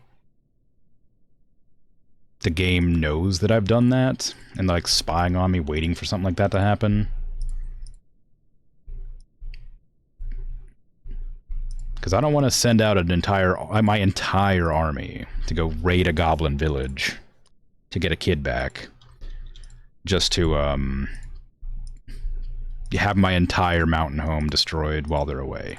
the game knows that I've done that and, like, spying on me, waiting for something like that to happen. Because I don't want to send out my entire army to go raid a goblin village to get a kid back. Just to, have my entire mountain home destroyed while they're away.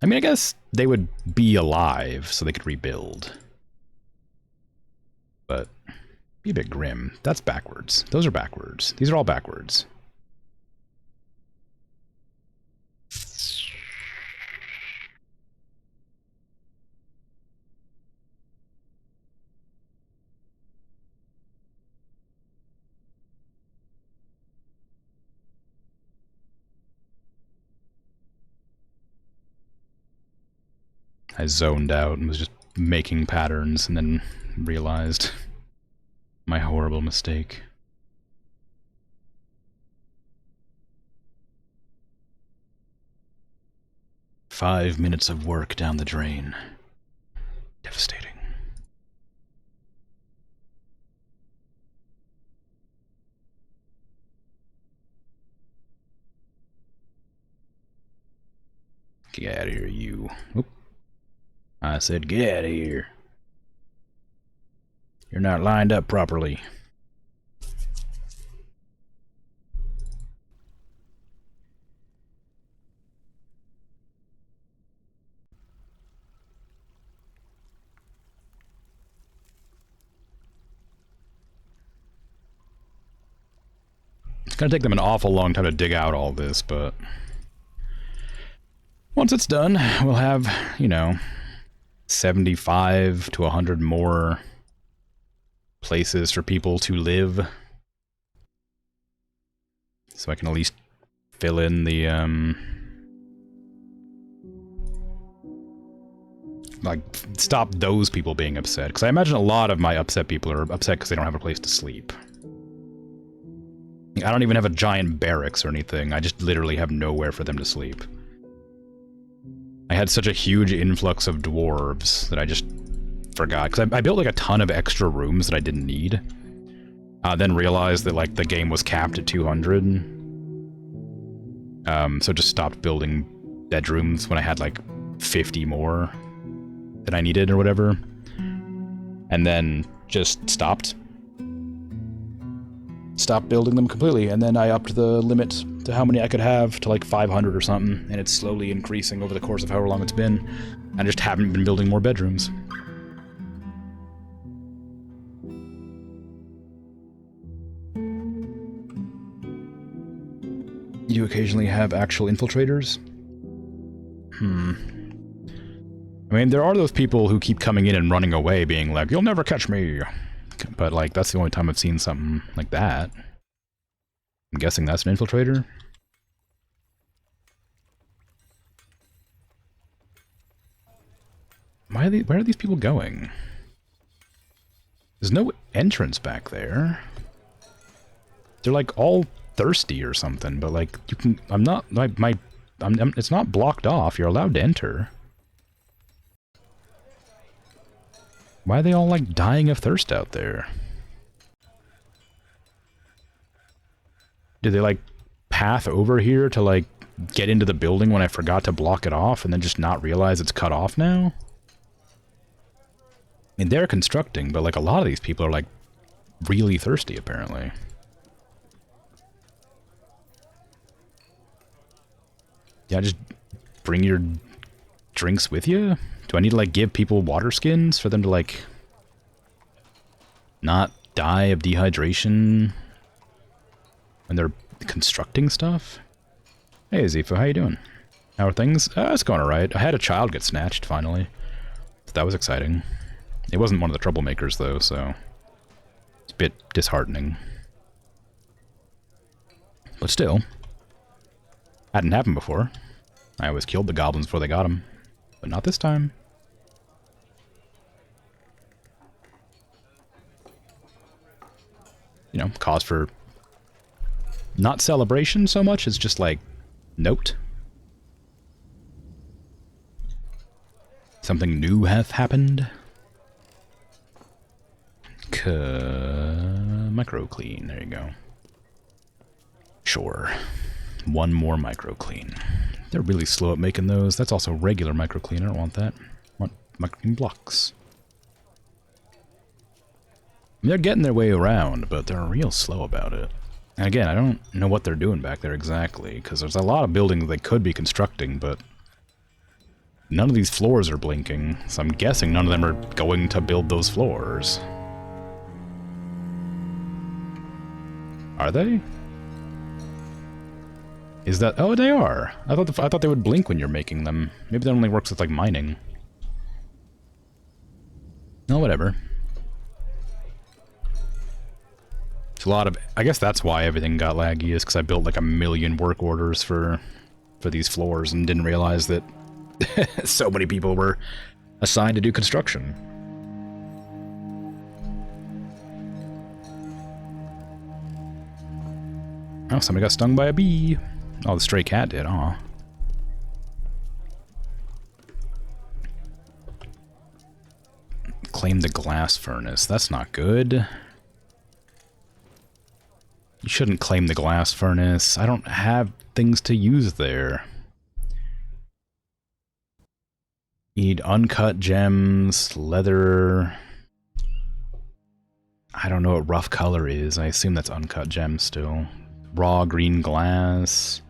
I mean, I guess they would be alive so they could rebuild. But, be a bit grim. That's backwards. Those are backwards. These are all backwards. I zoned out and was just making patterns and then realized my horrible mistake. "5 minutes of work down the drain. Devastating." Get out of here, you. Oop. I said, get out of here. You're not lined up properly. It's gonna take them an awful long time to dig out all this, but once it's done, we'll have, you know, 75 to 100 more places for people to live. So I can at least fill in the, like, stop those people being upset. Because I imagine a lot of my upset people are upset because they don't have a place to sleep. I don't even have a giant barracks or anything. I just literally have nowhere for them to sleep. I had such a huge influx of dwarves that I just forgot. Because I built, like, a ton of extra rooms that I didn't need. Then realized that, like, the game was capped at 200. So just stopped building bedrooms when I had, like, 50 more that I needed or whatever. And then just stopped building them completely, and then I upped the limit to how many I could have to like 500 or something, and it's slowly increasing over the course of however long it's been. I just haven't been building more bedrooms. You occasionally have actual infiltrators? I mean, there are those people who keep coming in and running away, being like, "You'll never catch me." But, like, that's the only time I've seen something like that. I'm guessing that's an infiltrator? Where are these people going? There's no entrance back there. They're like all thirsty or something, but like you can. I'm not like it's not blocked off. You're allowed to enter. Why are they all like dying of thirst out there? Did they like path over here to like get into the building when I forgot to block it off and then just not realize it's cut off now? I mean, they're constructing, but like a lot of these people are like really thirsty apparently. Yeah, just bring your drinks with you? Do I need to like give people water skins for them to like not die of dehydration when they're constructing stuff? Hey Zifa, how you doing? How are things? It's going alright. I had a child get snatched finally. That was exciting. It wasn't one of the troublemakers though, so it's a bit disheartening. But still, hadn't happened before. I always killed the goblins before they got them, but not this time. You know, cause for not celebration so much as just like note. Something new hath happened. Micro clean, there you go. Sure. One more micro clean. They're really slow at making those. That's also regular micro clean. I don't want that. I want micro clean blocks. They're getting their way around, but they're real slow about it. And again, I don't know what they're doing back there exactly, because there's a lot of buildings they could be constructing, but none of these floors are blinking, so I'm guessing none of them are going to build those floors. Are they? Is that... Oh, they are! I thought they would blink when you're making them. Maybe that only works with, like, mining. No, whatever. It's a lot of... I guess that's why everything got laggy, is because I built, like, 1,000,000 work orders for these floors and didn't realize that so many people were assigned to do construction. Oh, somebody got stung by a bee. Oh, the stray cat did, aw. Claim the glass furnace. That's not good. You shouldn't claim the glass furnace. I don't have things to use there. You need uncut gems, leather... I don't know what rough color is. I assume that's uncut gems still. Raw green glass.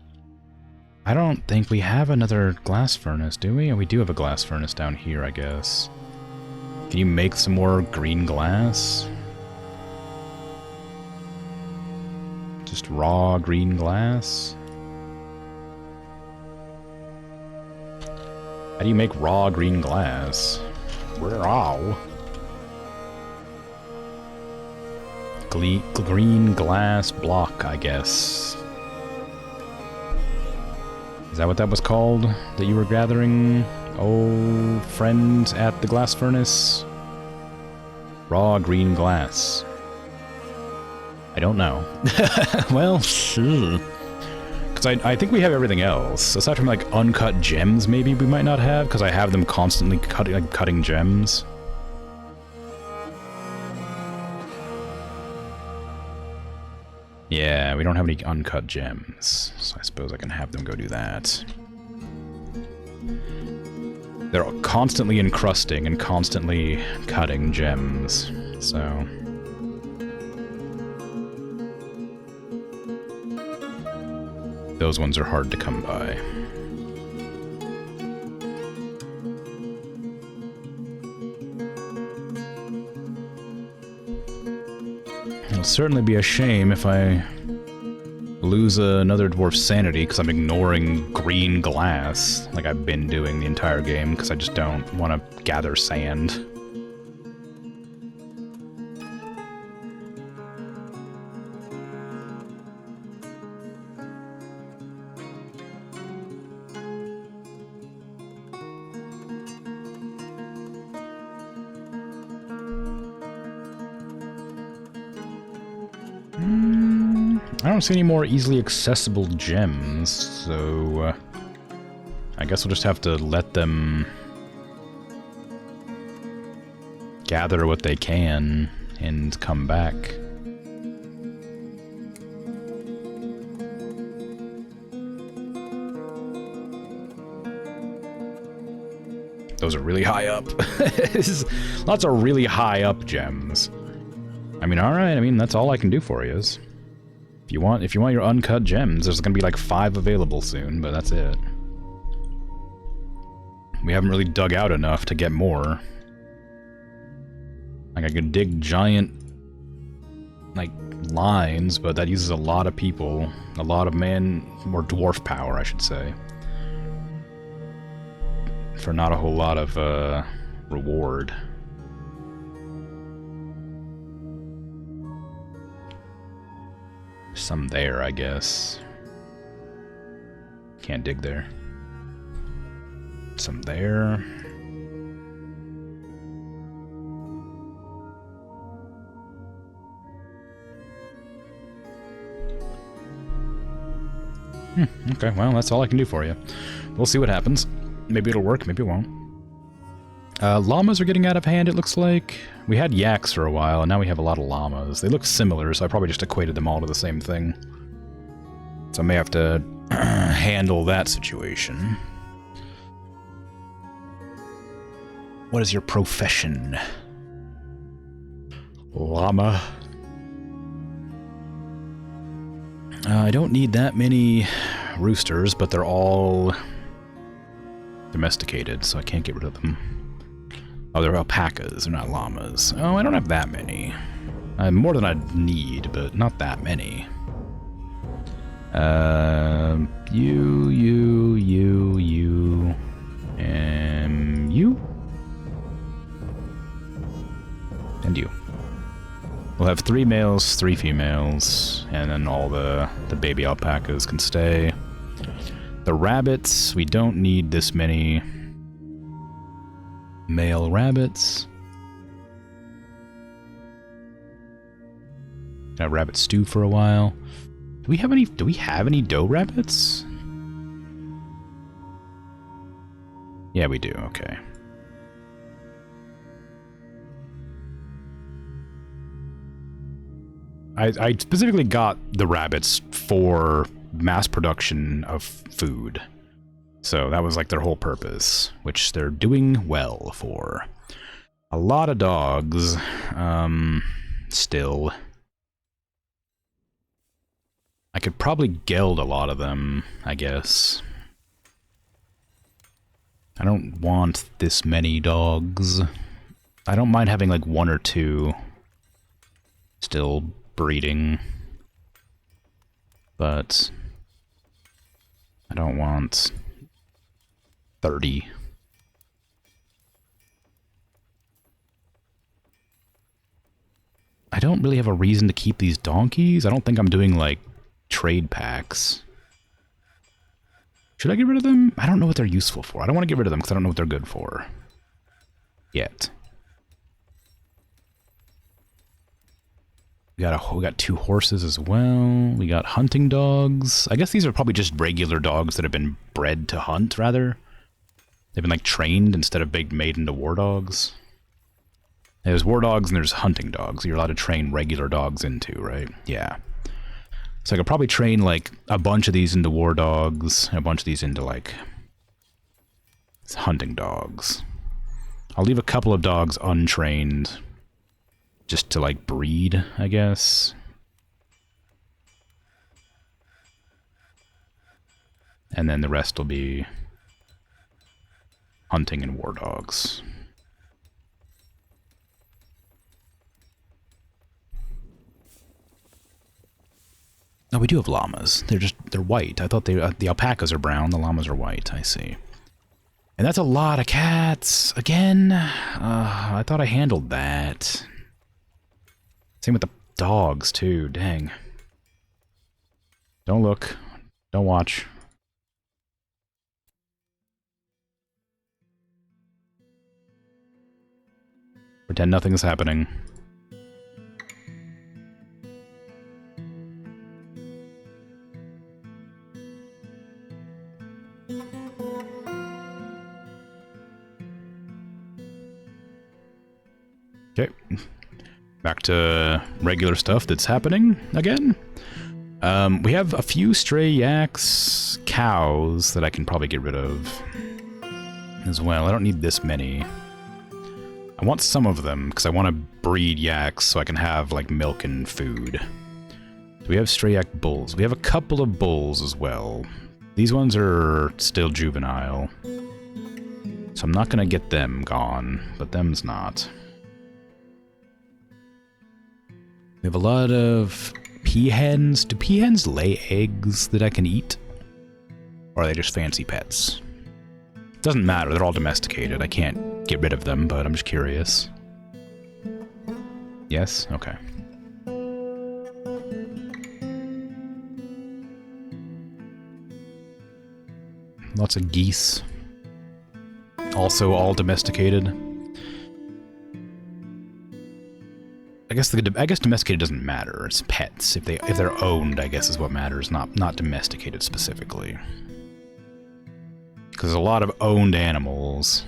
I don't think we have another glass furnace, do we? We do have a glass furnace down here, I guess. Can you make some more green glass? Just raw green glass? How do you make raw green glass? Raw? Green glass block, I guess. Is that what that was called? That you were gathering? Oh, friend at the glass furnace? Raw green glass. I don't know. Well, sure. Because I think we have everything else. Aside from, like, uncut gems, maybe we might not have, because I have them constantly cutting gems. Yeah, we don't have any uncut gems, so I suppose I can have them go do that. They're constantly encrusting and constantly cutting gems, so... Those ones are hard to come by. It'll certainly be a shame if I lose another dwarf's sanity because I'm ignoring green glass like I've been doing the entire game because I just don't want to gather sand. I don't see any more easily accessible gems, so I guess we'll just have to let them gather what they can and come back. Those are really high up. Lots of really high up gems. I mean, alright, I mean, that's all I can do for you is. If you want your uncut gems, there's gonna be like 5 available soon, but that's it. We haven't really dug out enough to get more. Like, I could dig giant, like, lines, but that uses a lot of people. A lot of more dwarf power, I should say. For not a whole lot of, reward. Some there, I guess. Can't dig there. Some there. Okay, well, that's all I can do for you. We'll see what happens. Maybe it'll work, maybe it won't. Llamas are getting out of hand, it looks like. We had yaks for a while, and now we have a lot of llamas. They look similar, so I probably just equated them all to the same thing. So I may have to handle that situation. What is your profession? Llama. I don't need that many roosters, but they're all domesticated, so I can't get rid of them. Oh, they're alpacas, they're not llamas. Oh, I don't have that many. More than I need, but not that many. You, and you? And you. We'll have 3 males, 3 females, and then all the baby alpacas can stay. The rabbits, we don't need this many male rabbits. Can have rabbit stew for a while. Do we have any doe rabbits? Yeah, we do, okay. I specifically got the rabbits for mass production of food. So that was like their whole purpose, which they're doing well for. A lot of dogs, still. I could probably geld a lot of them, I guess. I don't want this many dogs. I don't mind having like 1 or 2 still breeding, but I don't want 30. I don't really have a reason to keep these donkeys. I don't think I'm doing like trade packs. Should I get rid of them? I don't know what they're useful for. I don't want to get rid of them because I don't know what they're good for yet. We got 2 horses as well. We got hunting dogs. I guess these are probably just regular dogs that have been bred to hunt, rather. They've been, like, trained instead of made into war dogs. There's war dogs and there's hunting dogs. You're allowed to train regular dogs into, right? Yeah. So I could probably train, like, a bunch of these into war dogs, and a bunch of these into, like, hunting dogs. I'll leave a couple of dogs untrained, just to, like, breed, I guess. And then the rest will be hunting and war dogs. Oh, we do have llamas. They're white. I thought the alpacas are brown, the llamas are white. I see. And that's a lot of cats. Again, I thought I handled that. Same with the dogs, too. Dang. Don't look. Don't watch. Pretend nothing's happening. Okay. Back to regular stuff that's happening again. We have a few stray yaks, cows that I can probably get rid of as well. I don't need this many. I want some of them because I want to breed yaks so I can have like milk and food. Do we have stray yak bulls? We have a couple of bulls as well. These ones are still juvenile. So I'm not going to get them gone, but them's not. We have a lot of peahens. Do peahens lay eggs that I can eat? Or are they just fancy pets? Doesn't matter, they're all domesticated. I can't get rid of them, but I'm just curious. Yes? Okay. Lots of geese. Also all domesticated. I guess domesticated doesn't matter. It's pets. If they're owned, I guess is what matters, not domesticated specifically. Because there's a lot of owned animals.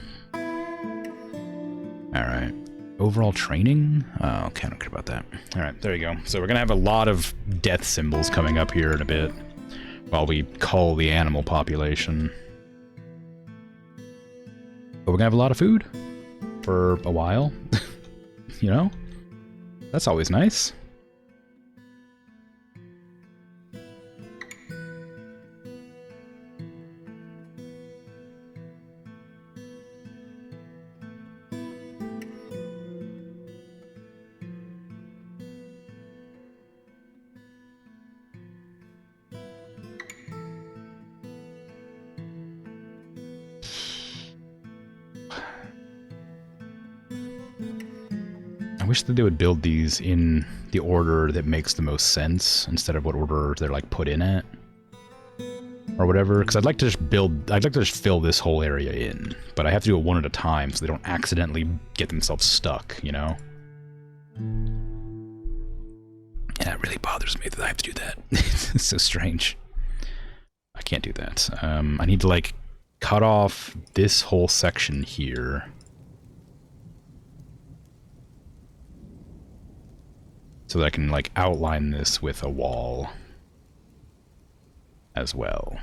Alright. Overall training? Oh, okay, I don't care about that. Alright, there you go. So we're gonna have a lot of death symbols coming up here in a bit. While we cull the animal population. But we're gonna have a lot of food. For a while. You know? That's always nice. I wish that they would build these in the order that makes the most sense instead of what order they're like put in at. Or whatever, because I'd like to just fill this whole area in, but I have to do it one at a time so they don't accidentally get themselves stuck, you know? And that really bothers me that I have to do that. It's so strange. I can't do that. I need to like cut off this whole section here. So that I can, like, outline this with a wall as well.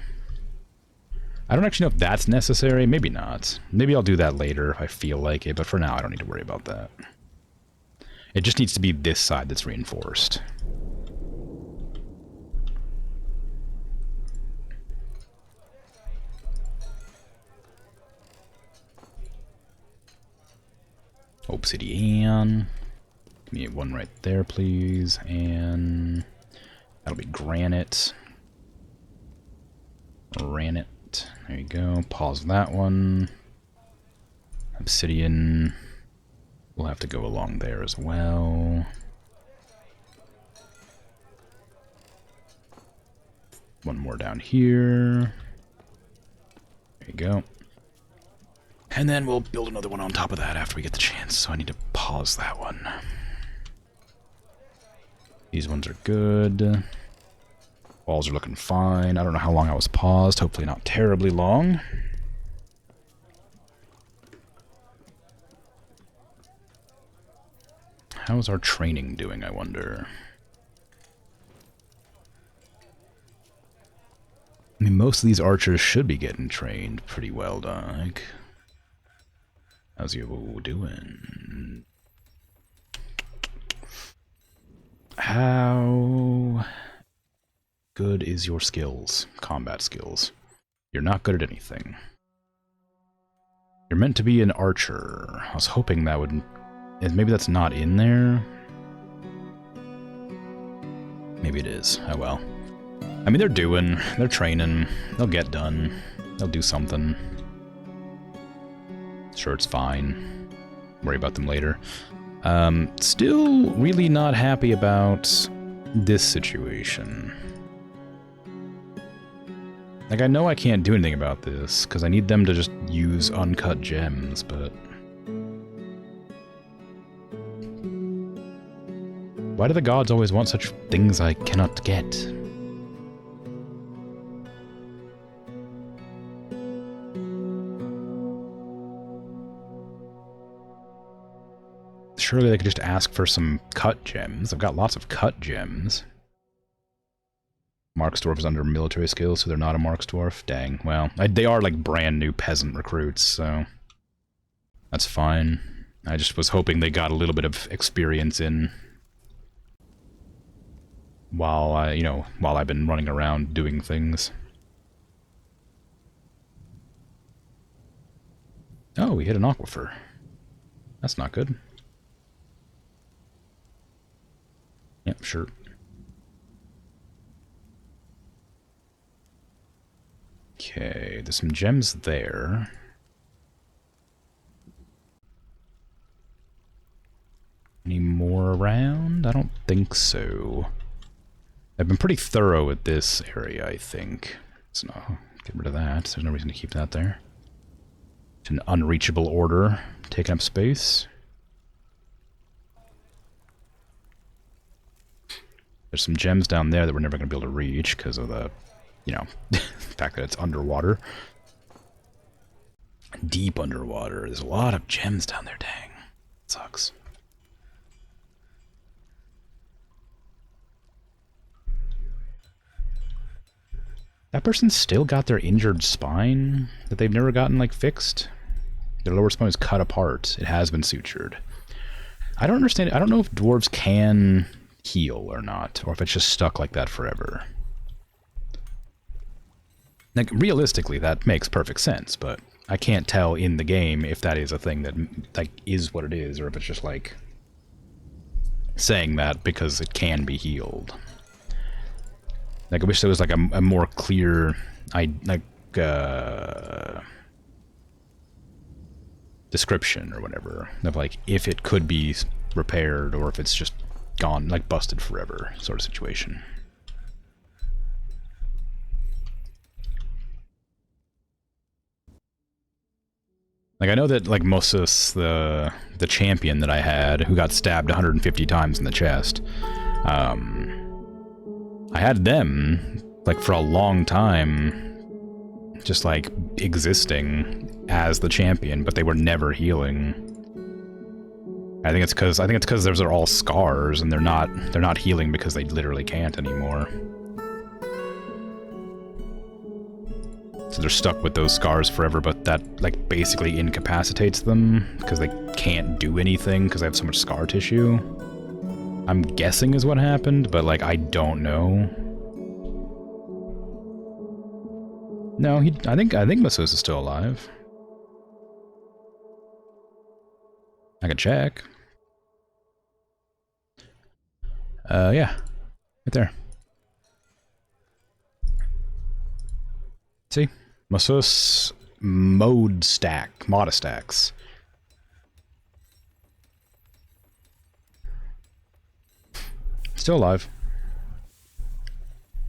I don't actually know if that's necessary. Maybe not. Maybe I'll do that later if I feel like it, but for now I don't need to worry about that. It just needs to be this side that's reinforced. Obsidian. Give me one right there, please, and that'll be granite. Granite. There you go. Pause that one. Obsidian. We'll have to go along there as well. One more down here. There you go. And then we'll build another one on top of that after we get the chance, so I need to pause that one. These ones are good. Walls are looking fine. I don't know how long I was paused. Hopefully not terribly long. How's our training doing, I wonder? I mean, most of these archers should be getting trained pretty well, Doc. How's you doing? How good is your skills? Combat skills. You're not good at anything. You're meant to be an archer. I was hoping that would... Maybe that's not in there? Maybe it is. Oh well. I mean, they're training. They'll get done. They'll do something. Sure, it's fine. Worry about them later. Still really not happy about this situation. Like, I know I can't do anything about this, because I need them to just use uncut gems, but... Why do the gods always want such things I cannot get? surely they could just ask for some cut gems. I've got lots of cut gems. Mark's Dwarf is under military skills, so they're not a Mark's Dwarf. Dang. Well, they are like brand new peasant recruits, so that's fine. I just was hoping they got a little bit of experience in while while I've been running around doing things. Oh, we hit an aquifer. That's not good. Yep, sure. Okay, there's some gems there. Any more around? I don't think so. I've been pretty thorough with this area, I think. So no, get rid of that. There's no reason to keep that there. It's an unreachable order, taking up space. There's some gems down there that we're never going to be able to reach because of the, the fact that it's underwater. Deep underwater. There's a lot of gems down there, dang. It sucks. That person's still got their injured spine that they've never gotten, like, fixed. Their lower spine is cut apart. It has been sutured. I don't understand. I don't know if dwarves can heal or not, or if it's just stuck like that forever. Like, realistically, that makes perfect sense, but I can't tell in the game if that is a thing that, like, is what it is, or if it's just, like, saying that because it can be healed. Like, I wish there was, like, a more clear, description or whatever of, like, if it could be repaired or if it's just gone, like, busted forever sort of situation. Like, I know that, like, Moses, the champion that I had, who got stabbed 150 times in the chest, I had them, like, for a long time, just, like, existing as the champion, but they were never healing. I think it's because those are all scars, and they're not healing because they literally can't anymore. So they're stuck with those scars forever, but that, like, basically incapacitates them because they can't do anything because they have so much scar tissue. I'm guessing is what happened, but, like, I don't know. No, I think Masos is still alive. I can check. Yeah. Right there. See? Masos Modestacks. Still alive.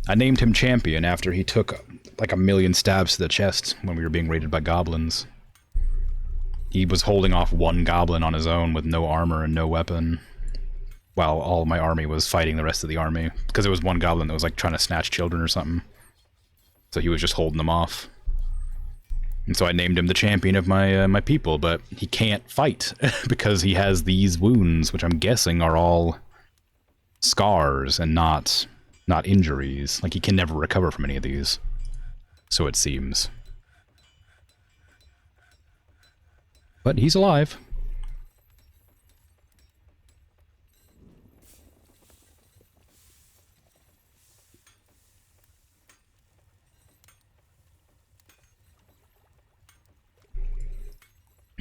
I named him champion after he took like 1,000,000 stabs to the chest when we were being raided by goblins. He was holding off one goblin on his own with no armor and no weapon, while all my army was fighting the rest of the army, because there was one goblin that was like trying to snatch children or something. So he was just holding them off. And so I named him the champion of my people, but he can't fight because he has these wounds, which I'm guessing are all scars and not injuries. Like, he can never recover from any of these. So it seems. But he's alive.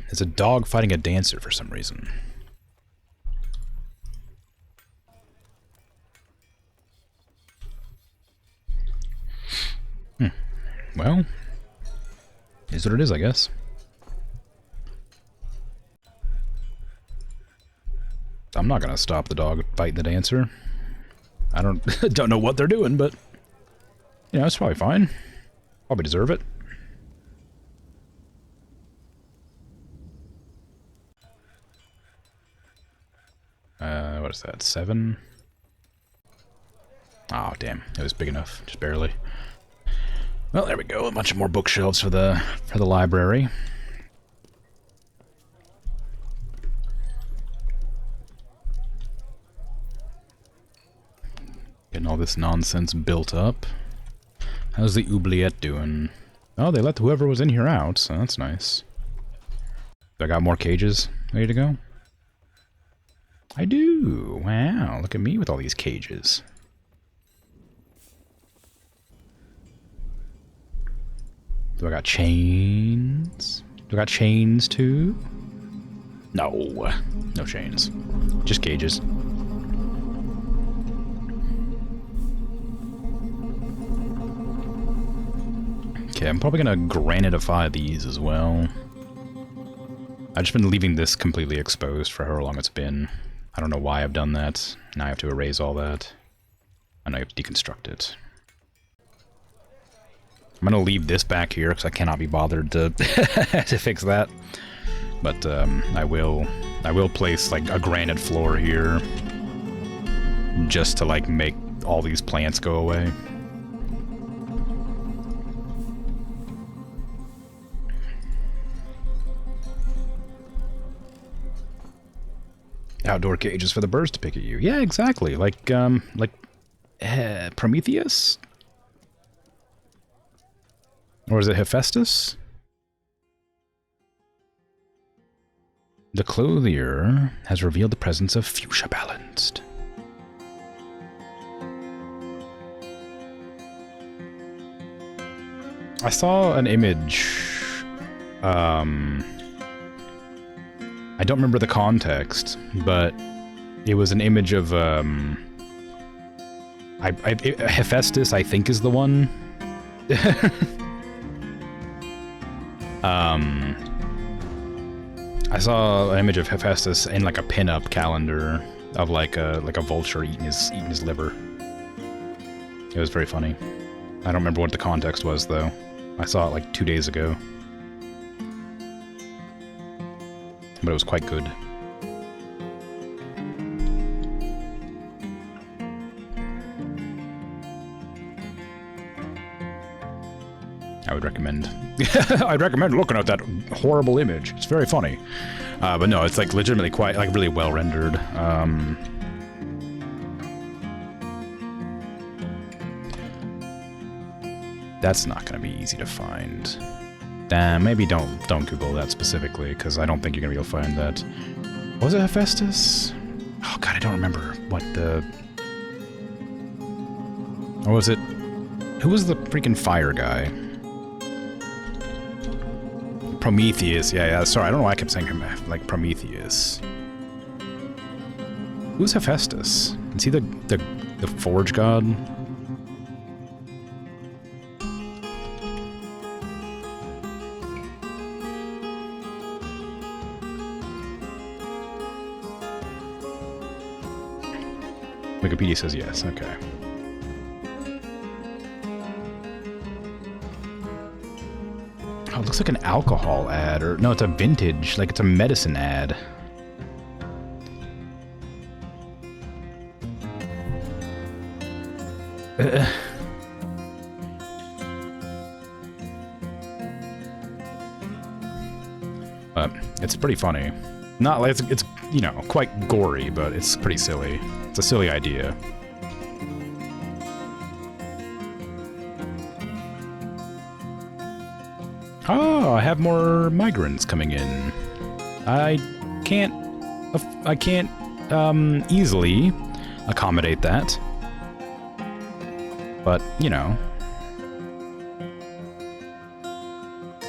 There's a dog fighting a dancer for some reason. Well, is what it is, I guess. I'm not gonna stop the dog fighting the dancer. I don't know what they're doing, but it's probably fine. Probably deserve it. What is that? 7? Oh, damn. It was big enough. Just barely. Well, there we go. A bunch of more bookshelves for the library. all this nonsense built up. How's the oubliette doing? Oh, they let whoever was in here out, so that's nice. I got more cages ready to go? I do! Wow, look at me with all these cages. Do I got chains? Do I got chains too? No. No chains. Just cages. Okay, I'm probably gonna granitify these as well. I've just been leaving this completely exposed for however long it's been. I don't know why I've done that. Now I have to erase all that. And I have to deconstruct it. I'm gonna leave this back here because I cannot be bothered to to fix that. But I will place like a granite floor here just to like make all these plants go away. Outdoor cages for the birds to pick at you. Yeah, exactly. Like Prometheus? Or is it Hephaestus? The clothier has revealed the presence of fuchsia balanced. I saw an image. I don't remember the context, but it was an image of Hephaestus, I think, is the one. I saw an image of Hephaestus in like a pin-up calendar of like a vulture eating his liver. It was very funny. I don't remember what the context was though. I saw it like 2 days ago. But it was quite good. I would recommend. I'd recommend looking at that horrible image. It's very funny. But no, it's like legitimately quite, like really well rendered. That's not going to be easy to find. Maybe don't Google that specifically, because I don't think you're going to be able to find that. Was it Hephaestus? Oh god, I don't remember what the... Or was it... Who was the freaking fire guy? Prometheus, yeah, sorry, I don't know why I kept saying him, like, Prometheus. Who's Hephaestus? Is he the forge god? Wikipedia says yes, okay. Oh, it looks like an alcohol ad, or no, it's a vintage, like it's a medicine ad. But it's pretty funny. Not like it's you know, quite gory, but it's pretty silly. It's a silly idea. Oh, I have more migrants coming in. I can't easily accommodate that. But, you know.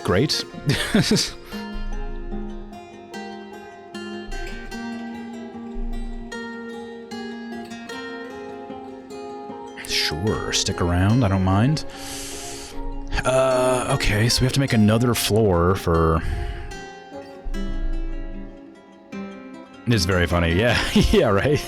Great. Sure, stick around, I don't mind. Okay, so we have to make another floor for... It's very funny, yeah. Yeah, right?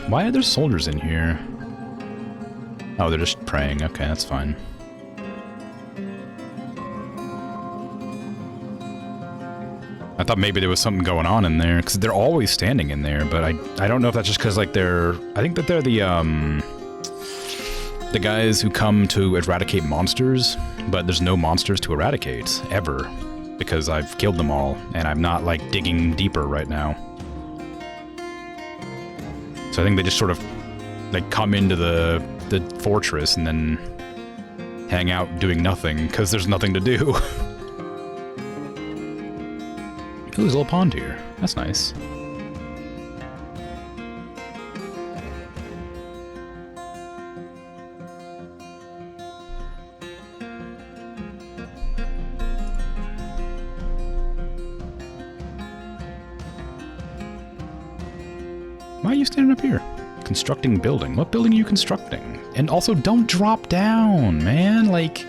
Why are there soldiers in here? Oh, they're just praying. Okay, that's fine. I thought maybe there was something going on in there, because they're always standing in there, but I don't know if that's just because, like, I think that they're the guys who come to eradicate monsters, but there's no monsters to eradicate, ever, because I've killed them all, and I'm not, like, digging deeper right now. So I think they just sort of, like, come into the fortress and then hang out doing nothing, because there's nothing to do. Ooh, there's a little pond here. That's nice. Why are you standing up here? Constructing building. What building are you constructing? And also, don't drop down, man. Like,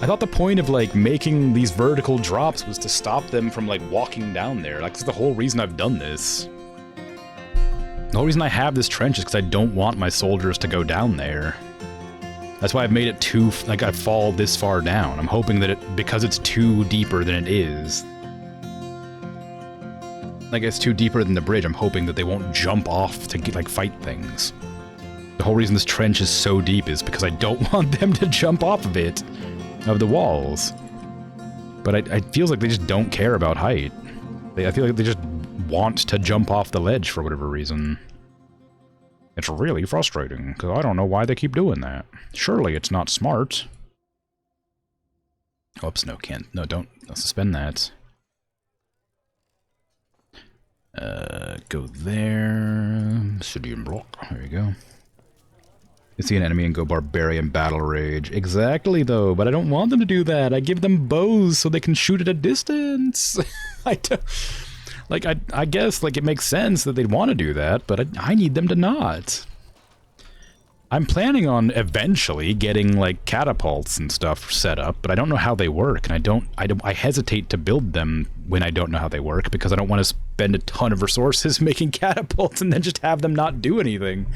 I thought the point of, like, making these vertical drops was to stop them from, like, walking down there. Like, that's the whole reason I've done this. The whole reason I have this trench is because I don't want my soldiers to go down there. That's why I've made it too, like, I fall this far down. I'm hoping that because it's too deeper than it is, like, it's too deeper than the bridge, I'm hoping that they won't jump off to, like, fight things. The whole reason this trench is so deep is because I don't want them to jump off of it. Of the walls. But it feels like they just don't care about height. I feel like they just want to jump off the ledge for whatever reason. It's really frustrating, because I don't know why they keep doing that. Surely it's not smart. Oops, no, can't. No, don't suspend that. Go there. Obsidian block. There you go. You see an enemy and go Barbarian Battle Rage. Exactly, though, but I don't want them to do that. I give them bows so they can shoot at a distance. I guess, like, it makes sense that they'd want to do that, but I need them to not. I'm planning on eventually getting, like, catapults and stuff set up, but I don't know how they work, and I hesitate to build them when I don't know how they work, because I don't want to spend a ton of resources making catapults and then just have them not do anything.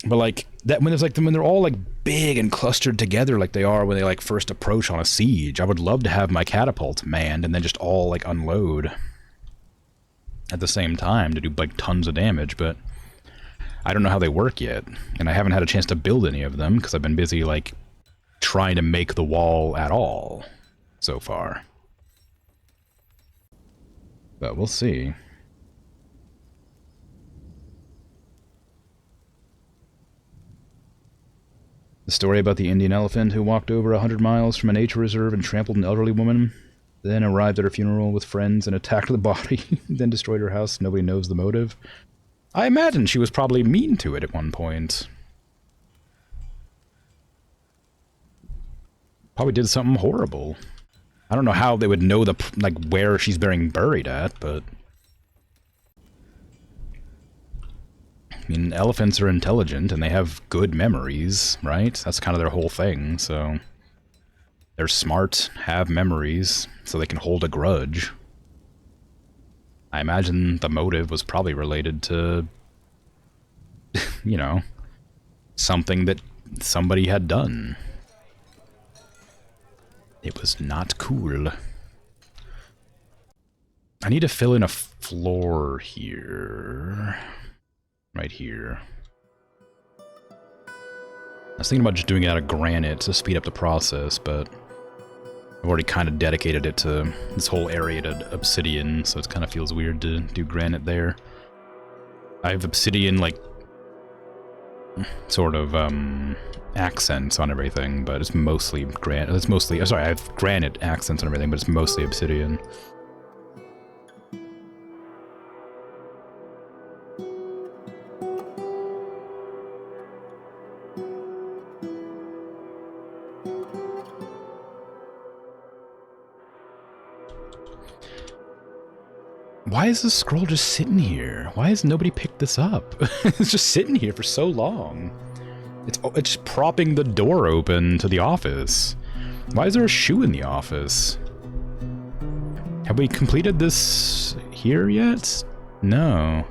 But, like, that when they're all, like, big and clustered together like they are when they, like, first approach on a siege, I would love to have my catapult manned and then just all, like, unload at the same time to do, like, tons of damage, but I don't know how they work yet, and I haven't had a chance to build any of them because I've been busy, like, trying to make the wall at all so far. But we'll see. The story about the Indian elephant who walked over 100 miles from a nature reserve and trampled an elderly woman, then arrived at her funeral with friends and attacked the body, then destroyed her house. Nobody knows the motive. I imagine she was probably mean to it at one point. Probably did something horrible. I don't know how they would know like, where she's being buried at, but... I mean, elephants are intelligent, and they have good memories, right? That's kind of their whole thing, so... They're smart, have memories, so they can hold a grudge. I imagine the motive was probably related to... you know... something that somebody had done. It was not cool. I need to fill in a floor here... right here. I was thinking about just doing it out of granite to speed up the process, but I've already kind of dedicated it to this whole area to obsidian, so it kind of feels weird to do granite there. I have obsidian, like, sort of, accents on everything, but it's mostly granite. It's mostly, sorry, I have granite accents on everything, but it's mostly obsidian. Why is this scroll just sitting here? Why has nobody picked this up? It's just sitting here for so long. It's just propping the door open to the office. Why is there a shoe in the office? Have we completed this here yet? No.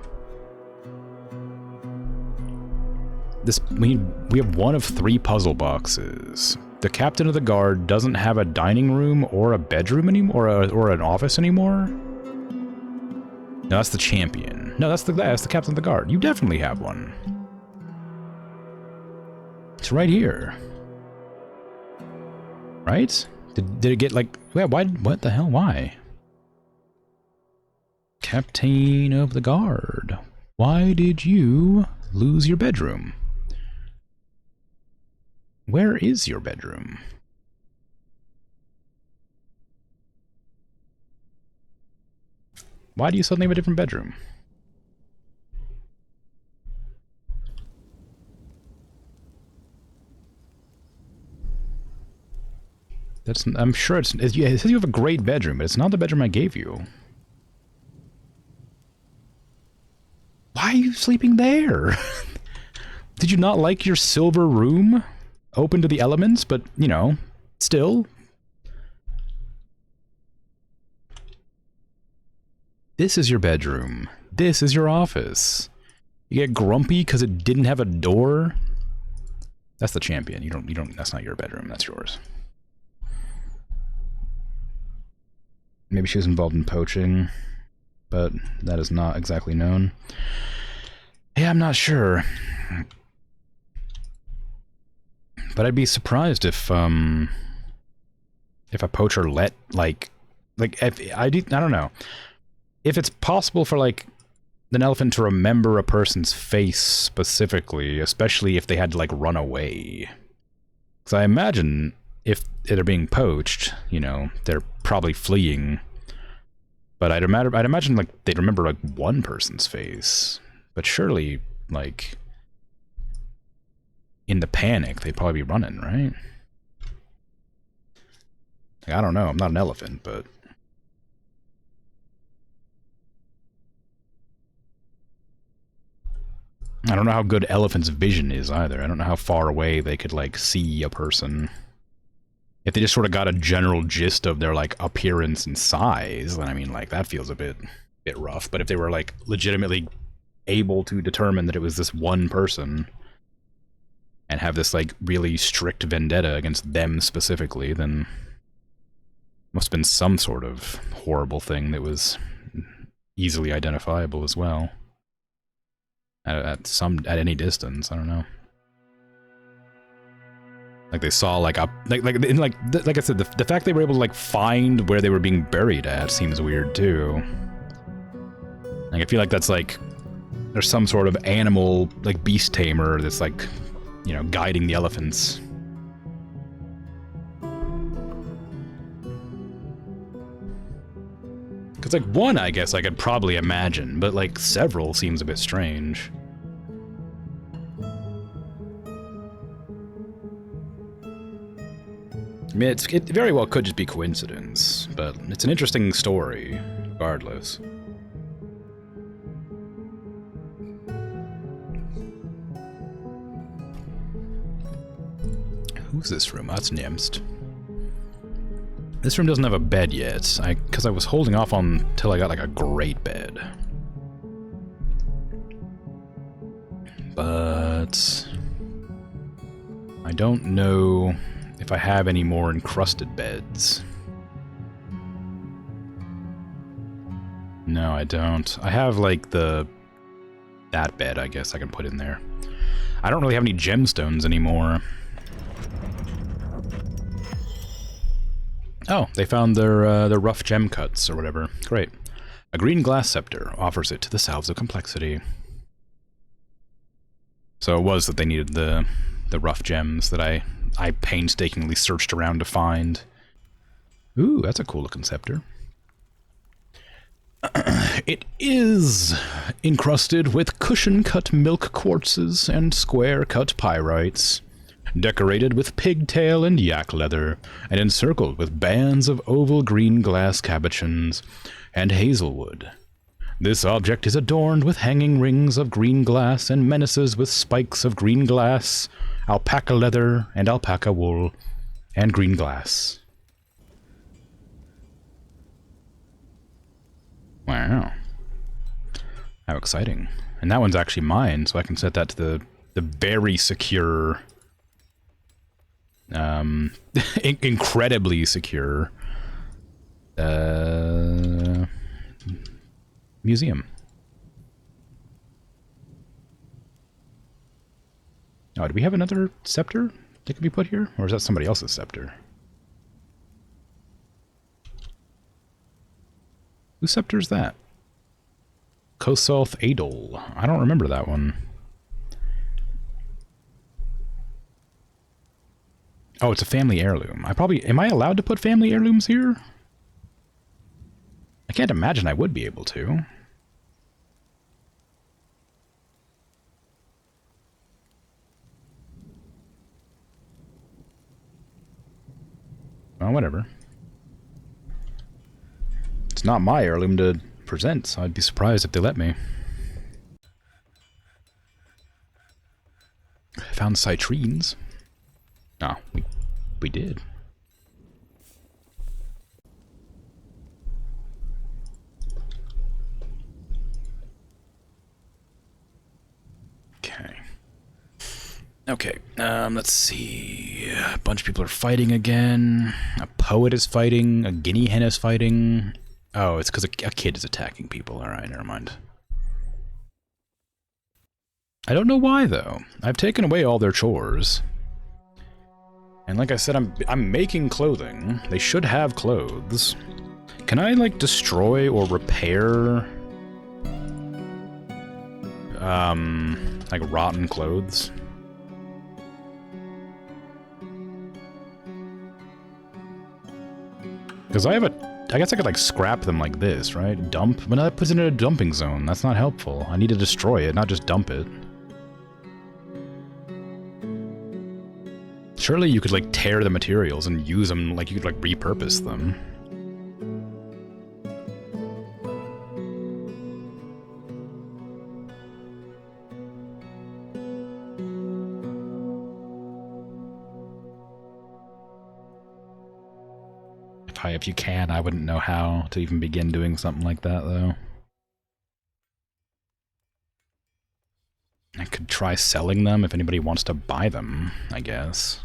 We have one of 3 puzzle boxes. the captain of the guard doesn't have a dining room or a bedroom anymore, or an office anymore? No, that's the champion. No, that's the captain of the guard. You definitely have one. It's right here. Right? Did it get like... Yeah, why? What the hell? Why? Captain of the guard. Why did you lose your bedroom? Where is your bedroom? Why do you suddenly have a different bedroom? That's... I'm sure it says you have a great bedroom, but it's not the bedroom I gave you. Why are you sleeping there? Did you not like your silver room? Open to the elements, but, you know, still. This is your bedroom. This is your office. You get grumpy because it didn't have a door? That's the champion. You don't, that's not your bedroom, that's yours. Maybe she was involved in poaching, but that is not exactly known. Yeah, I'm not sure. But I'd be surprised if a poacher let, like if, I don't know. If it's possible for, like, an elephant to remember a person's face specifically, especially if they had to, like, run away. Because I imagine if they're being poached, you know, they're probably fleeing. But I'd imagine, like, they'd remember, like, one person's face. But surely, like... in the panic, they'd probably be running, right? Like, I don't know, I'm not an elephant, but... I don't know how good elephants' vision is, either. I don't know how far away they could, like, see a person. If they just sort of got a general gist of their, like, appearance and size, then, I mean, like, that feels a bit rough. But if they were, like, legitimately able to determine that it was this one person... and have this, like, really strict vendetta against them specifically, then must have been some sort of horrible thing that was easily identifiable as well. At any distance, I don't know. Like they saw, like, like I said, the fact they were able to, like, find where they were being buried at seems weird too. Like, I feel like that's, like, there's some sort of animal, like, beast tamer that's, like, you know, guiding the elephants. Because, like, one, I guess I could probably imagine, but, like, several seems a bit strange. I mean, it very well could just be coincidence, but it's an interesting story, regardless. Who's this room? That's Nimst. This room doesn't have a bed yet, because I was holding off on till I got, like, a great bed. But I don't know if I have any more encrusted beds. No, I don't. I have, like, that bed, I guess I can put in there. I don't really have any gemstones anymore. Oh, they found their rough gem cuts, or whatever. Great. A green glass scepter offers it to the salves of complexity. So it was that they needed the rough gems that I painstakingly searched around to find. Ooh, that's a cool looking scepter. It is encrusted with cushion-cut milk quartzes and square-cut pyrites, decorated with pigtail and yak leather, and encircled with bands of oval green glass cabochons and hazelwood. This object is adorned with hanging rings of green glass and menaces with spikes of green glass, alpaca leather and alpaca wool, and green glass. Wow. How exciting. And that one's actually mine, so I can set that to the very secure Incredibly secure. Museum. Oh, do we have another scepter that could be put here? Or is that somebody else's scepter? Whose scepter is that? Kosoth Adol. I don't remember that one. Oh, it's a family heirloom. Am I allowed to put family heirlooms here? I can't imagine I would be able to. Well, whatever. It's not my heirloom to present, so I'd be surprised if they let me. I found citrines. Oh, we did. Okay, let's see. A bunch of people are fighting again. A poet is fighting. A guinea hen is fighting. Oh, it's because a kid is attacking people. Alright, never mind. I don't know why, though. I've taken away all their chores. And like I said, I'm making clothing. They should have clothes. Can I, like, destroy or repair... like, rotten clothes? Because I guess I could, like, scrap them like this, right? Dump? But that puts it in a dumping zone. That's not helpful. I need to destroy it, not just dump it. Surely you could, like, tear the materials and use them, like, you could, like, repurpose them. If you can, I wouldn't know how to even begin doing something like that, though. I could try selling them if anybody wants to buy them, I guess.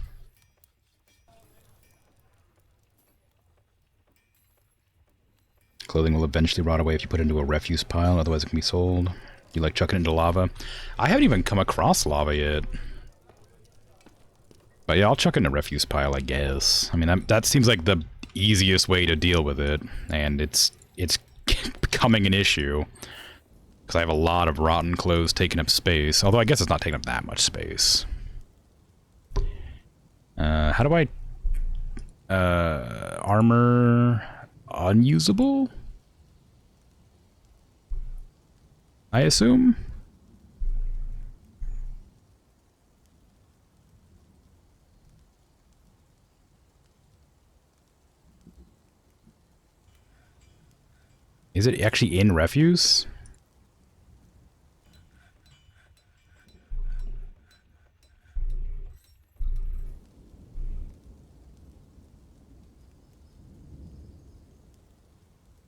Clothing will eventually rot away if you put it into a refuse pile, otherwise it can be sold. You like chucking it into lava? I haven't even come across lava yet. But yeah, I'll chuck it in a refuse pile, I guess. I mean, that seems like the easiest way to deal with it, and it's becoming an issue. Because I have a lot of rotten clothes taking up space. Although I guess it's not taking up that much space. How do I... armor... unusable? I assume? Is it actually in refuse?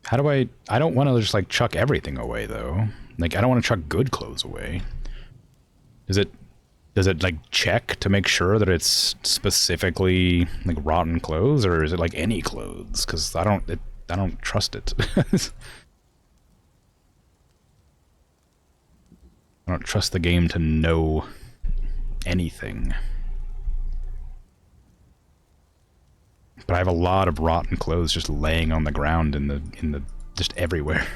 How do I don't want to just, like, chuck everything away, though. Like, I don't want to chuck good clothes away. Does it, like, check to make sure that it's specifically, like, rotten clothes, or is it, like, any clothes? Because I don't trust it. I don't trust the game to know anything. But I have a lot of rotten clothes just laying on the ground in the just everywhere.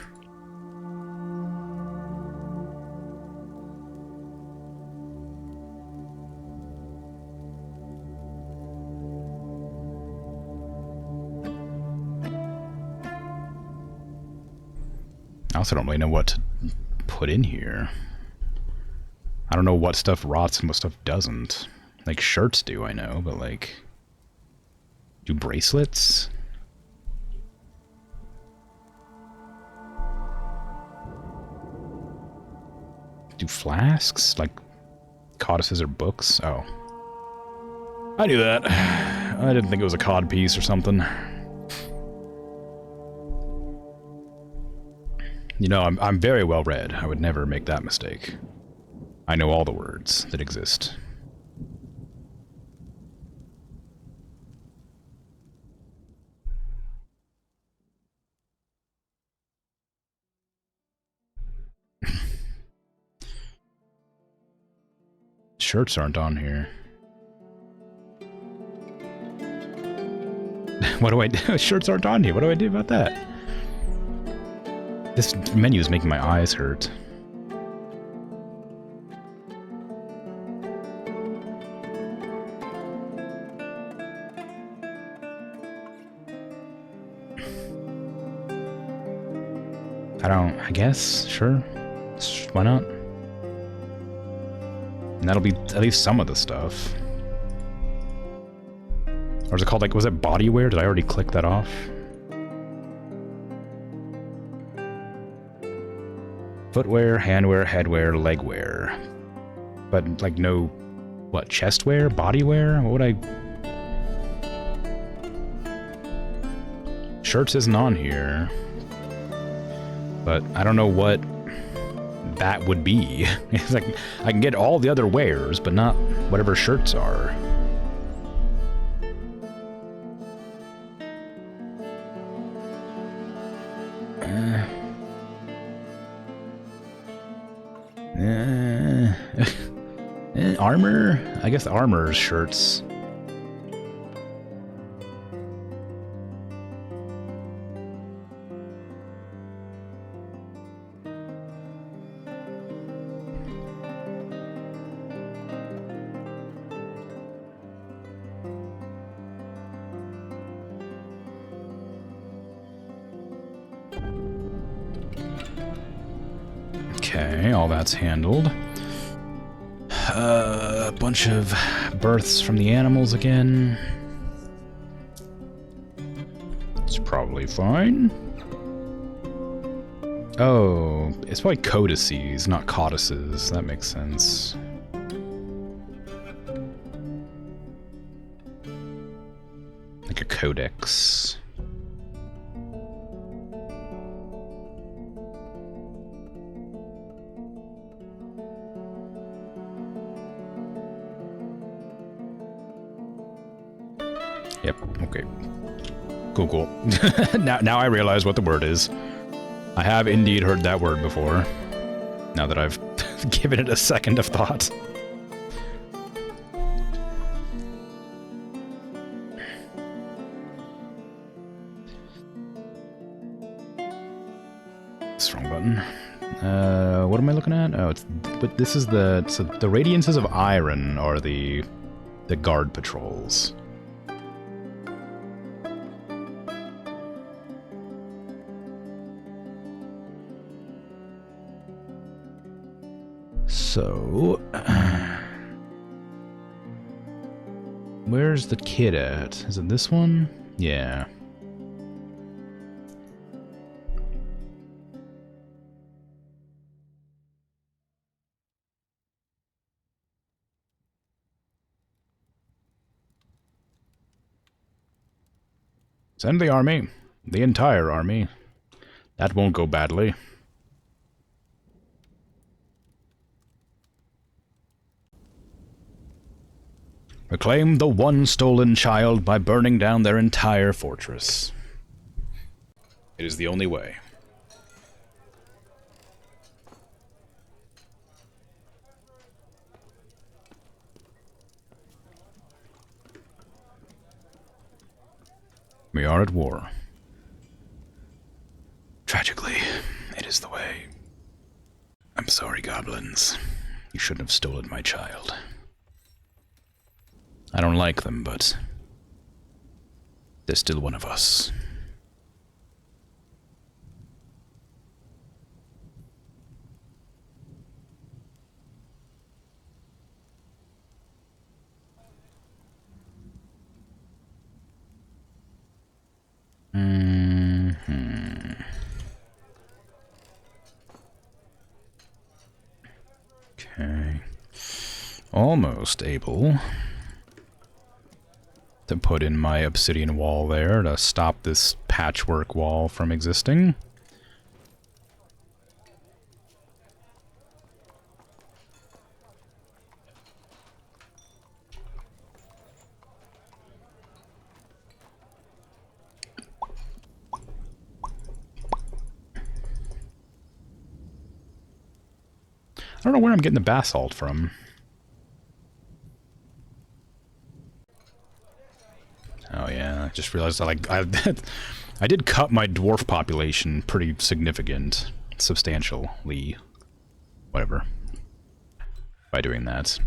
I also don't really know what to put in here. I don't know what stuff rots and what stuff doesn't. Like, shirts do, I know, but, like... do bracelets? Do flasks? Like, codices or books? Oh. I knew that. I didn't think it was a cod piece or something. You know, I'm very well read. I would never make that mistake. I know all the words that exist. Shirts aren't on here. What do I do? Shirts aren't on here. What do I do about that? This menu is making my eyes hurt. I guess, sure. Why not? And that'll be at least some of the stuff. Or is it called, like, was it bodywear? Did I already click that off? Footwear, handwear, headwear, legwear. But, like, no, what, chestwear? Bodywear? What would I... Shirts isn't on here. But I don't know what that would be. It's like, I can get all the other wares, but not whatever shirts are. Armor? I guess armor is shirts. Okay, all that's handled. A bunch of births from the animals again. It's probably fine. Oh, it's probably codices, not codices. That makes sense. Like a codex. Yep, okay. Cool, cool. Now I realize what the word is. I have indeed heard that word before. Now that I've given it a second of thought. Wrong button. What am I looking at? Oh, but this is so the Radiances of Iron are the guard patrols. So, where's the kid at? Is it this one? Yeah. Send the army. The entire army. That won't go badly. Reclaim the one stolen child by burning down their entire fortress. It is the only way. We are at war. Tragically, it is the way. I'm sorry, goblins. You shouldn't have stolen my child. I don't like them, but they're still one of us. Okay. Almost able to put in my obsidian wall there to stop this patchwork wall from existing. I don't know where I'm getting the basalt from. Yeah, I just realized that, like, I did cut my dwarf population pretty substantially, whatever, by doing that.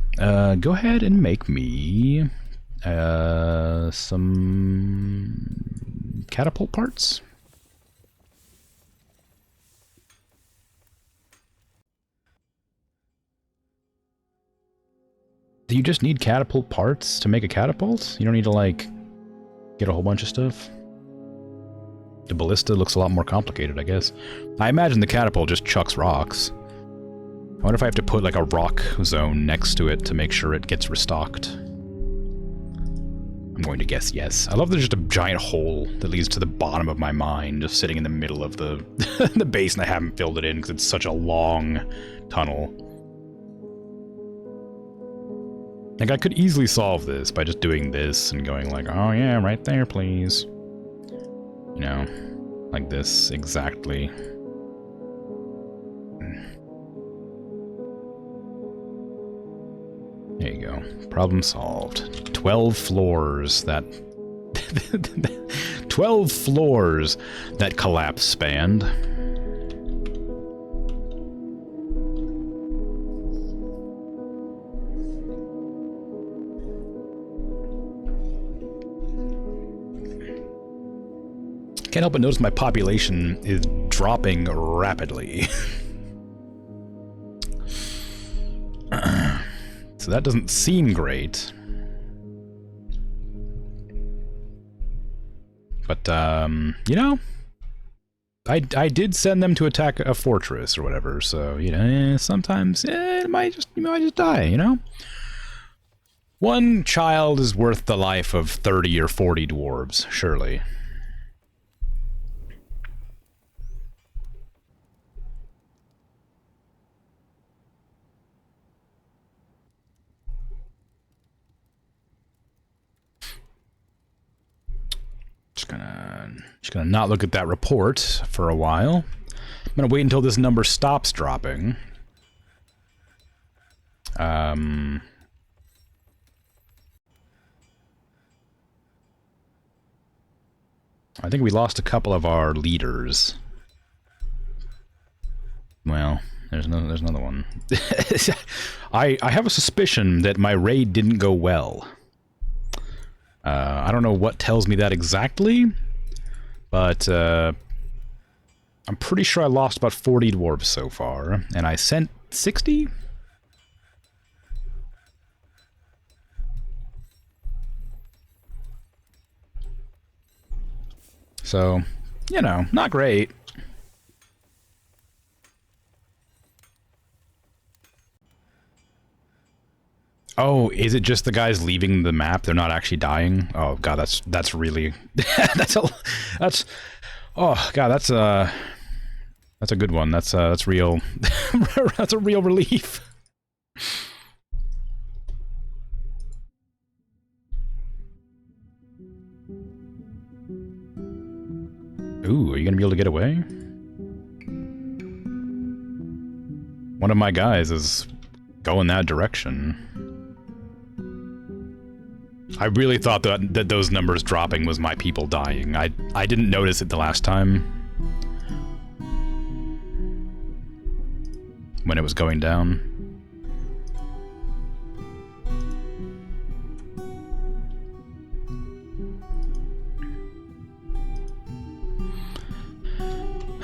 Go ahead and make me some catapult parts. Do you just need catapult parts to make a catapult? You don't need to, like, get a whole bunch of stuff? The ballista looks a lot more complicated, I guess. I imagine the catapult just chucks rocks. I wonder if I have to put, like, a rock zone next to it to make sure it gets restocked. I'm going to guess yes. I love there's just a giant hole that leads to the bottom of my mine, just sitting in the middle of the, the base, and I haven't filled it in because it's such a long tunnel. Like, I could easily solve this by just doing this and going like, oh yeah, right there, please. You know, like this, exactly. There you go. Problem solved. 12 floors that... 12 floors that collapse spanned. Can't help but notice my population is dropping rapidly. So that doesn't seem great. But, you know, I did send them to attack a fortress or whatever, so, you know, sometimes you might just die, you know? One child is worth the life of 30 or 40 dwarves, surely. Just gonna not look at that report for a while. I'm gonna wait until this number stops dropping. I think we lost a couple of our leaders. Well, there's another one. I have a suspicion that my raid didn't go well. I don't know what tells me that exactly, but I'm pretty sure I lost about 40 dwarves so far, and I sent 60? So, you know, not great. Oh, is it just the guys leaving the map? They're not actually dying? Oh god, that's really oh god, that's a good one. That's real. That's a real relief. Ooh, are you gonna be able to get away? One of my guys is going that direction. I really thought that those numbers dropping was my people dying. I didn't notice it the last time when it was going down.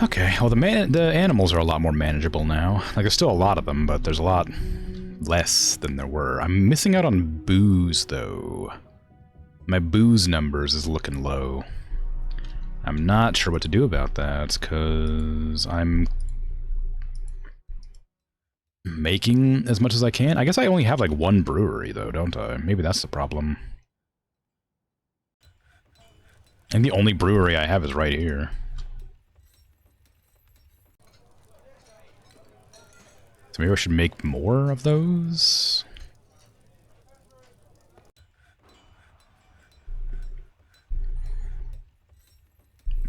Okay, well the animals are a lot more manageable now. Like, there's still a lot of them, but there's a lot less than there were. I'm missing out on booze, though. My booze numbers is looking low. I'm not sure what to do about that, because I'm making as much as I can. I guess I only have, like, one brewery, though, don't I? Maybe that's the problem. And the only brewery I have is right here. So maybe I should make more of those?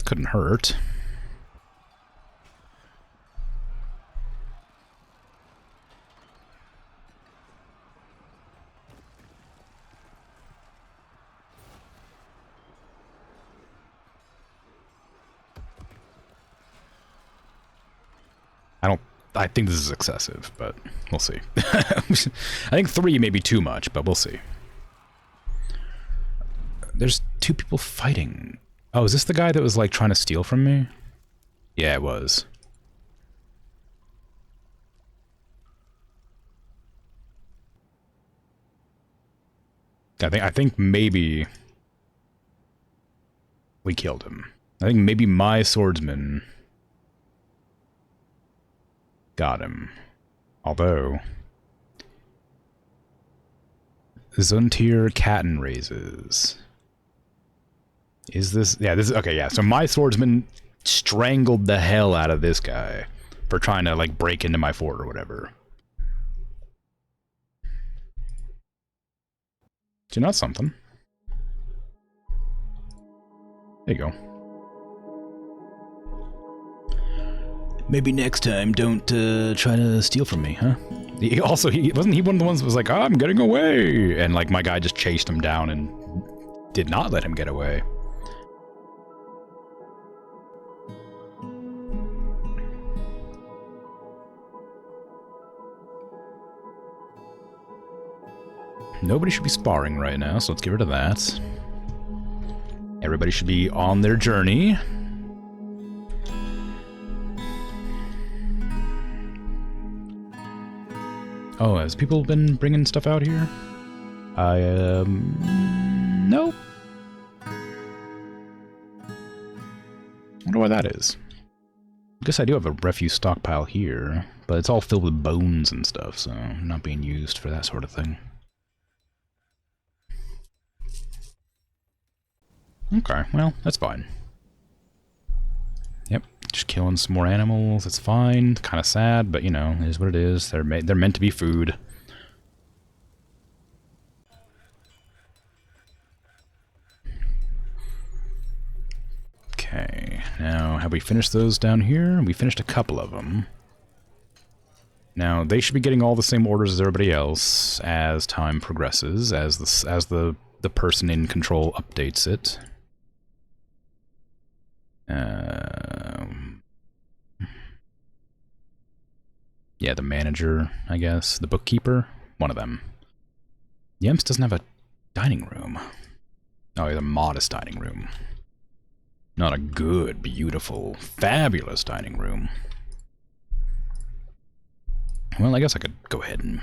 Couldn't hurt. I think this is excessive, but we'll see. I think 3 may be too much, but we'll see. There's 2 people fighting. Oh, is this the guy that was, like, trying to steal from me? Yeah, it was. I think maybe we killed him. I think maybe my swordsman got him. Although Zuntir Caton raises. Is this... Yeah, this is... Okay, yeah. So my swordsman strangled the hell out of this guy for trying to, like, break into my fort or whatever. Do you know something? There you go. Maybe next time don't try to steal from me, huh? Wasn't he one of the ones that was like, oh, I'm getting away? And, like, my guy just chased him down and did not let him get away. Nobody should be sparring right now, so let's get rid of that. Everybody should be on their journey. Oh, has people been bringing stuff out here? Nope. Wonder why that is. I guess I do have a refuse stockpile here, but it's all filled with bones and stuff, so not being used for that sort of thing. Okay, well, that's fine. Yep, just killing some more animals, it's fine. Kind of sad, but you know, it is what it is. They're meant to be food. Okay, now have we finished those down here? We finished a couple of them. Now, they should be getting all the same orders as everybody else as time progresses, as the person in control updates it. Yeah, the manager, I guess. The bookkeeper. One of them. Yemps doesn't have a dining room. Oh, he has a modest dining room. Not a good, beautiful, fabulous dining room. Well, I guess I could go ahead and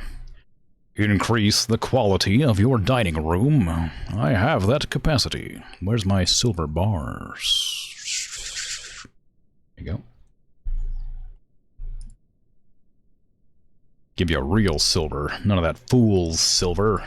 increase the quality of your dining room. I have that capacity. Where's my silver bars? There you go. Give you a real silver. None of that fool's silver.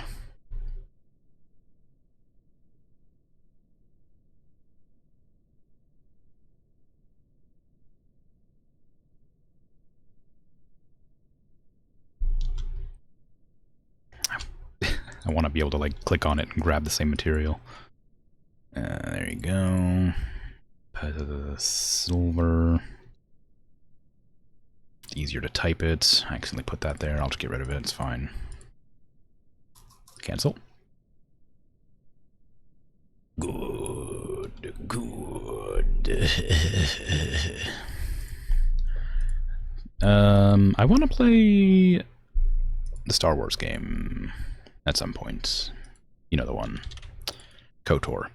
I want to be able to, like, click on it and grab the same material. There you go. Silver. It's easier to type it. I accidentally put that there. I'll just get rid of it. It's fine. Cancel. Good. Good. I want to play the Star Wars game at some point. You know the one. KOTOR.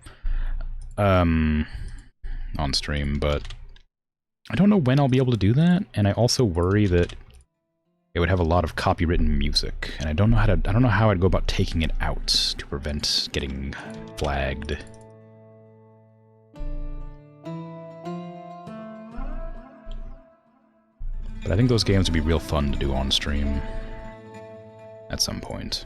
On stream, but I don't know when I'll be able to do that, and I also worry that it would have a lot of copywritten music, and I don't know how I'd go about taking it out to prevent getting flagged. But I think those games would be real fun to do on stream at some point.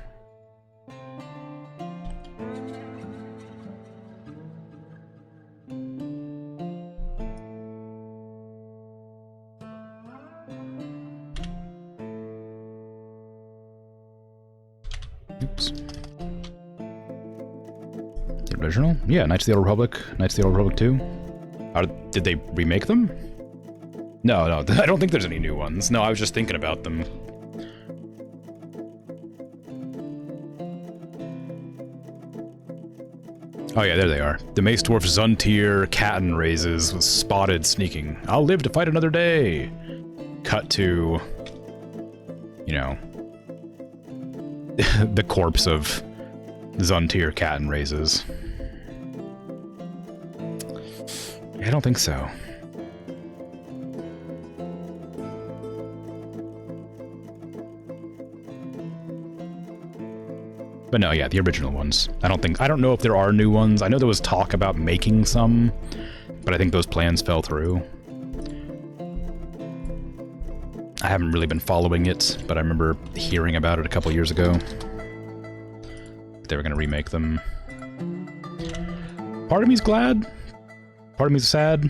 Oops. The original? Yeah, Knights of the Old Republic. Knights of the Old Republic 2. Did they remake them? No, I don't think there's any new ones. No, I was just thinking about them. Oh yeah, there they are. The Mace Dwarf Zuntir Caton raises was spotted sneaking. I'll live to fight another day. cut to, you know, the corpse of Zuntir cat and raises. I don't think so. But no, yeah, the original ones. I don't know if there are new ones. I know there was talk about making some, but I think those plans fell through. I haven't really been following it, but I remember hearing about it a couple years ago. They were going to remake them. Part of me's glad. Part of me's sad.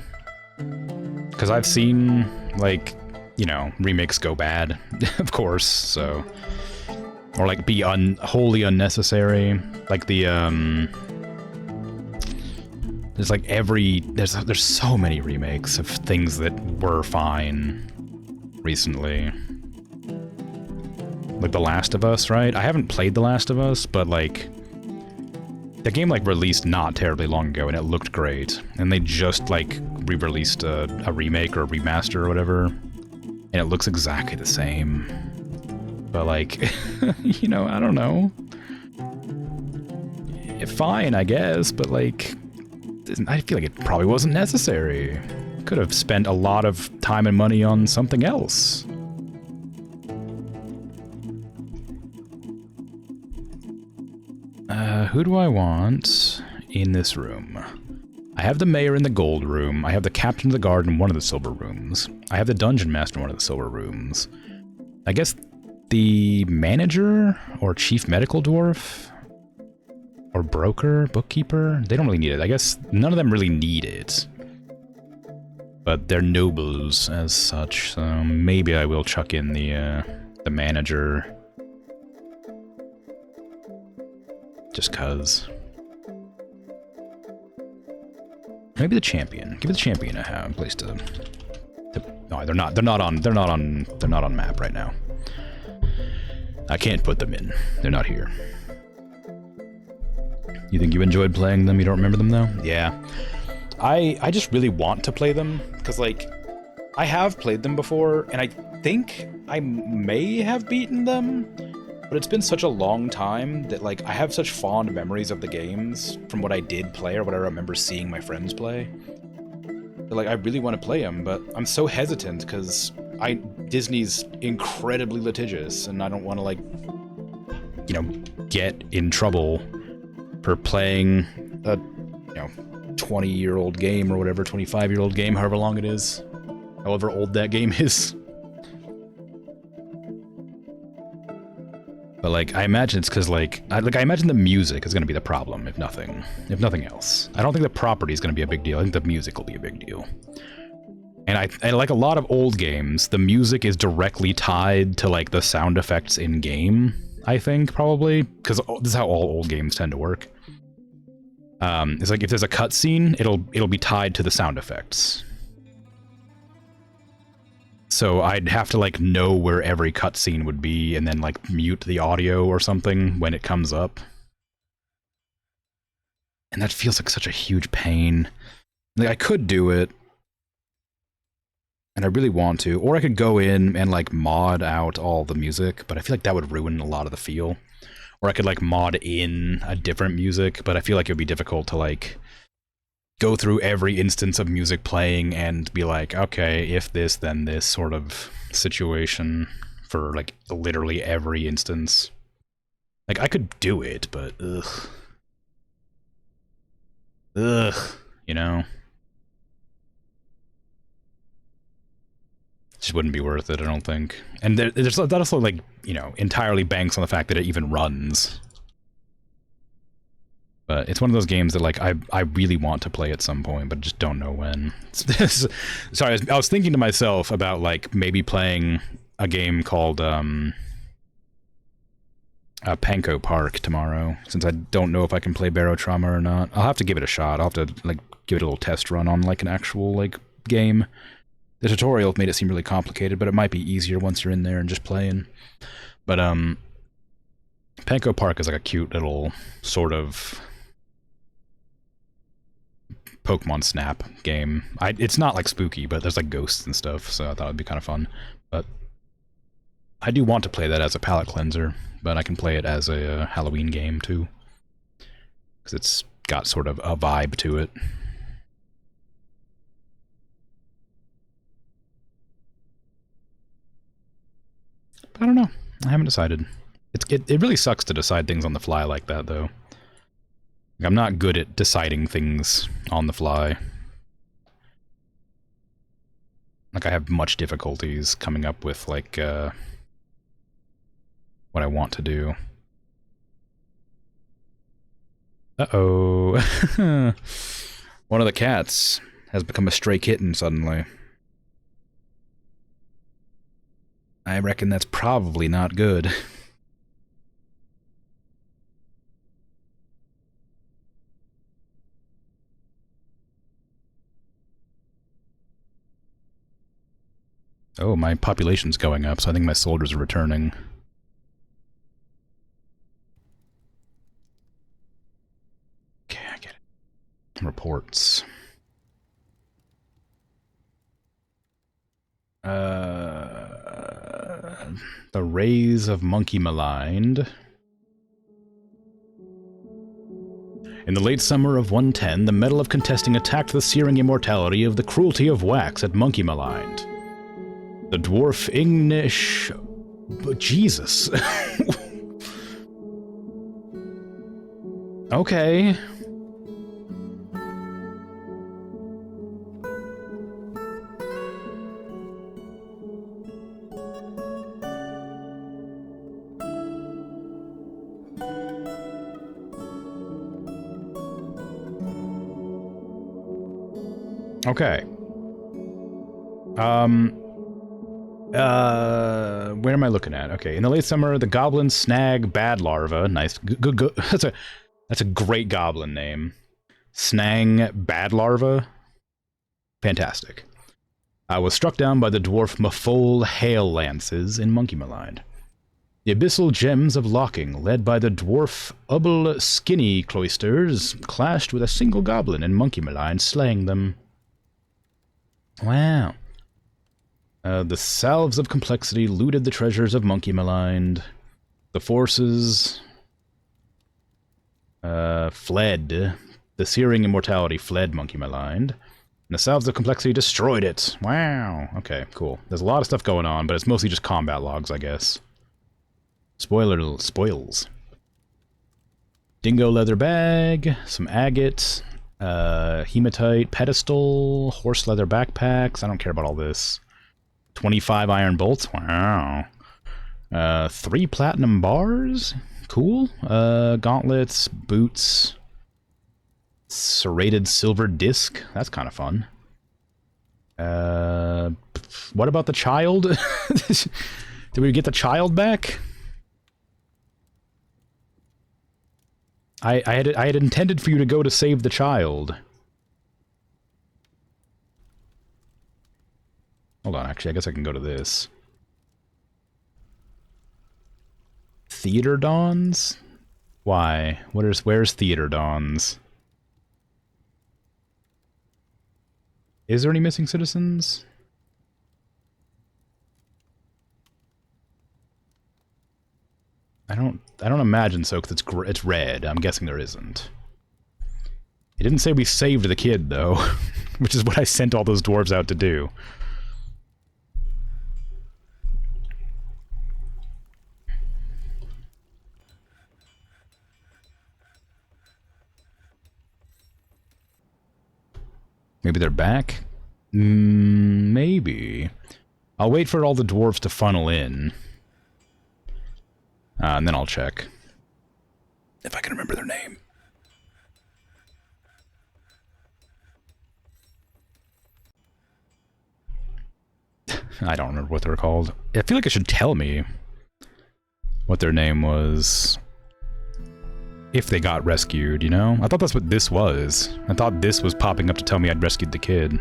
Because I've seen, like, you know, remakes go bad, of course, so... Or, like, be wholly unnecessary. Like, the, there's, like, there's so many remakes of things that were fine recently. Like, The Last of Us, right? I haven't played The Last of Us, but, like... The game, like, released not terribly long ago, and it looked great. And they just, like, re-released a remake or a remaster or whatever. And it looks exactly the same. But, like, you know, I don't know. Fine, I guess, but, like, I feel like it probably wasn't necessary. Could have spent a lot of time and money on something else. Who do I want in this room? I have the mayor in the gold room. I have the captain of the guard in one of the silver rooms. I have the dungeon master in one of the silver rooms. I guess the manager or chief medical dwarf or broker, bookkeeper, they don't really need it. I guess none of them really need it. But they're nobles as such, so maybe I will chuck in the manager. Just cuz. Maybe the champion. Give the champion a place to. No, they're not on map right now. I can't put them in. They're not here. You think you enjoyed playing them? You don't remember them though? Yeah. I just really want to play them because, like, I have played them before and I think I may have beaten them. But it's been such a long time that, like, I have such fond memories of the games from what I did play or what I remember seeing my friends play. That, like, I really want to play them, but I'm so hesitant because Disney's incredibly litigious, and I don't want to, like, you know, get in trouble for playing a, you know, 20-year-old game or whatever, 25-year-old game, however long it is, however old that game is. But, like, I imagine it's because, like, I imagine the music is going to be the problem, if nothing else. I don't think the property is going to be a big deal. I think the music will be a big deal. And I like a lot of old games, the music is directly tied to, like, the sound effects in-game, I think, probably. Because this is how all old games tend to work. It's like, if there's a cutscene, it'll be tied to the sound effects. So I'd have to, like, know where every cutscene would be and then, like, mute the audio or something when it comes up. And that feels like such a huge pain. Like, I could do it. And I really want to. Or I could go in and, like, mod out all the music, but I feel like that would ruin a lot of the feel. Or I could, like, mod in a different music, but I feel like it would be difficult to, like, go through every instance of music playing and be like, okay, if this, then this sort of situation for, like, literally every instance. Like, I could do it, but ugh. Ugh, you know? Just wouldn't be worth it, I don't think. And there's that also, like, you know, entirely banks on the fact that it even runs. But it's one of those games that, like, I really want to play at some point, but just don't know when. Sorry, I was thinking to myself about, like, maybe playing a game called Panko Park tomorrow, since I don't know if I can play Barotrauma or not. I'll have to give it a shot. I'll have to, like, give it a little test run on, like, an actual, like, game. The tutorial made it seem really complicated, but it might be easier once you're in there and just playing. But, Panko Park is, like, a cute little sort of Pokemon Snap game. It's not like spooky, but there's like ghosts and stuff, so I thought it'd be kind of fun. But I do want to play that as a palate cleanser, but I can play it as a Halloween game too, because it's got sort of a vibe to it. But I don't know. I haven't decided. It really sucks to decide things on the fly like that, though. I'm not good at deciding things on the fly. Like, I have much difficulties coming up with, like, what I want to do. Uh-oh. One of the cats has become a stray kitten suddenly. I reckon that's probably not good. Oh, my population's going up, so I think my soldiers are returning. Okay, I get it. Reports. The Rays of Monkey Maligned. In the late summer of 110, the Metal of Contesting attacked the searing immortality of the cruelty of Wax at Monkey Maligned. The dwarf Ignish... Jesus. Okay. Okay. Where am I looking at? Okay, in the late summer, the goblins snag Bad Larva. Nice. Good. That's a great goblin name. Snang Bad Larva. Fantastic. I was struck down by the dwarf Mafole Hail Lances in Monkey Maligned. The abyssal gems of locking, led by the dwarf Ubble Skinny Cloisters, clashed with a single goblin in Monkey Maligned, slaying them. Wow. The salves of complexity looted the treasures of Monkey Maligned. The forces fled. The searing immortality fled Monkey Maligned. And the salves of complexity destroyed it. Wow. Okay, cool. There's a lot of stuff going on, but it's mostly just combat logs, I guess. Spoils. Dingo leather bag, some agate, hematite pedestal, horse leather backpacks. I don't care about all this. 25 iron bolts. Wow. 3 platinum bars. Cool. Gauntlets, boots, serrated silver disc. That's kind of fun. What about the child? Did we get the child back? I had intended for you to go to save the child. Hold on, actually, I guess I can go to this. Theater Dawns? Why? Where's Theater Dawns? Is there any missing citizens? I don't imagine so, because it's red. I'm guessing there isn't. It didn't say we saved the kid, though, which is what I sent all those dwarves out to do. Maybe they're back? Maybe. I'll wait for all the dwarves to funnel in. And then I'll check. If I can remember their name. I don't remember what they're called. I feel like it should tell me what their name was. If they got rescued, you know? I thought that's what this was. I thought this was popping up to tell me I'd rescued the kid.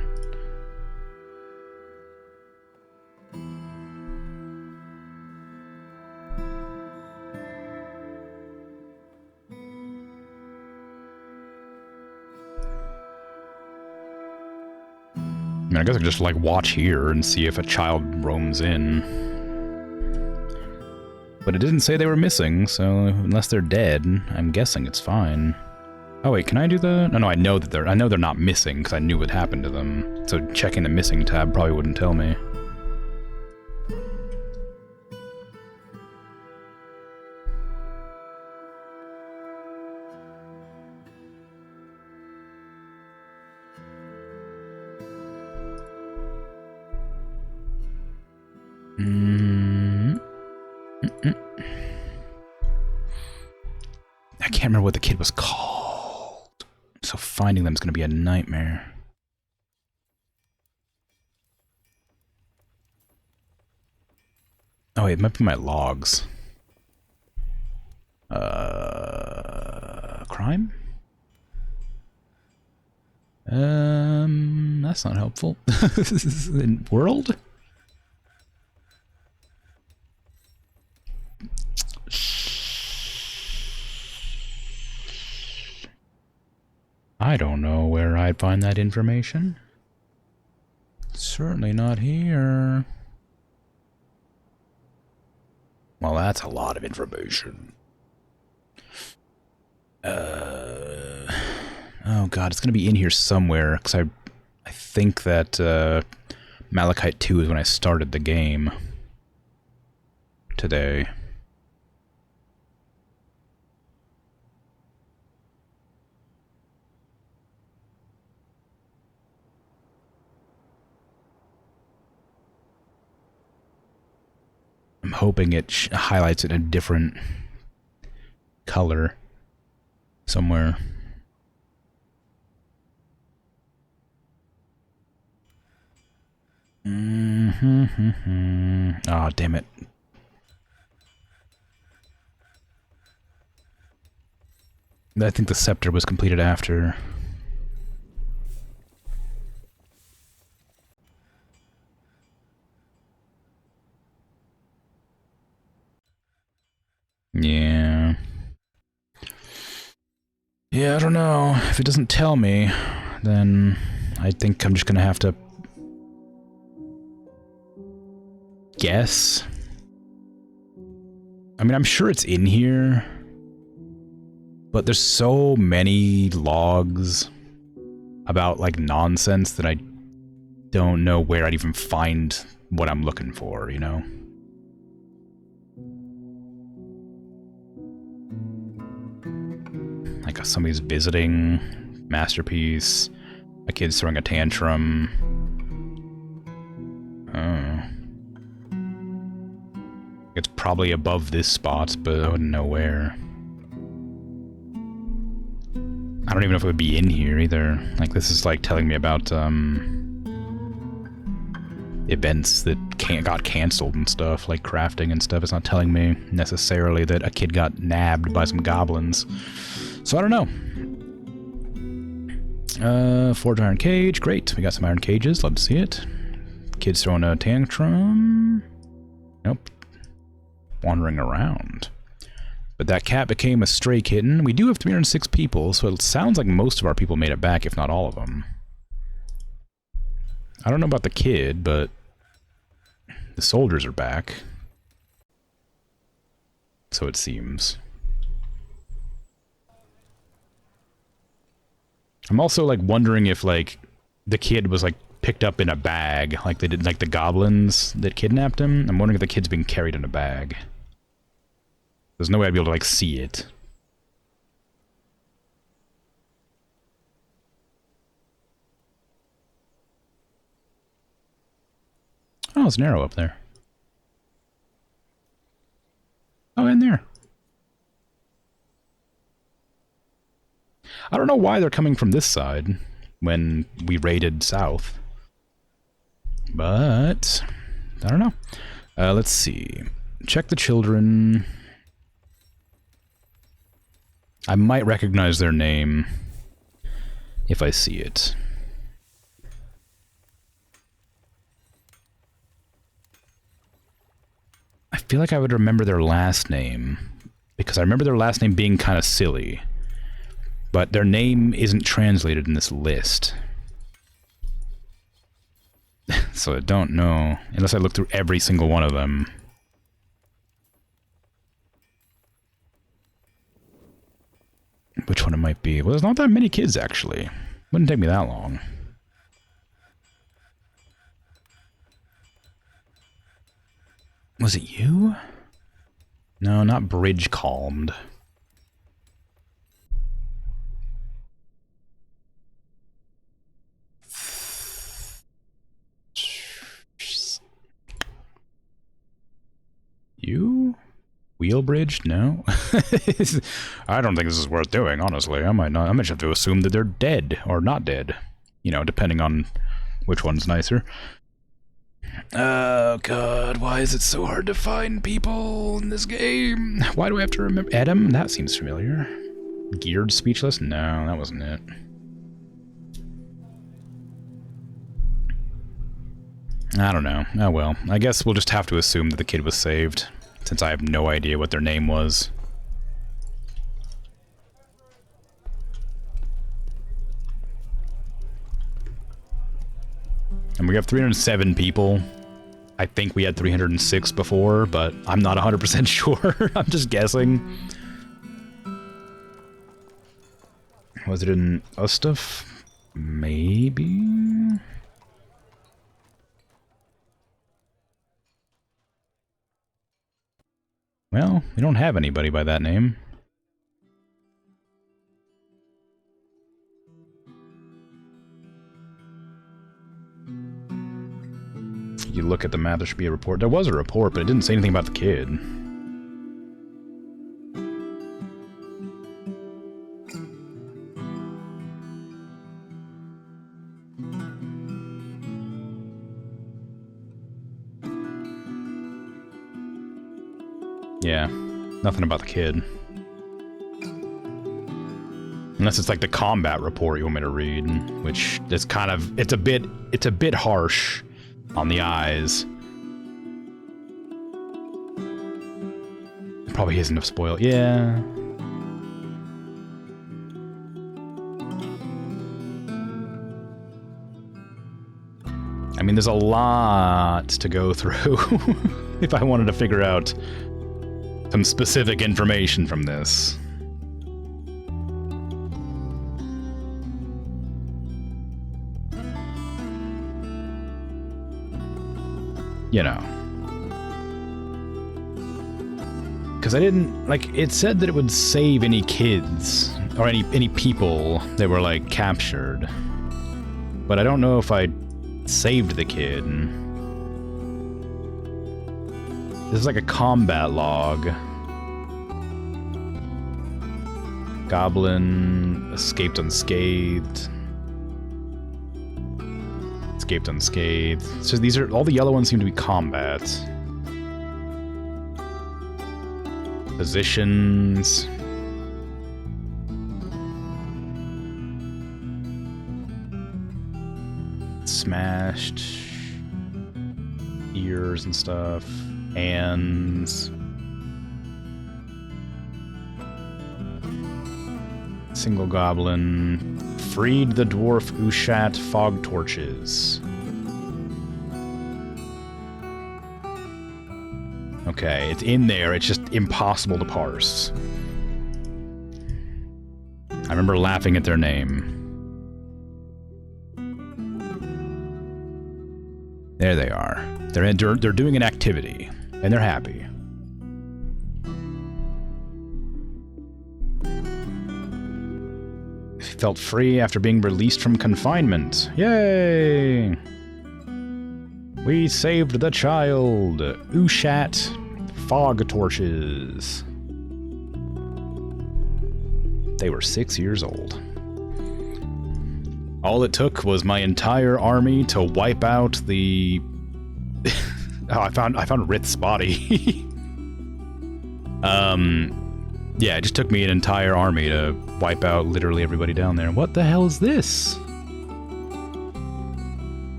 mean, I guess I could just, like, watch here and see if a child roams in. But it didn't say they were missing, so unless they're dead, I'm guessing it's fine. Oh wait, can I do the... No, I know that they're not missing, because I knew what happened to them. So checking the missing tab probably wouldn't tell me. I can't remember what the kid was called, so finding them is going to be a nightmare. Oh wait, it might be my logs. Crime? That's not helpful. In world? I don't know where I'd find that information. Certainly not here. Well, that's a lot of information. Oh god, it's gonna be in here somewhere, because I think that Malachite 2 is when I started the game today. I'm hoping it highlights it in a different color somewhere. Oh, damn it. I think the scepter was completed after. Yeah. Yeah, I don't know. If it doesn't tell me, then I think I'm just gonna have to guess. I mean, I'm sure it's in here, but there's so many logs about, like, nonsense that I don't know where I'd even find what I'm looking for, you know? Like, somebody's visiting, masterpiece, a kid's throwing a tantrum. Oh. It's probably above this spot, but I wouldn't know where. I don't even know if it would be in here either. Like, this is like telling me about events that got canceled and stuff, like crafting and stuff. It's not telling me necessarily that a kid got nabbed by some goblins. So I don't know. Forge iron cage, great. We got some iron cages, love to see it. Kid's throwing a tantrum. Nope. Wandering around. But that cat became a stray kitten. We do have 306 people, so it sounds like most of our people made it back, if not all of them. I don't know about the kid, but the soldiers are back. So it seems. I'm also, like, wondering if, like, the kid was, like, picked up in a bag, like they did, like the goblins that kidnapped him. I'm wondering if the kid's being carried in a bag. There's no way I'd be able to, like, see it. Oh, it's an arrow up there. Oh, in there. I don't know why they're coming from this side when we raided south. But I don't know. Let's see. Check the children. I might recognize their name if I see it. I feel like I would remember their last name, because I remember their last name being kind of silly, but their name isn't translated in this list. So I don't know, unless I look through every single one of them. Which one it might be. Well, there's not that many kids, actually. Wouldn't take me that long. Was it you? No, not bridge calmed. You? Wheel bridge? No. I don't think this is worth doing, honestly. I might just have to assume that they're dead or not dead. You know, depending on which one's nicer. Oh god, why is it so hard to find people in this game? Why do I have to remember Adam? That seems familiar. Geared Speechless? No, that wasn't it. I don't know. Oh well. I guess we'll just have to assume that the kid was saved, since I have no idea what their name was. And we have 307 people. I think we had 306 before, but I'm not 100% sure. I'm just guessing. Was it in Ustaf? Maybe? Well, we don't have anybody by that name. You look at the map, there should be a report. There was a report, but it didn't say anything about the kid. Yeah, nothing about the kid. Unless it's like the combat report you want me to read, which is kind of, it's a bit harsh on the eyes. Probably isn't enough spoil. Yeah. I mean, there's a lot to go through if I wanted to figure out some specific information from this. You know. Because I didn't, like, it said that it would save any kids, or any people that were, like, captured. But I don't know if I saved the kid. This is like a combat log. Goblin escaped unscathed. Escaped unscathed. So these are, all the yellow ones seem to be combat. Positions. Smashed. Ears and stuff. Hands. Single goblin. Freed the dwarf Ushat fog torches. Okay, it's in there, it's just impossible to parse. I remember laughing at their name. There they are. They're doing an activity, and they're happy. Felt free after being released from confinement. Yay! We saved the child. Ushat fog torches. They were 6 years old. All it took was my entire army to wipe out the... Oh, I found Rith's body. Yeah, it just took me an entire army to wipe out literally everybody down there. What the hell is this?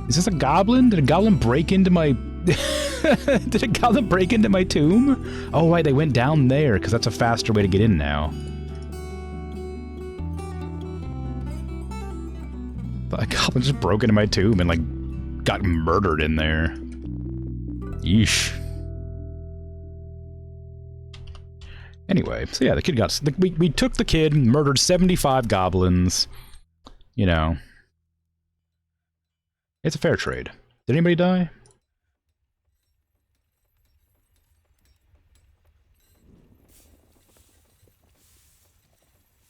Is this a goblin? Did a goblin break into my... Did a goblin break into my tomb? Oh, right, they went down there, because that's a faster way to get in now. A goblin just broke into my tomb and, like, got murdered in there. Yeesh. Anyway, so yeah, the kid got... We took the kid, murdered 75 goblins. You know. It's a fair trade. Did anybody die?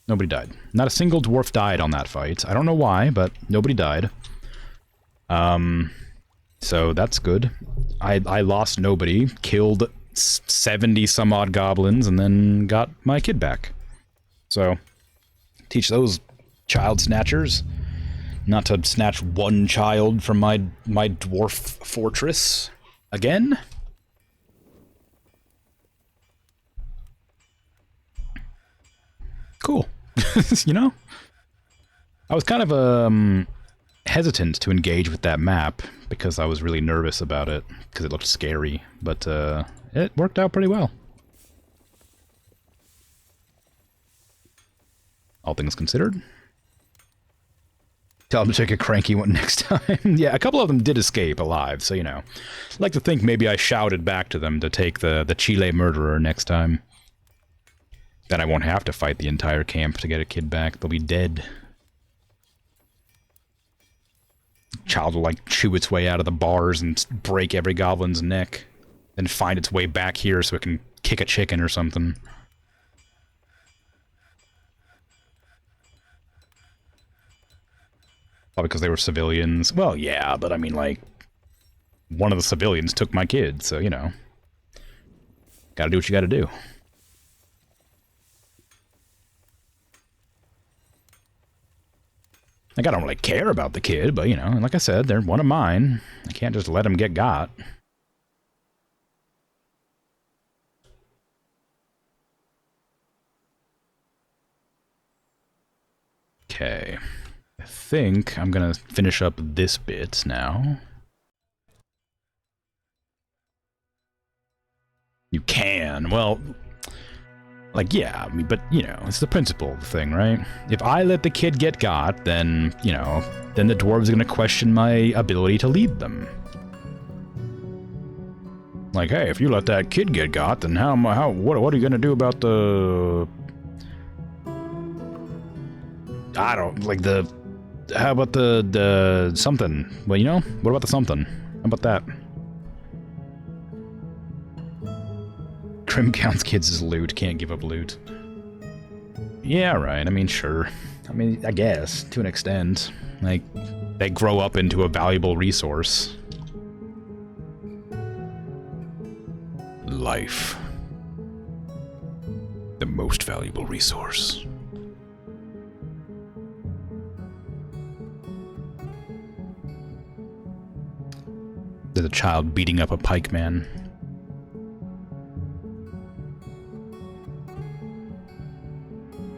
Nobody died. Not a single dwarf died on that fight. I don't know why, but nobody died. So that's good. I lost nobody, killed 70 some odd goblins, and then got my kid back. So, teach those child snatchers not to snatch one child from my dwarf fortress again. Cool. You know? I was kind of hesitant to engage with that map because I was really nervous about it because it looked scary, but it worked out pretty well. All things considered. Tell them to take a cranky one next time. Yeah, a couple of them did escape alive, so you know. I'd like to think maybe I shouted back to them to take the Chile murderer next time. Then I won't have to fight the entire camp to get a kid back. They'll be dead. Child will, like, chew its way out of the bars and break every goblin's neck. Then find its way back here so it can kick a chicken or something. Probably because they were civilians. Well, yeah, but I mean, like, one of the civilians took my kid, so, you know. Gotta do what you gotta do. Like, I don't really care about the kid, but, you know, like I said, they're one of mine. I can't just let them get got. Okay. I think I'm gonna finish up this bit now. You can. Well, like, yeah, I mean, but, you know, it's the principle of the thing, right? If I let the kid get got, then, you know, then the dwarves are gonna question my ability to lead them. Like, hey, if you let that kid get got, then what are you gonna do about the... I don't, like, how about the something? Well, you know, what about the something? How about that? Krim counts kids as loot, can't give up loot. Yeah, right, I mean, sure. I mean, I guess, to an extent. Like, they grow up into a valuable resource. Life. The most valuable resource. There's a child beating up a pikeman.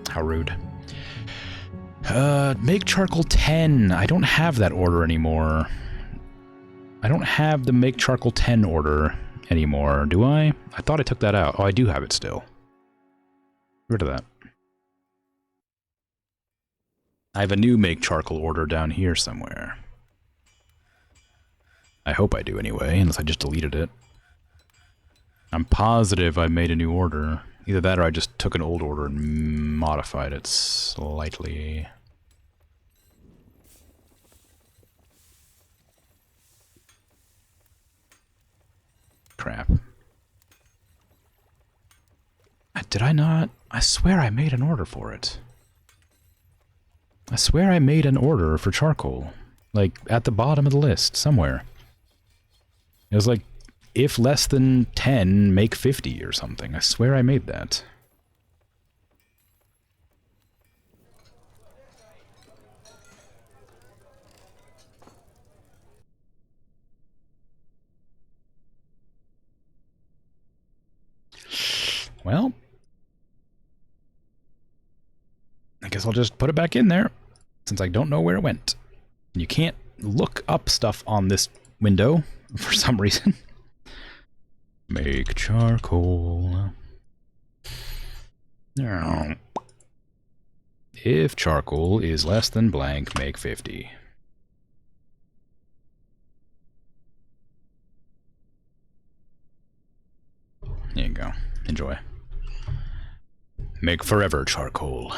How rude. Make charcoal 10. I don't have that order anymore. I don't have the make charcoal 10 order anymore, do I? I thought I took that out. Oh, I do have it still. Get rid of that. I have a new make charcoal order down here somewhere. I hope I do anyway, unless I just deleted it. I'm positive I made a new order. Either that or I just took an old order and modified it slightly. Crap. Did I not? I swear I made an order for it. I swear I made an order for charcoal. Like, at the bottom of the list, somewhere. It was like, if less than 10, make 50 or something. I swear I made that. Well, I guess I'll just put it back in there, since I don't know where it went. You can't look up stuff on this window, for some reason. Make charcoal. If charcoal is less than blank, make 50. There you go. Enjoy. Make forever charcoal.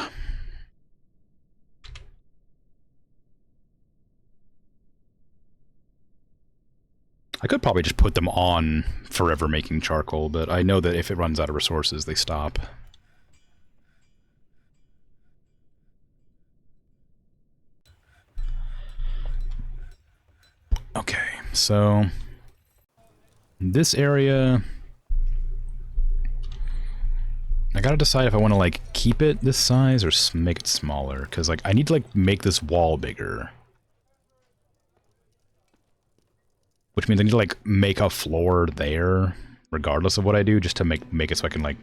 I could probably just put them on forever making charcoal, but I know that if it runs out of resources, they stop. Okay, so this area, I gotta decide if I want to like keep it this size or make it smaller, because like I need to like make this wall bigger. Which means I need to, like, make a floor there, regardless of what I do, just to make it so I can, like,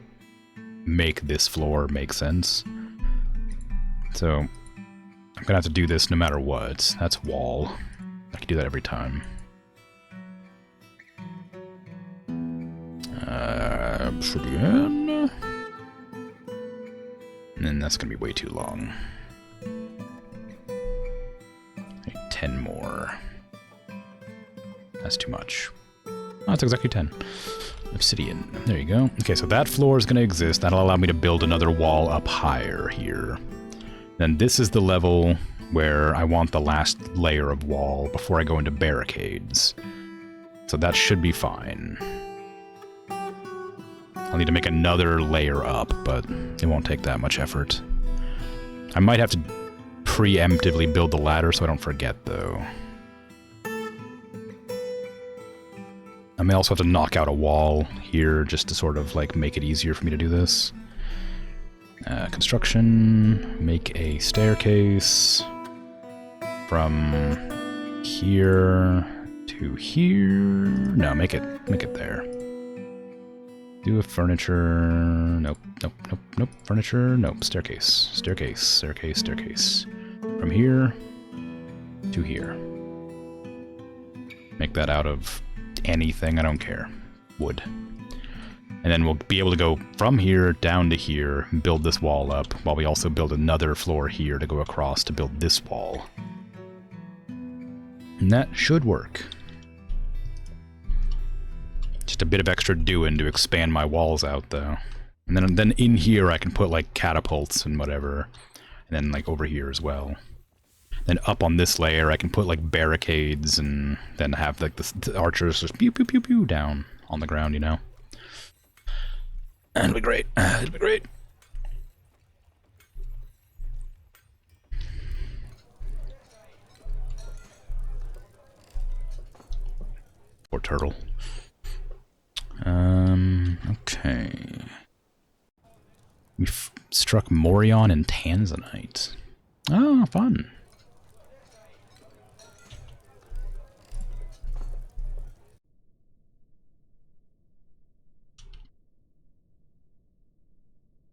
make this floor make sense. So, I'm gonna have to do this no matter what. That's wall. I can do that every time. Should be in. And then that's gonna be way too long. Like 10 more. That's too much. Oh, that's exactly 10. Obsidian. There you go. Okay, so that floor is going to exist. That'll allow me to build another wall up higher here. Then this is the level where I want the last layer of wall before I go into barricades. So that should be fine. I'll need to make another layer up, but it won't take that much effort. I might have to preemptively build the ladder so I don't forget, though. I may also have to knock out a wall here just to sort of like make it easier for me to do this. Construction, make a staircase from here to here. No, make it there. Do a furniture. Nope. Furniture. Nope. Staircase. From here to here. Make that out of anything, I don't care. Wood. And then we'll be able to go from here down to here, build this wall up, while we also build another floor here to go across to build this wall. And that should work. Just a bit of extra doing to expand my walls out, though. And then in here I can put, like, catapults and whatever. And then, like, over here as well. Then up on this layer, I can put, like, barricades and then have, like, the archers just pew, pew, pew, pew down on the ground, you know? And it'll be great. It'll be great. Poor turtle. Okay. We struck Morion and Tanzanite. Oh, fun.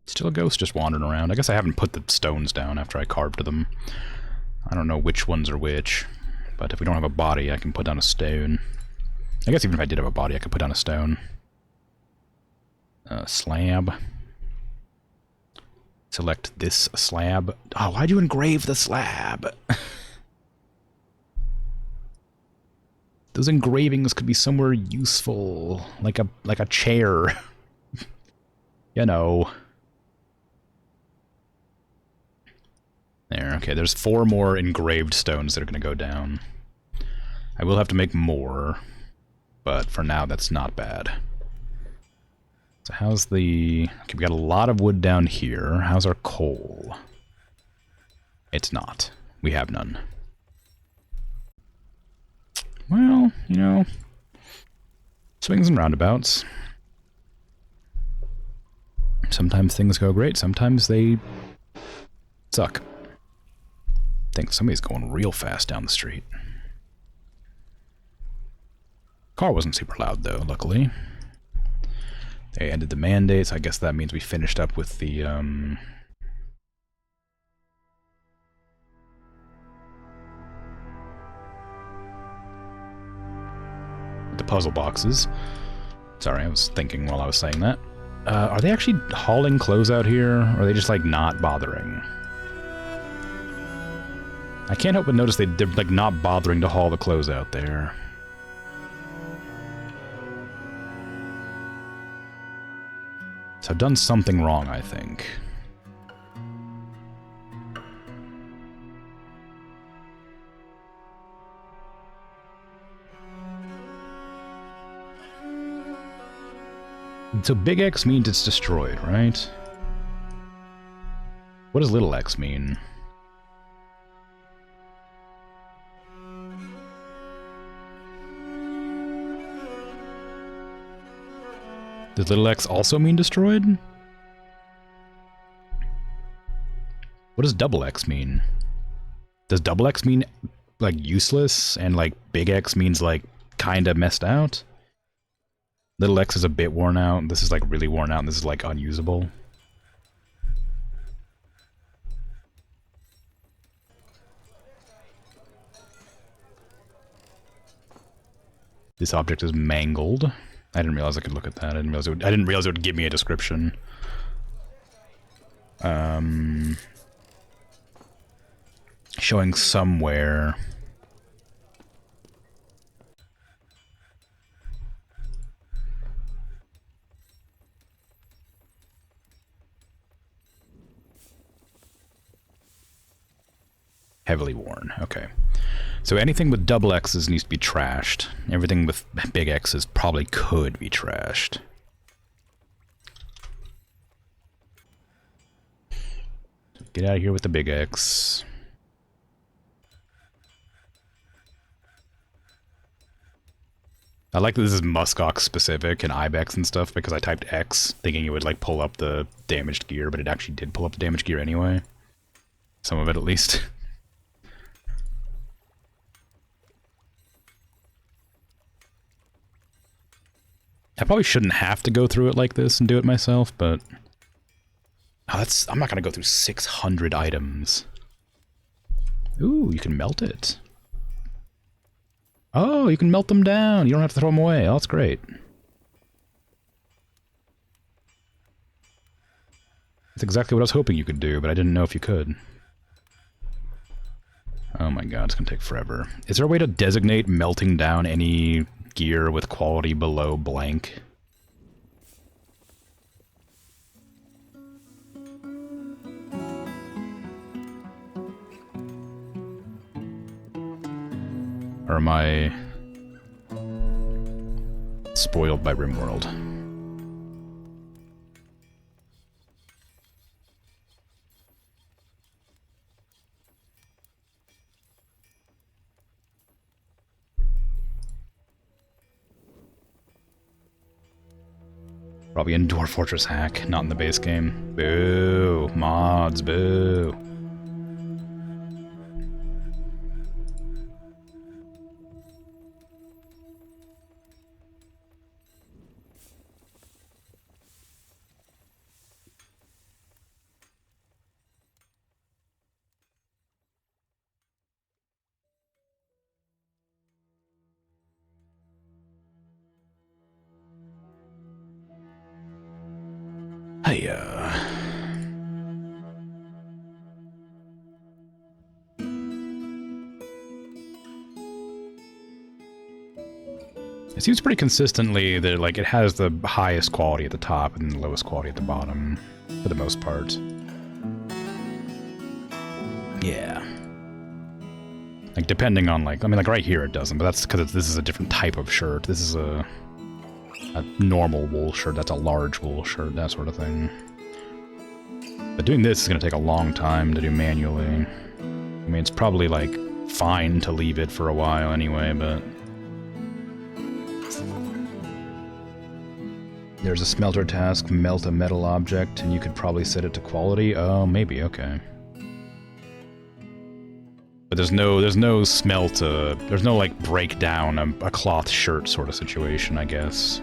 Still a ghost just wandering around. I guess I haven't put the stones down after I carved them. I don't know which ones are which, but if we don't have a body, I can put down a stone. I guess even if I did have a body, I could put down a stone. Slab. Select this slab. Oh, why'd you engrave the slab? Those engravings could be somewhere useful, like a chair. You know. There, okay, there's 4 more engraved stones that are going to go down. I will have to make more, but for now that's not bad. So how's the... Okay, we got a lot of wood down here. How's our coal? It's not. We have none. Well, you know, swings and roundabouts. Sometimes things go great, sometimes they suck. I think somebody's going real fast down the street. Car wasn't super loud though, luckily. They ended the mandates. I guess that means we finished up with the puzzle boxes. Sorry, I was thinking while I was saying that. Are they actually hauling clothes out here, or are they just like not bothering? I can't help but notice they're like not bothering to haul the clothes out there. So I've done something wrong, I think. So big X means it's destroyed, right? What does little x mean? Does little x also mean destroyed? What does double X mean? Does double X mean, like, useless, and, like, big X means, like, kinda messed out? Little x is a bit worn out, this is, like, really worn out, and this is, like, unusable. This object is mangled. I didn't realize I could look at that. I didn't realize it would give me a description. Showing somewhere. Heavily worn. Okay. So anything with double X's needs to be trashed. Everything with big X's probably could be trashed. Get out of here with the big X. I like that this is muskox specific and ibex and stuff because I typed X thinking it would like pull up the damaged gear, but it actually did pull up the damaged gear anyway. Some of it at least. I probably shouldn't have to go through it like this and do it myself, but I'm not gonna go through 600 items. Ooh, you can melt it. Oh, you can melt them down. You don't have to throw them away. Oh, that's great. That's exactly what I was hoping you could do, but I didn't know if you could. Oh my god, it's gonna take forever. Is there a way to designate melting down any gear with quality below blank? Or am I spoiled by RimWorld? Probably in Dwarf Fortress hack, not in the base game. Boo! Mods, boo! Hiya. It seems pretty consistently that like it has the highest quality at the top and the lowest quality at the bottom, for the most part. Yeah. Like depending on like, I mean like right here it doesn't, but that's because this is a different type of shirt. This is a normal wool shirt, that's a large wool shirt, that sort of thing. But doing this is going to take a long time to do manually. I mean, it's probably, like, fine to leave it for a while anyway, but... There's a smelter task, melt a metal object, and you could probably set it to quality? Oh, maybe, okay. But there's no smelt, there's no, like, break down a cloth shirt sort of situation, I guess.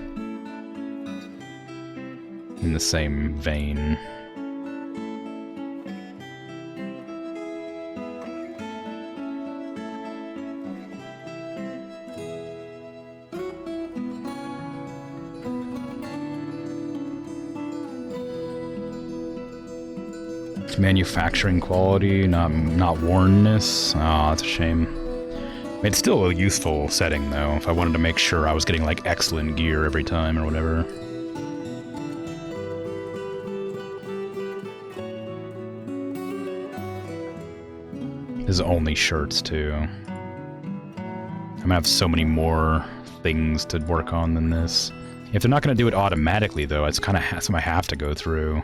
In the same vein. It's manufacturing quality, not wornness. Oh, that's a shame. It's still a useful setting, though, if I wanted to make sure I was getting, like, excellent gear every time or whatever. This is only shirts, too. I'm gonna have so many more things to work on than this. If they're not gonna do it automatically, though, it's kind of something I have to go through.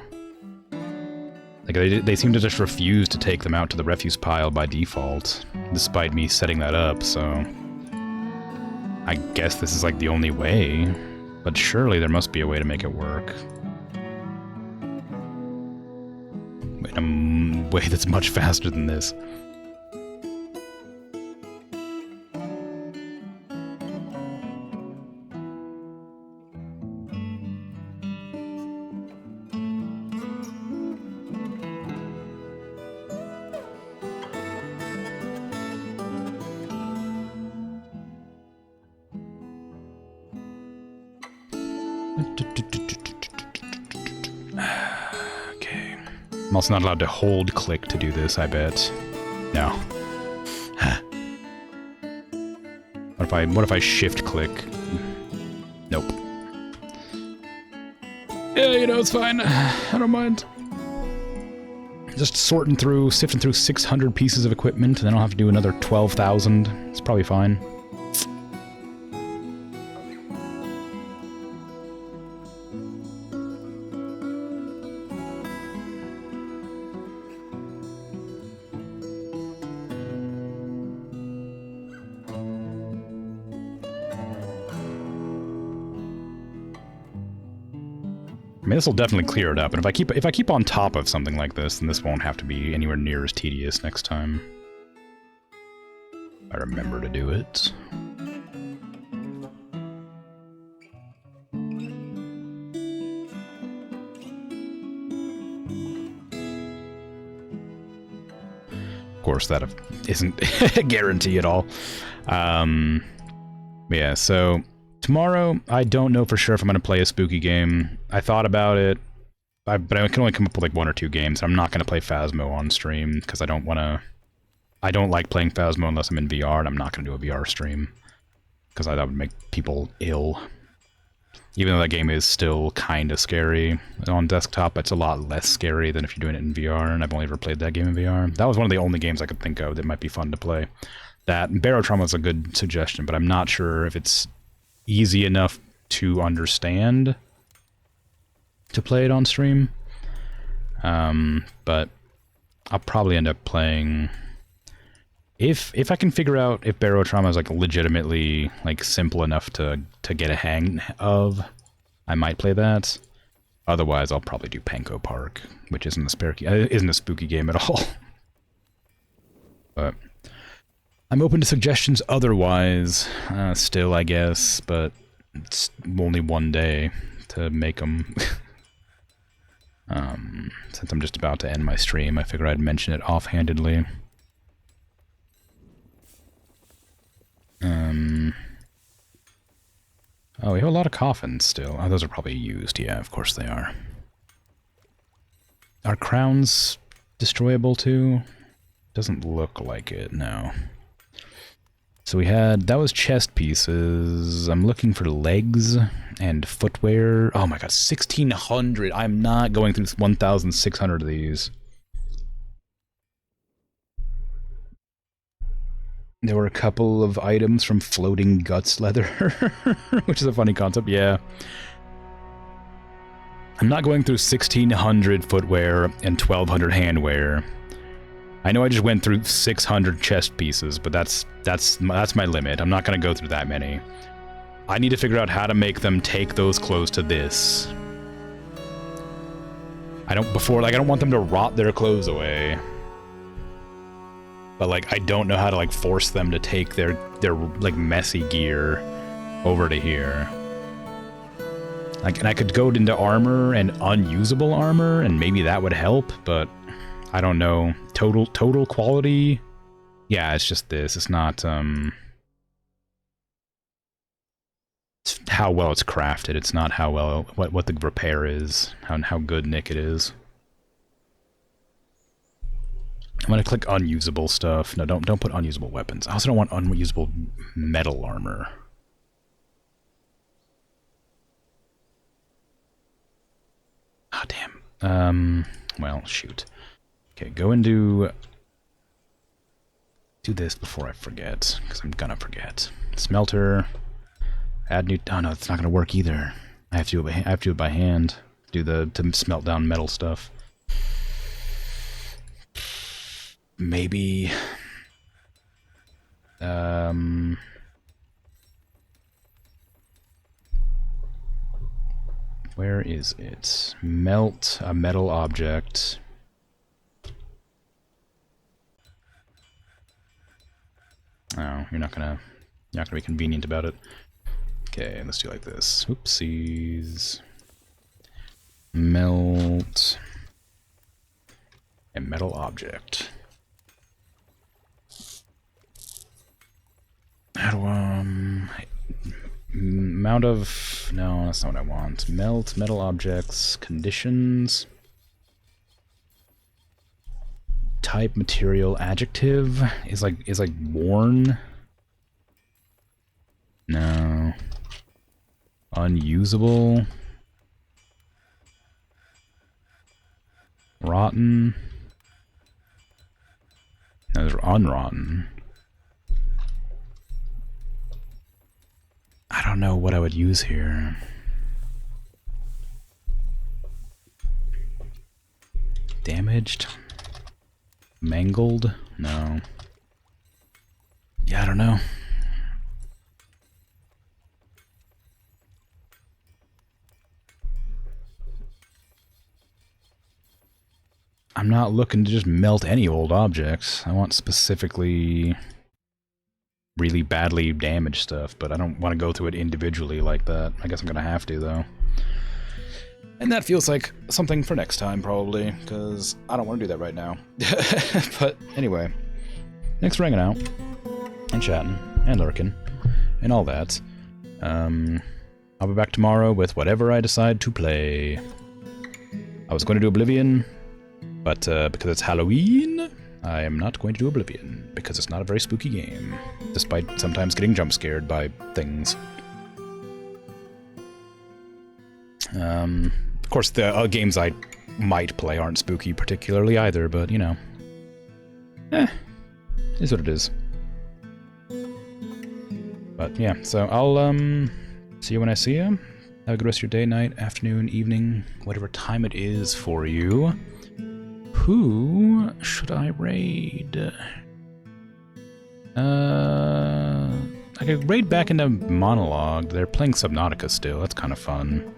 Like, they seem to just refuse to take them out to the refuse pile by default, despite me setting that up, so... I guess this is, like, the only way. But surely there must be a way to make it work. In a way that's much faster than this. Okay. I'm also not allowed to hold click to do this, I bet. No. What if I shift click? Nope. Yeah, you know, it's fine. I don't mind. Just sifting through 600 pieces of equipment, and then I'll have to do another 12,000. It's probably fine. I mean, this will definitely clear it up, and if I keep on top of something like this, then this won't have to be anywhere near as tedious next time. I remember to do it. Of course, that isn't a guarantee at all. Yeah, so... Tomorrow, I don't know for sure if I'm going to play a spooky game. I thought about it, but I can only come up with like 1 or 2 games. I'm not going to play Phasmo on stream, because I don't want to... I don't like playing Phasmo unless I'm in VR, and I'm not going to do a VR stream. Because that would make people ill. Even though that game is still kind of scary on desktop, it's a lot less scary than if you're doing it in VR, and I've only ever played that game in VR. That was one of the only games I could think of that might be fun to play. That, Barotrauma is a good suggestion, but I'm not sure if it's easy enough to understand to play it on stream. But I'll probably end up playing... If I can figure out if Barotrauma is like legitimately like simple enough to get a hang of, I might play that. Otherwise, I'll probably do Panko Park, which isn't a spooky game at all. But I'm open to suggestions otherwise, still, I guess, but it's only one day to make them. Since I'm just about to end my stream, I figured I'd mention it offhandedly. Oh, we have a lot of coffins still. Oh, those are probably used. Yeah, of course they are. Are crowns destroyable too? Doesn't look like it, no. So we had, that was chest pieces. I'm looking for legs and footwear. Oh my god, 1,600! I'm not going through 1,600 of these. There were a couple of items from Floating Guts Leather, which is a funny concept, yeah. I'm not going through 1,600 footwear and 1,200 handwear. I know I just went through 600 chest pieces, but that's my limit. I'm not going to go through that many. I need to figure out how to make them take those clothes to this. I don't want them to rot their clothes away. But like I don't know how to like force them to take their like messy gear over to here. Like, and I could go into armor and unusable armor, and maybe that would help, but I don't know. Total quality? Yeah, it's just this. It's not, it's how well it's crafted. It's not how well, what the repair is, how good Nick it is. I'm gonna click unusable stuff. No, don't put unusable weapons. I also don't want unusable metal armor. Ah, damn. Well, shoot. Okay, go into do this before I forget, because I'm gonna forget. Smelter. Add new... Oh, no, it's not gonna work either. I have to do it by hand. To smelt down metal stuff. Maybe... Where is it? Melt a metal object. Oh, you're not gonna be convenient about it. Okay, let's do it like this. Oopsies. Melt a metal object. How do amount of... No, that's not what I want. Melt metal objects. Conditions. Type, material, adjective is like worn. No. Unusable. Rotten. No, they're unrotten. I don't know what I would use here. Damaged? Mangled? No. Yeah, I don't know. I'm not looking to just melt any old objects. I want specifically really badly damaged stuff, but I don't want to go through it individually like that. I guess I'm gonna have to, though. And that feels like something for next time, probably, because I don't want to do that right now. But anyway, thanks for hanging out, and chatting, and lurking, and all that. I'll be back tomorrow with whatever I decide to play. I was going to do Oblivion, but because it's Halloween, I am not going to do Oblivion, because it's not a very spooky game, despite sometimes getting jump scared by things. Of course, the games I might play aren't spooky particularly either, but, you know. Is what it is. But, yeah, so I'll, see you when I see you. Have a good rest of your day, night, afternoon, evening, whatever time it is for you. Who should I raid? I could raid back into Monologue. They're playing Subnautica still. That's kind of fun.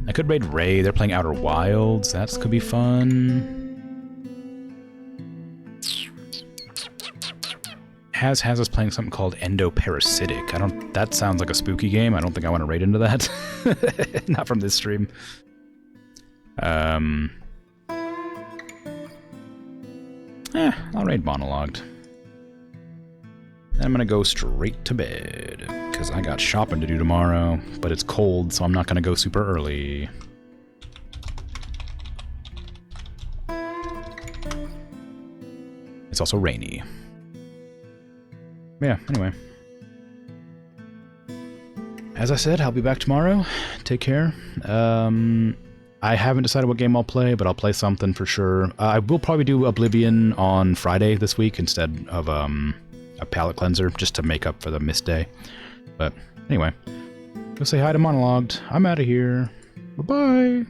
I could raid Ray. They're playing Outer Wilds. That could be fun. Has us playing something called Endoparasitic. That sounds like a spooky game. I don't think I want to raid into that. Not from this stream. I'll raid Monologued. Then I'm gonna go straight to bed, because I got shopping to do tomorrow, but it's cold, so I'm not gonna go super early. It's also rainy. Yeah, anyway. As I said, I'll be back tomorrow. Take care. I haven't decided what game I'll play, but I'll play something for sure. I will probably do Oblivion on Friday this week instead of a palate cleanser, just to make up for the missed day. But anyway, go say hi to Monologued. I'm out of here. Bye-bye.